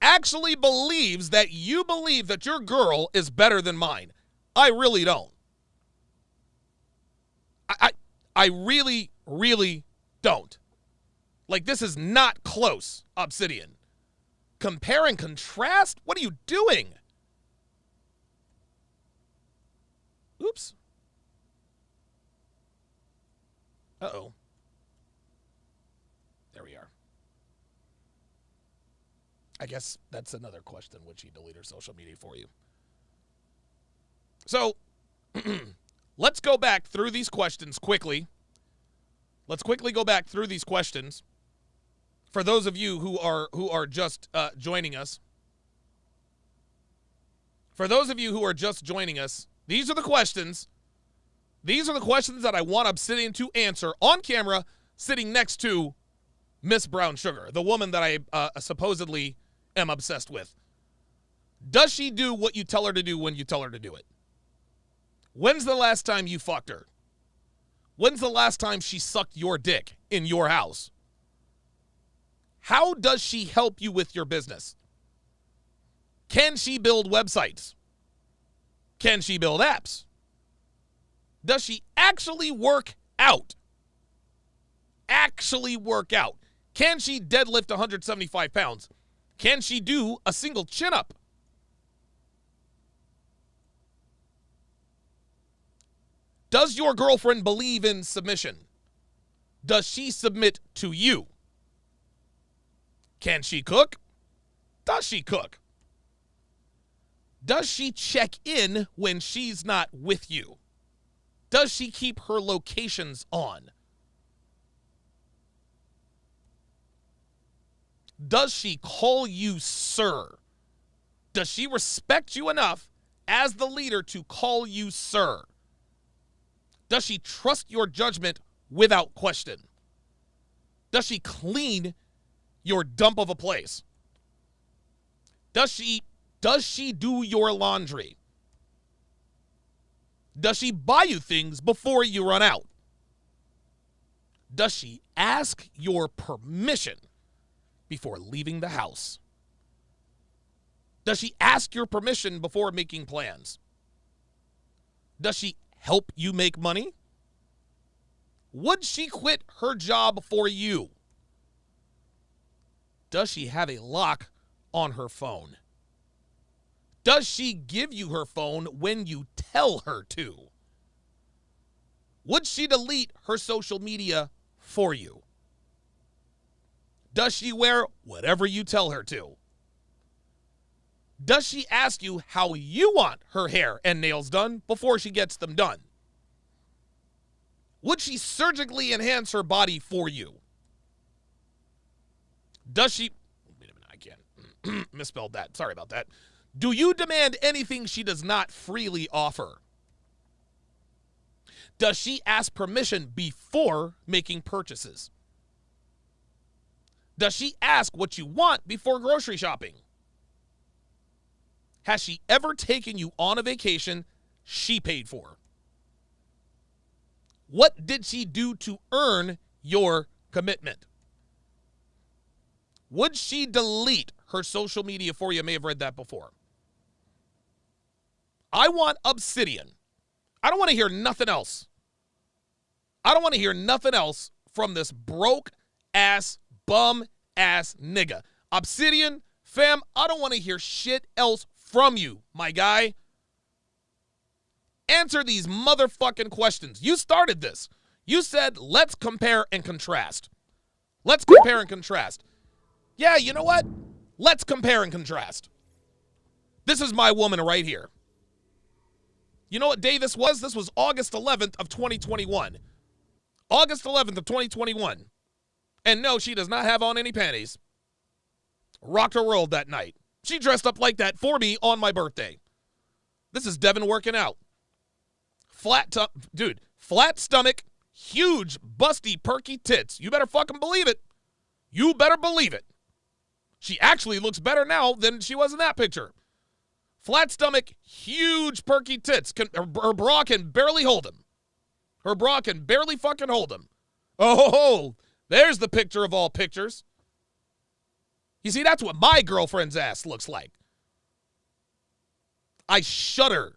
actually believes that you believe that your girl is better than mine. I really don't. I really, really don't. Like, this is not close, Obsidian. Compare and contrast? What are you doing? Oops. Uh-oh. There we are. I guess that's another question. Would she delete her social media for you? So, let's go back through these questions quickly. Let's quickly go back through these questions. For those of you who are just joining us. For those of you who are just joining us, these are the questions. These are the questions that I want Obsidian to answer on camera, sitting next to Miss Brown Sugar, the woman that I supposedly am obsessed with. Does she do what you tell her to do when you tell her to do it? When's the last time you fucked her? When's the last time she sucked your dick in your house? How does she help you with your business? Can she build websites? Can she build apps? Does she actually work out? actually work out? Can she deadlift 175 pounds? Can she do a single chin-up? Does your girlfriend believe in submission? Does she submit to you? Can she cook? Does she cook? Does she check in when she's not with you? Does she keep her locations on? Does she call you sir? Does she respect you enough as the leader to call you sir? Does she trust your judgment without question? Does she clean your dump of a place? Does she do your laundry? Does she buy you things before you run out? Does she ask your permission before leaving the house? Does she ask your permission before making plans? Does she help you make money? Would she quit her job for you? Does she have a lock on her phone? Does she give you her phone when you tell her to? Would she delete her social media for you? Does she wear whatever you tell her to? Does she ask you how you want her hair and nails done before she gets them done? Would she surgically enhance her body for you? Does she... Wait a minute, I can't. Misspelled that. Sorry about that. Do you demand anything she does not freely offer? Does she ask permission before making purchases? Does she ask what you want before grocery shopping? Has she ever taken you on a vacation she paid for? What did she do to earn your commitment? Would she delete her social media for you? I may have read that before. I want Obsidian. I don't want to hear nothing else. I don't want to hear nothing else from this broke-ass, bum-ass nigga. Obsidian, fam, I don't want to hear shit else from you, my guy. Answer these motherfucking questions. You started this. You said, let's compare and contrast. Let's compare and contrast. Yeah, you know what? Let's compare and contrast. This is my woman right here. You know what day this was? This was August 11th of 2021. August 11th of 2021. And no, she does not have on any panties. Rocked her world that night. She dressed up like that for me on my birthday. This is Devin working out. Flat stomach, huge, busty, perky tits. You better fucking believe it. You better believe it. She actually looks better now than she was in that picture. Flat stomach, huge, perky tits. Her bra can barely hold him. Her bra can barely fucking hold him. Oh, there's the picture of all pictures. You see, that's what my girlfriend's ass looks like. I shudder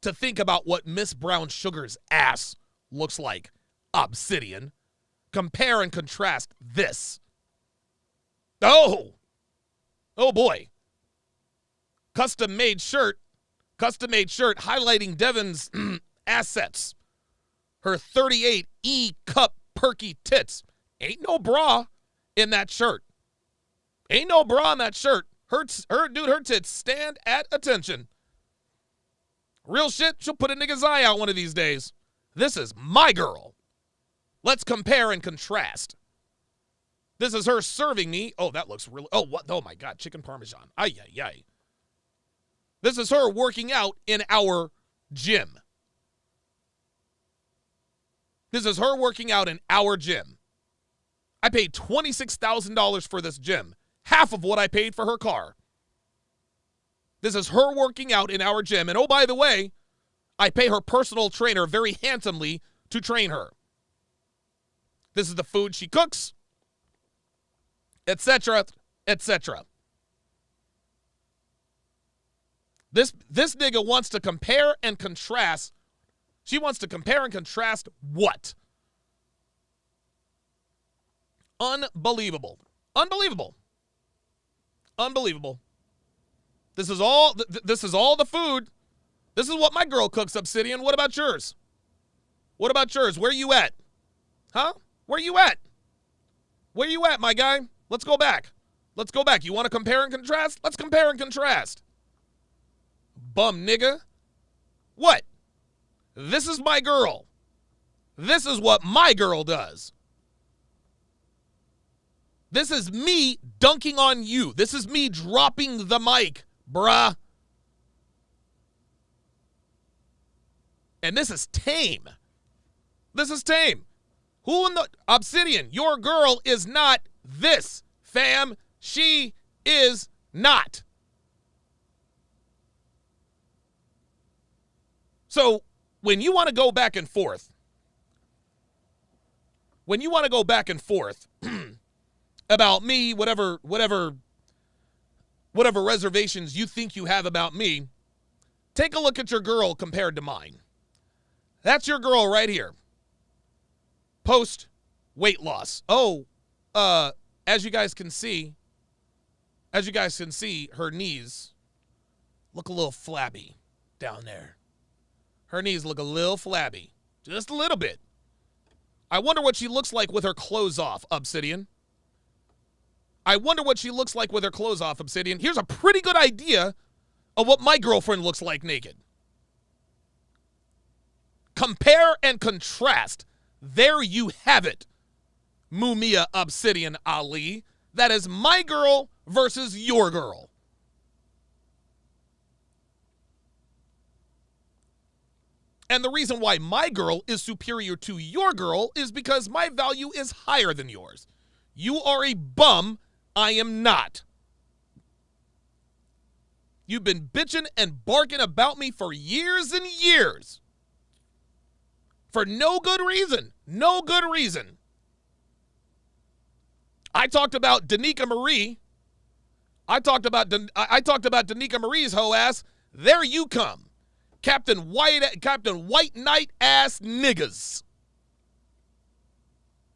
to think about what Miss Brown Sugar's ass looks like. Obsidian. Compare and contrast this. Oh boy. Custom-made shirt highlighting Devin's assets. Her 38 E-cup perky tits. Ain't no bra in that shirt. Ain't no bra in that shirt. Her tits stand at attention. Real shit, she'll put a nigga's eye out one of these days. This is my girl. Let's compare and contrast. This is her serving me. Oh, that looks really... Oh, what? Oh, my God. Chicken Parmesan. Ay, ay, ay. This is her working out in our gym. This is her working out in our gym. I paid $26,000 for this gym. Half of what I paid for her car. This is her working out in our gym. And oh, by the way, I pay her personal trainer very handsomely to train her. This is the food she cooks, etc., etc. This nigga wants to compare and contrast. She wants to compare and contrast what? Unbelievable. Unbelievable. Unbelievable. This is all the food. This is what my girl cooks, Obsidian. What about yours? What about yours? Where you at? Huh? Where you at? Where you at, my guy? Let's go back. Let's go back. You want to compare and contrast? Let's compare and contrast. Bum nigga. What? This is my girl. This is what my girl does. This is me dunking on you. This is me dropping the mic, bruh. And this is tame. This is tame. Who in the Obsidian? Your girl is not this, fam. She is not. So when you want to go back and forth, about me, whatever reservations you think you have about me, take a look at your girl compared to mine. That's your girl right here. Post weight loss. Oh, as you guys can see, her knees look a little flabby down there. Her knees look a little flabby. Just a little bit. I wonder what she looks like with her clothes off, Obsidian. I wonder what she looks like with her clothes off, Obsidian. Here's a pretty good idea of what my girlfriend looks like naked. Compare and contrast. There you have it. Mumia Obsidian Ali. That is my girl versus your girl. And the reason why my girl is superior to your girl is because my value is higher than yours. You are a bum. I am not. You've been bitching and barking about me for years and years. For no good reason. No good reason. I talked about Danica Marie. I talked about Danica Marie's hoe ass. There you come. Captain White Knight ass niggas.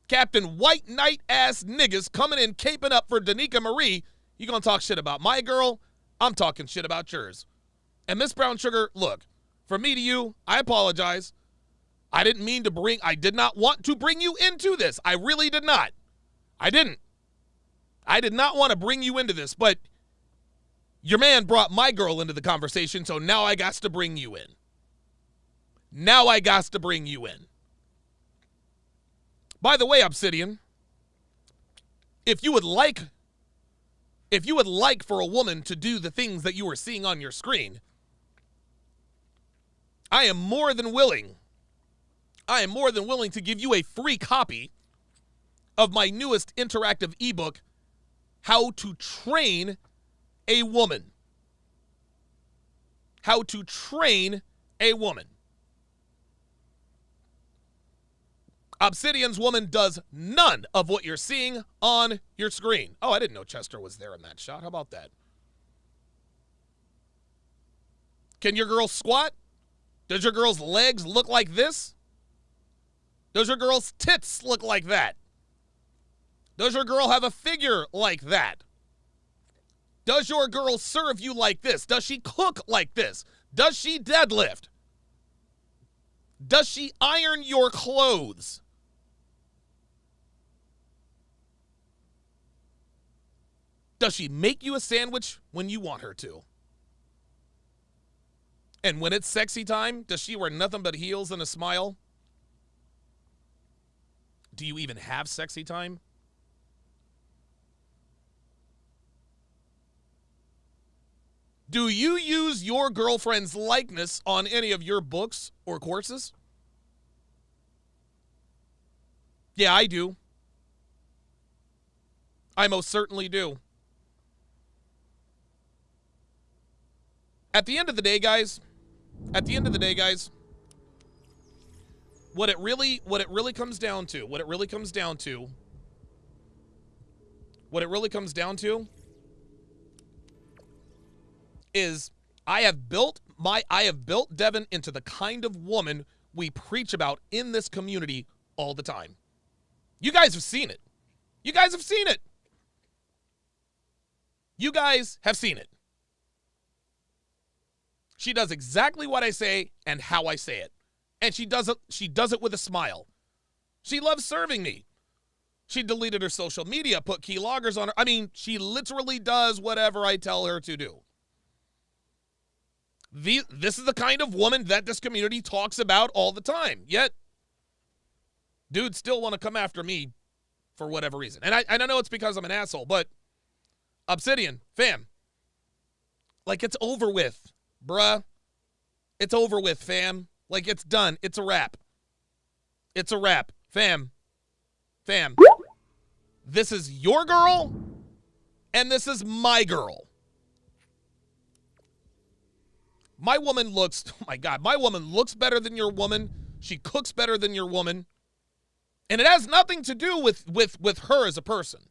Captain White Knight ass niggas coming in caping up for Danica Marie. You gonna talk shit about my girl? I'm talking shit about yours. And Miss Brown Sugar, look, from me to you, I apologize. I did not want to bring you into this. I really did not. I didn't. I did not want to bring you into this, but your man brought my girl into the conversation, so now I got to bring you in. Now I got to bring you in. By the way, Obsidian, if you would like for a woman to do the things that you are seeing on your screen, I am more than willing to give you a free copy of my newest interactive ebook, How to Train a Woman. How to Train a Woman. Obsidian's woman does none of what you're seeing on your screen. Oh, I didn't know Chester was there in that shot. How about that? Can your girl squat? Does your girl's legs look like this? Does your girl's tits look like that? Does your girl have a figure like that? Does your girl serve you like this? Does she cook like this? Does she deadlift? Does she iron your clothes? Does she make you a sandwich when you want her to? And when it's sexy time, does she wear nothing but heels and a smile? Do you even have sexy time? Do you use your girlfriend's likeness on any of your books or courses? Yeah, I do. I most certainly do. At the end of the day, guys, what it really comes down to is I have built Devin into the kind of woman we preach about in this community all the time. You guys have seen it. You guys have seen it. You guys have seen it. She does exactly what I say and how I say it. And she does it with a smile. She loves serving me. She deleted her social media, put keyloggers on her. I mean, she literally does whatever I tell her to do. This is the kind of woman that this community talks about all the time. Yet, dudes still want to come after me for whatever reason. And I know it's because I'm an asshole, but Obsidian, fam, like, it's over with, bruh. It's over with, fam. Like, it's done. It's a wrap. It's a wrap. Fam. This is your girl, and this is my girl. My woman looks, oh my God, my woman looks better than your woman. She cooks better than your woman. And it has nothing to do with her as a person.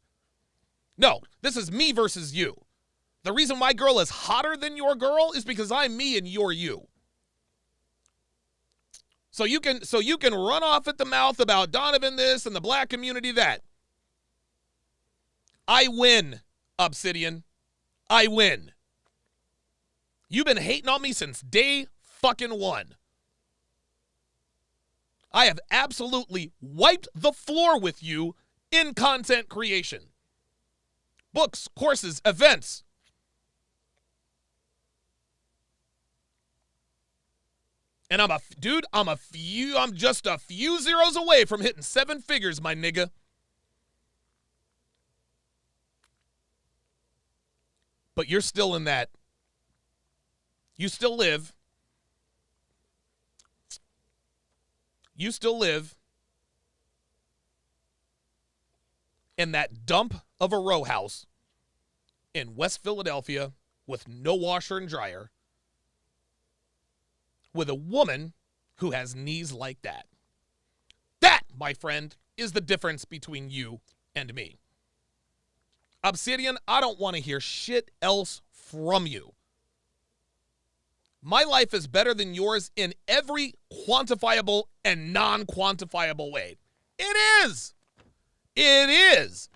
No, this is me versus you. The reason my girl is hotter than your girl is because I'm me and you're you. So you can run off at the mouth about Donovan this and the black community that. I win, Obsidian. I win. You've been hating on me since day fucking one. I have absolutely wiped the floor with you in content creation. Books, courses, events. And I'm just a few zeros away from hitting 7 figures, my nigga. But you're still in that. You still live in that dump of a row house in West Philadelphia with no washer and dryer with a woman who has knees like that. That, my friend, is the difference between you and me. Obsidian, I don't want to hear shit else from you. My life is better than yours in every quantifiable and non-quantifiable way. It is. It is.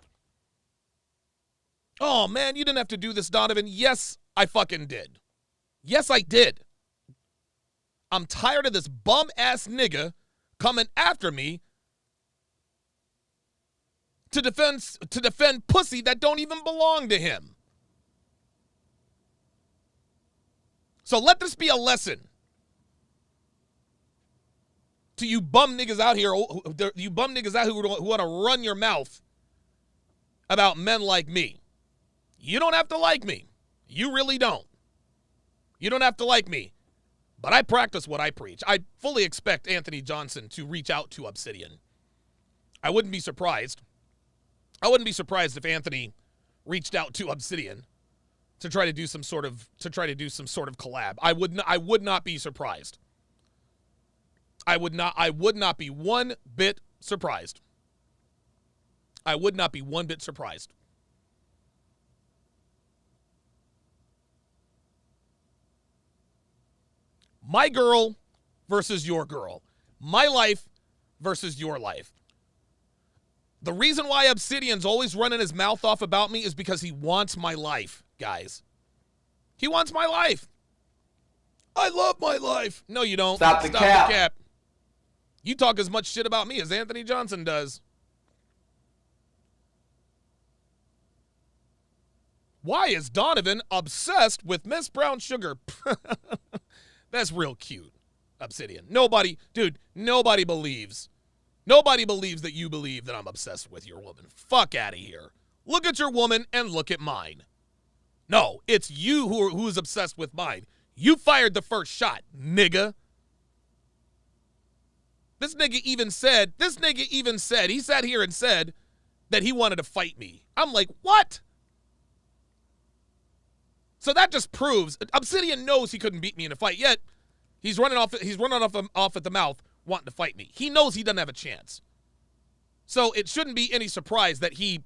Oh, man, you didn't have to do this, Donovan. Yes, I fucking did. Yes, I did. I'm tired of this bum-ass nigga coming after me to defend pussy that don't even belong to him. So let this be a lesson to you bum niggas out here, you bum niggas out who want to run your mouth about men like me. You don't have to like me. You really don't. You don't have to like me. But I practice what I preach. I fully expect Anthony Johnson to reach out to Obsidian. I wouldn't be surprised. I wouldn't be surprised if Anthony reached out to Obsidian to try to do some sort of collab. I would not be surprised. I would not be one bit surprised. I would not be one bit surprised. My girl versus your girl. My life versus your life. The reason why Obsidian's always running his mouth off about me is because he wants my life, guys. He wants my life. I love my life. No, you don't. Stop the cap. You talk as much shit about me as Anthony Johnson does. Why is Donovan obsessed with Miss Brown Sugar? That's real cute, Obsidian. Nobody believes. Nobody believes that you believe that I'm obsessed with your woman. Fuck out of here. Look at your woman and look at mine. No, it's you who's obsessed with mine. You fired the first shot, nigga. This nigga even said, he sat here and said that he wanted to fight me. I'm like, what? So that just proves Obsidian knows he couldn't beat me in a fight, yet he's running off at the mouth wanting to fight me. He knows he doesn't have a chance. So it shouldn't be any surprise that he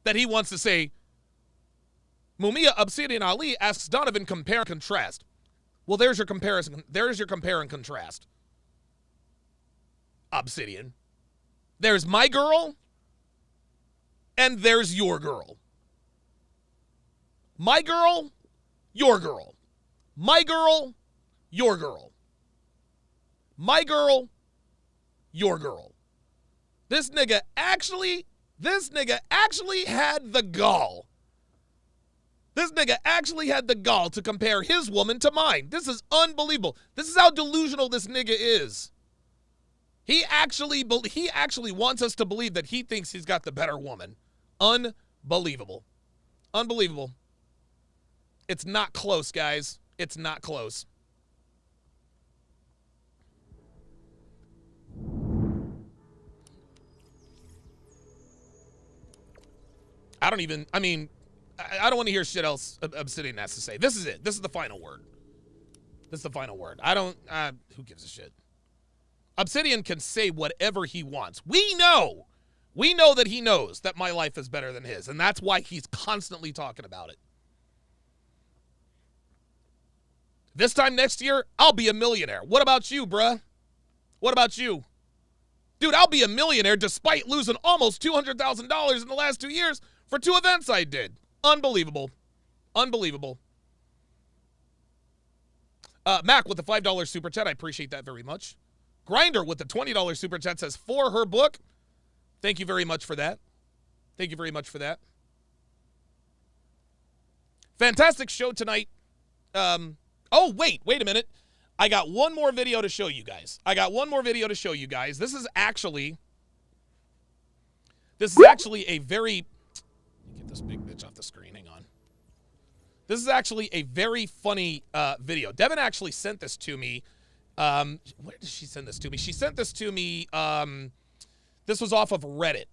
wants to say, Mumia Obsidian Ali asks Donovan compare and contrast. Well, there's your comparison. There's your compare and contrast. Obsidian. There's my girl, and there's your girl. My girl, your girl. My girl, your girl. My girl, your girl. This nigga actually had the gall. This nigga actually had the gall to compare his woman to mine. This is unbelievable. This is how delusional this nigga is. He actually wants us to believe that he thinks he's got the better woman. Unbelievable. Unbelievable. It's not close, guys. It's not close. I don't want to hear shit else Obsidian has to say. This is it. This is the final word. This is the final word. Who gives a shit? Obsidian can say whatever he wants. We know that he knows that my life is better than his, and that's why he's constantly talking about it. This time next year, I'll be a millionaire. What about you, bruh? What about you? Dude, I'll be a millionaire despite losing almost $200,000 in the last 2 years for 2 events I did. Unbelievable. Unbelievable. Mac with the $5 super chat. I appreciate that very much. Grinder with the $20 super chat says, for her book. Thank you very much for that. Thank you very much for that. Fantastic show tonight. Oh, wait a minute. I got one more video to show you guys. This is actually a very... Get this big bitch off the screen. Hang on. This is actually a very funny video. Devin actually sent this to me. Where did she send this to me? She sent this to me. This was off of Reddit,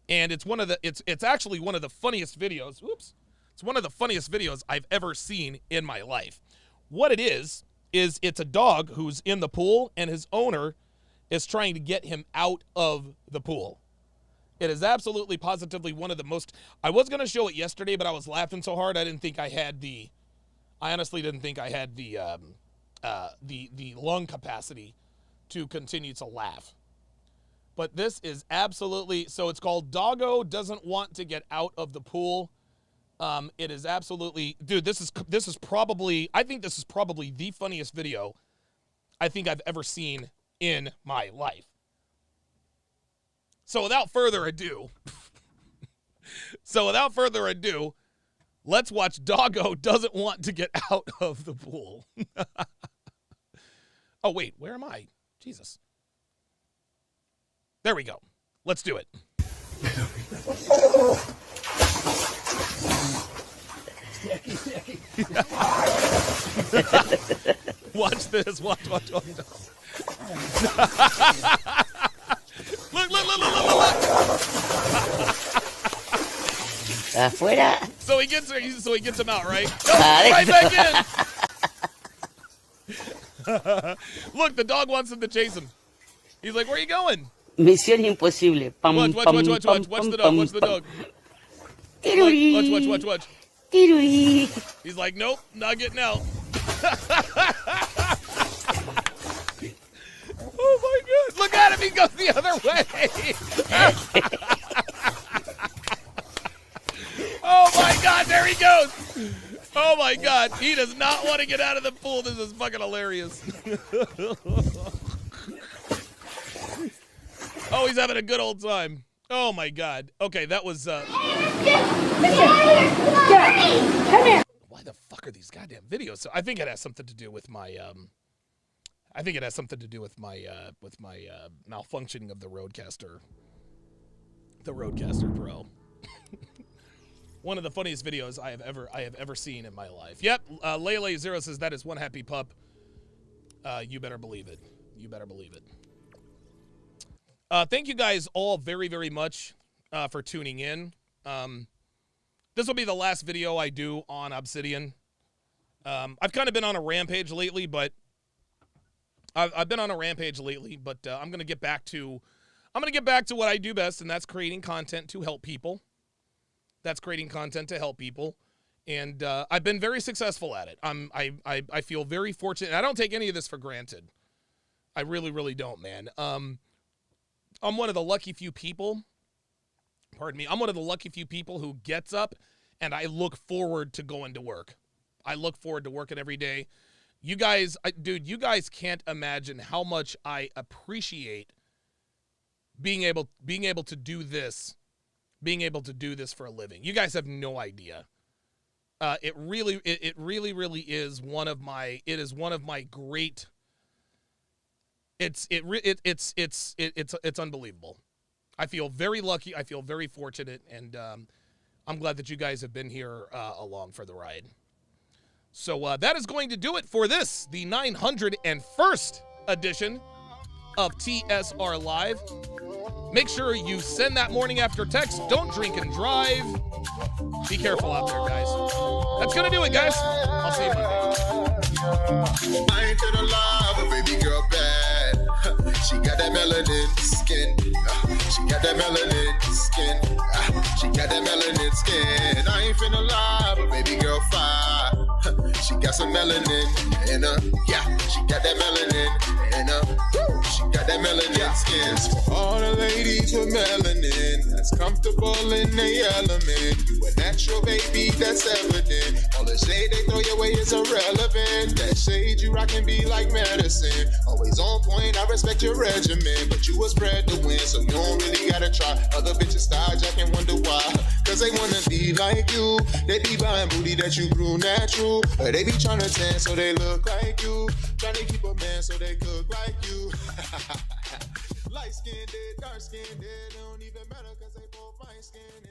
and it's actually one of the funniest videos. Oops, it's one of the funniest videos I've ever seen in my life. What it is it's a dog who's in the pool, and his owner is trying to get him out of the pool. It is absolutely positively one of the most... I was going to show it yesterday, but I was laughing so hard I honestly didn't think I had the lung capacity to continue to laugh. But this is absolutely... So it's called Doggo Doesn't Want to Get Out of the Pool. It is absolutely... Dude, this is probably... I think this is probably the funniest video I think I've ever seen in my life. So without further ado, let's watch Doggo Doesn't Want to Get Out of the Pool. Oh, wait, where am I? Jesus. There we go. Let's do it. Watch this. Watch. Look. Afuera. So he gets him out, right? Oh, right back in. Look, the dog wants him to chase him. He's like, where are you going? Misión imposible. Watch the dog. Watch the dog. Watch. He's like, nope, not getting out. Oh my God! Look at him, he goes the other way. Oh my God, there he goes. Oh my God, he does not want to get out of the pool. This is fucking hilarious. Oh, he's having a good old time. Oh my God. Okay, that was Why the fuck are these goddamn videos? So I think it has something to do with my malfunctioning of the Rodecaster Pro. One of the funniest videos I have ever seen in my life. Yep, Lele Zero says that is one happy pup. You better believe it. Thank you guys all very, very much for tuning in. This will be the last video I do on Obsidian. I've kind of been on a rampage lately, but I'm gonna get back to what I do best, and that's creating content to help people. And I've been very successful at it. I feel very fortunate. And I don't take any of this for granted. I really, really don't, man. I'm one of the lucky few people, I'm one of the lucky few people who gets up and I look forward to going to work. I look forward to working every day. You guys, dude, you guys can't imagine how much I appreciate being able to do this for a living. You guys have no idea. It really is one of my great. It's unbelievable. I feel very lucky. I feel very fortunate, and I'm glad that you guys have been here along for the ride. So that is going to do it for this, the 901st edition of TSR Live. Make sure you send that morning after text. Don't drink and drive. Be careful out there, guys. That's going to do it, guys. I'll see you Monday. I ain't gonna lie, but baby girl bad. She got that melanin skin. She got that melanin skin. She got that melanin skin. I ain't finna lie, but baby girl fine. She got some melanin in her. Yeah, she got that melanin in her. She got that melanin skin. For all the ladies with melanin that's comfortable in their element. You a natural baby, that's evident. All the shade they throw your way is irrelevant. That shade you rock can be like medicine. Always on point, I respect your regimen. But you was bred to win, so you don't really gotta try. Other bitches style jack and wonder why. Cause they wanna be like you. They be buying booty that you grew natural. Or they be trying to tan so they look like you. Trying to keep a man so they cook like you. Light skinned, dark skinned, it don't even matter cause they both fine skinned.